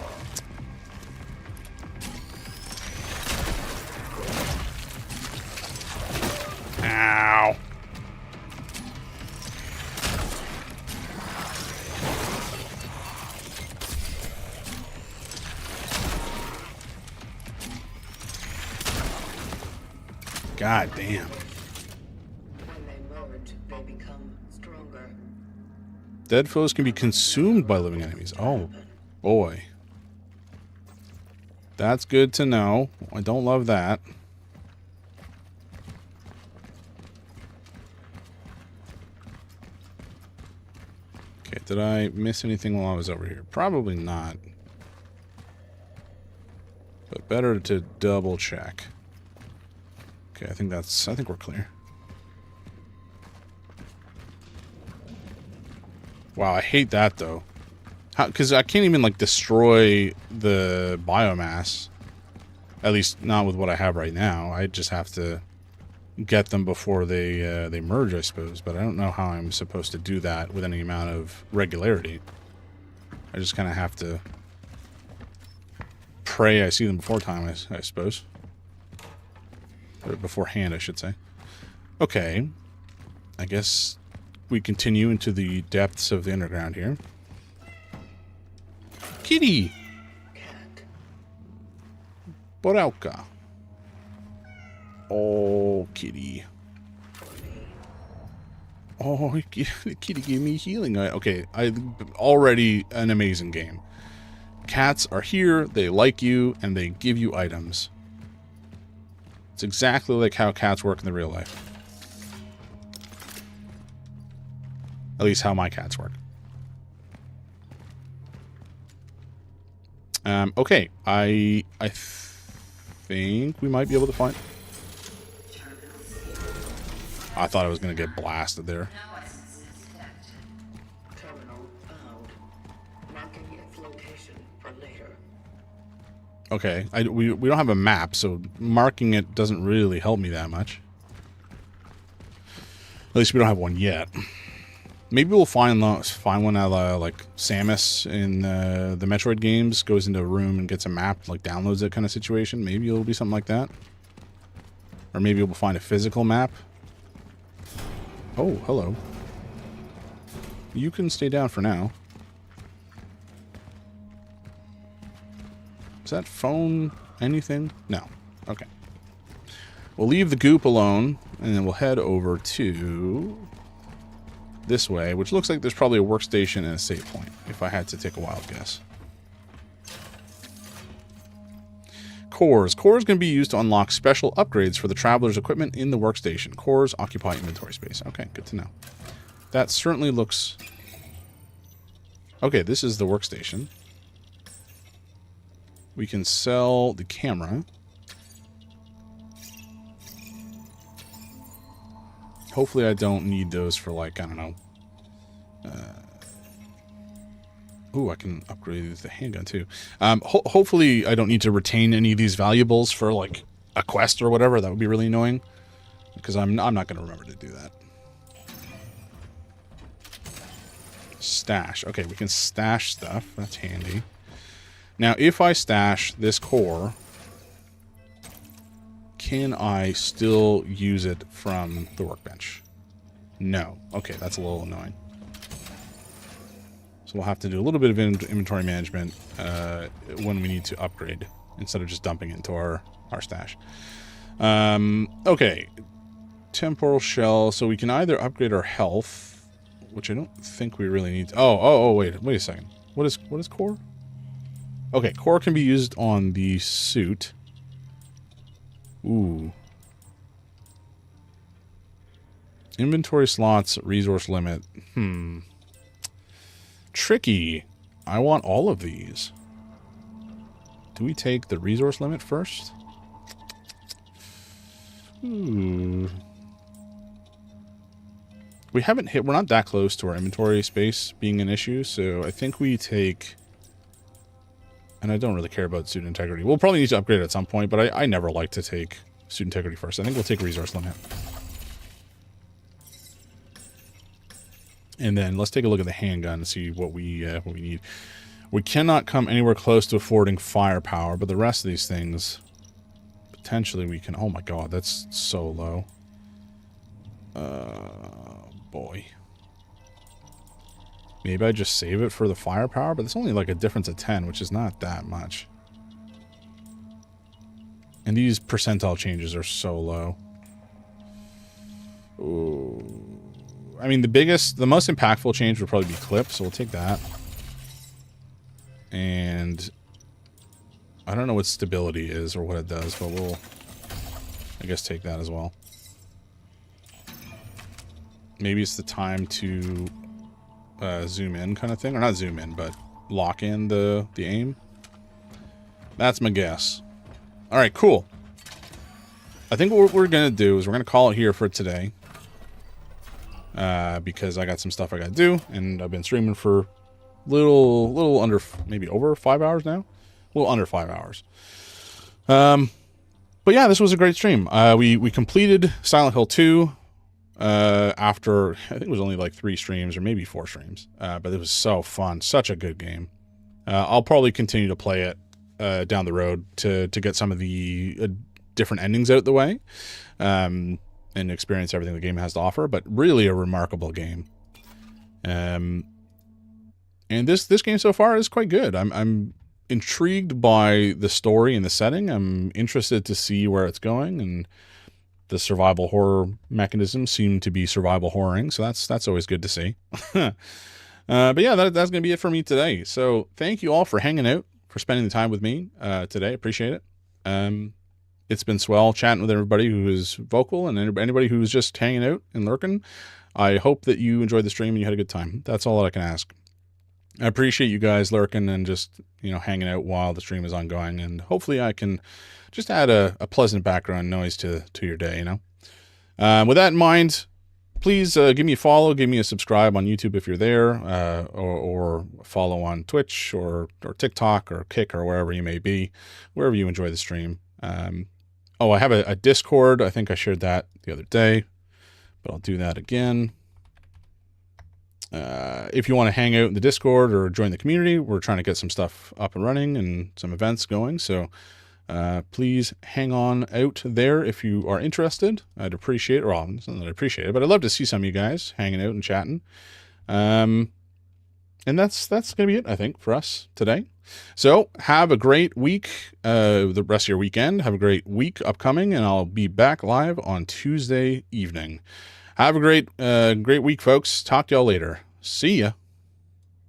Ow. God damn. When they merge, they become stronger. Dead foes can be consumed by living enemies. Oh, boy. That's good to know. I don't love that. Okay, did I miss anything while I was over here? Probably not. But better to double check. Okay, I think we're clear. Wow, I hate that though. Because I can't even like destroy the biomass. At least not with what I have right now. I just have to get them before they merge, I suppose. But I don't know how I'm supposed to do that with any amount of regularity. I just kind of have to pray I see them before time, I suppose. Or beforehand, I should say. Okay. I guess we continue into the depths of the underground here. Kitty! Cat. Borelka. Oh, kitty. Oh, the kitty gave me healing. Okay, already an amazing game. Cats are here, they like you, and they give you items. It's exactly like how cats work in the real life. At least how my cats work. Okay, I think we might be able to find... I thought I was going to get blasted there. Terminal found. Marking its location for later. Okay, we don't have a map, so marking it doesn't really help me that much. At least we don't have one yet. Maybe we'll find one at like Samus in the Metroid games, goes into a room and gets a map, like downloads it kind of situation. Maybe it'll be something like that. Or maybe we'll find a physical map. Oh, hello. You can stay down for now. Is that phone anything? No. Okay. We'll leave the goop alone, and then we'll head over to this way, which looks like there's probably a workstation and a save point, if I had to take a wild guess. Cores. Cores can be used to unlock special upgrades for the traveler's equipment in the workstation. Cores occupy inventory space. Okay, good to know. That certainly looks... Okay, this is the workstation. We can sell the camera. Hopefully I don't need those for, like, I don't know. Ooh, I can upgrade the handgun too. Hopefully I don't need to retain any of these valuables for, like, a quest or whatever. That would be really annoying. Because I'm not going to remember to do that. Stash. Okay, we can stash stuff. That's handy. Now, if I stash this core, can I still use it from the workbench? No. Okay, that's a little annoying. So we'll have to do a little bit of inventory management when we need to upgrade, instead of just dumping it into our stash. Okay. Temporal shell. So we can either upgrade our health, which I don't think we really need to... Oh, wait a second. What is core? Okay, core can be used on the suit. Ooh. Inventory slots, resource limit. Tricky. I want all of these. Do we take the resource limit first? Ooh. We haven't hit... We're not that close to our inventory space being an issue, so I think we take... And I don't really care about student integrity. We'll probably need to upgrade it at some point, but I never like to take student integrity first. I think we'll take resource limit. And then let's take a look at the handgun and see what we need. We cannot come anywhere close to affording firepower, but the rest of these things, potentially we can... Oh my god, that's so low. Boy. Maybe I just save it for the firepower, but it's only like a difference of 10, which is not that much. And these percentile changes are so low. Ooh. I mean, the most impactful change would probably be clip, so we'll take that. And I don't know what stability is or what it does, but we'll, I guess, take that as well. Maybe it's the time to zoom in kind of thing. Or not zoom in, but lock in the aim. That's my guess. All right, cool. I think what we're going to do is we're going to call it here for today. Because I got some stuff I got to do. And I've been streaming for little under, maybe over 5 hours now. A little under 5 hours. But yeah, this was a great stream. We completed Silent Hill 2. After, I think it was only like 3 streams or maybe 4 streams. But it was so fun. Such a good game. I'll probably continue to play it down the road to get some of the different endings out the way. And experience everything the game has to offer. But really a remarkable game. And this game so far is quite good. I'm intrigued by the story and the setting. I'm interested to see where it's going, and the survival horror mechanisms seem to be survival horroring, so that's always good to see. But yeah, that's going to be it for me today. So thank you all for hanging out, for spending the time with me today. Appreciate it. It's been swell chatting with everybody who is vocal and anybody who's just hanging out and lurking. I hope that you enjoyed the stream and you had a good time. That's all that I can ask. I appreciate you guys lurking and just, hanging out while the stream is ongoing. And hopefully I can just add a pleasant background noise to your day, With that in mind, please give me a follow, give me a subscribe on YouTube if you're there, or follow on Twitch or TikTok or Kick or wherever you may be, wherever you enjoy the stream. I have a Discord. I think I shared that the other day, but I'll do that again. If you want to hang out in the Discord or join the community, we're trying to get some stuff up and running and some events going. So please hang on out there if you are interested. I'd appreciate it. Well, it's not that I appreciate it, but I'd love to see some of you guys hanging out and chatting. And that's going to be it, I think, for us today. So have a great week, the rest of your weekend. Have a great week upcoming, and I'll be back live on Tuesday evening. Have a great week, folks. Talk to y'all later. See ya.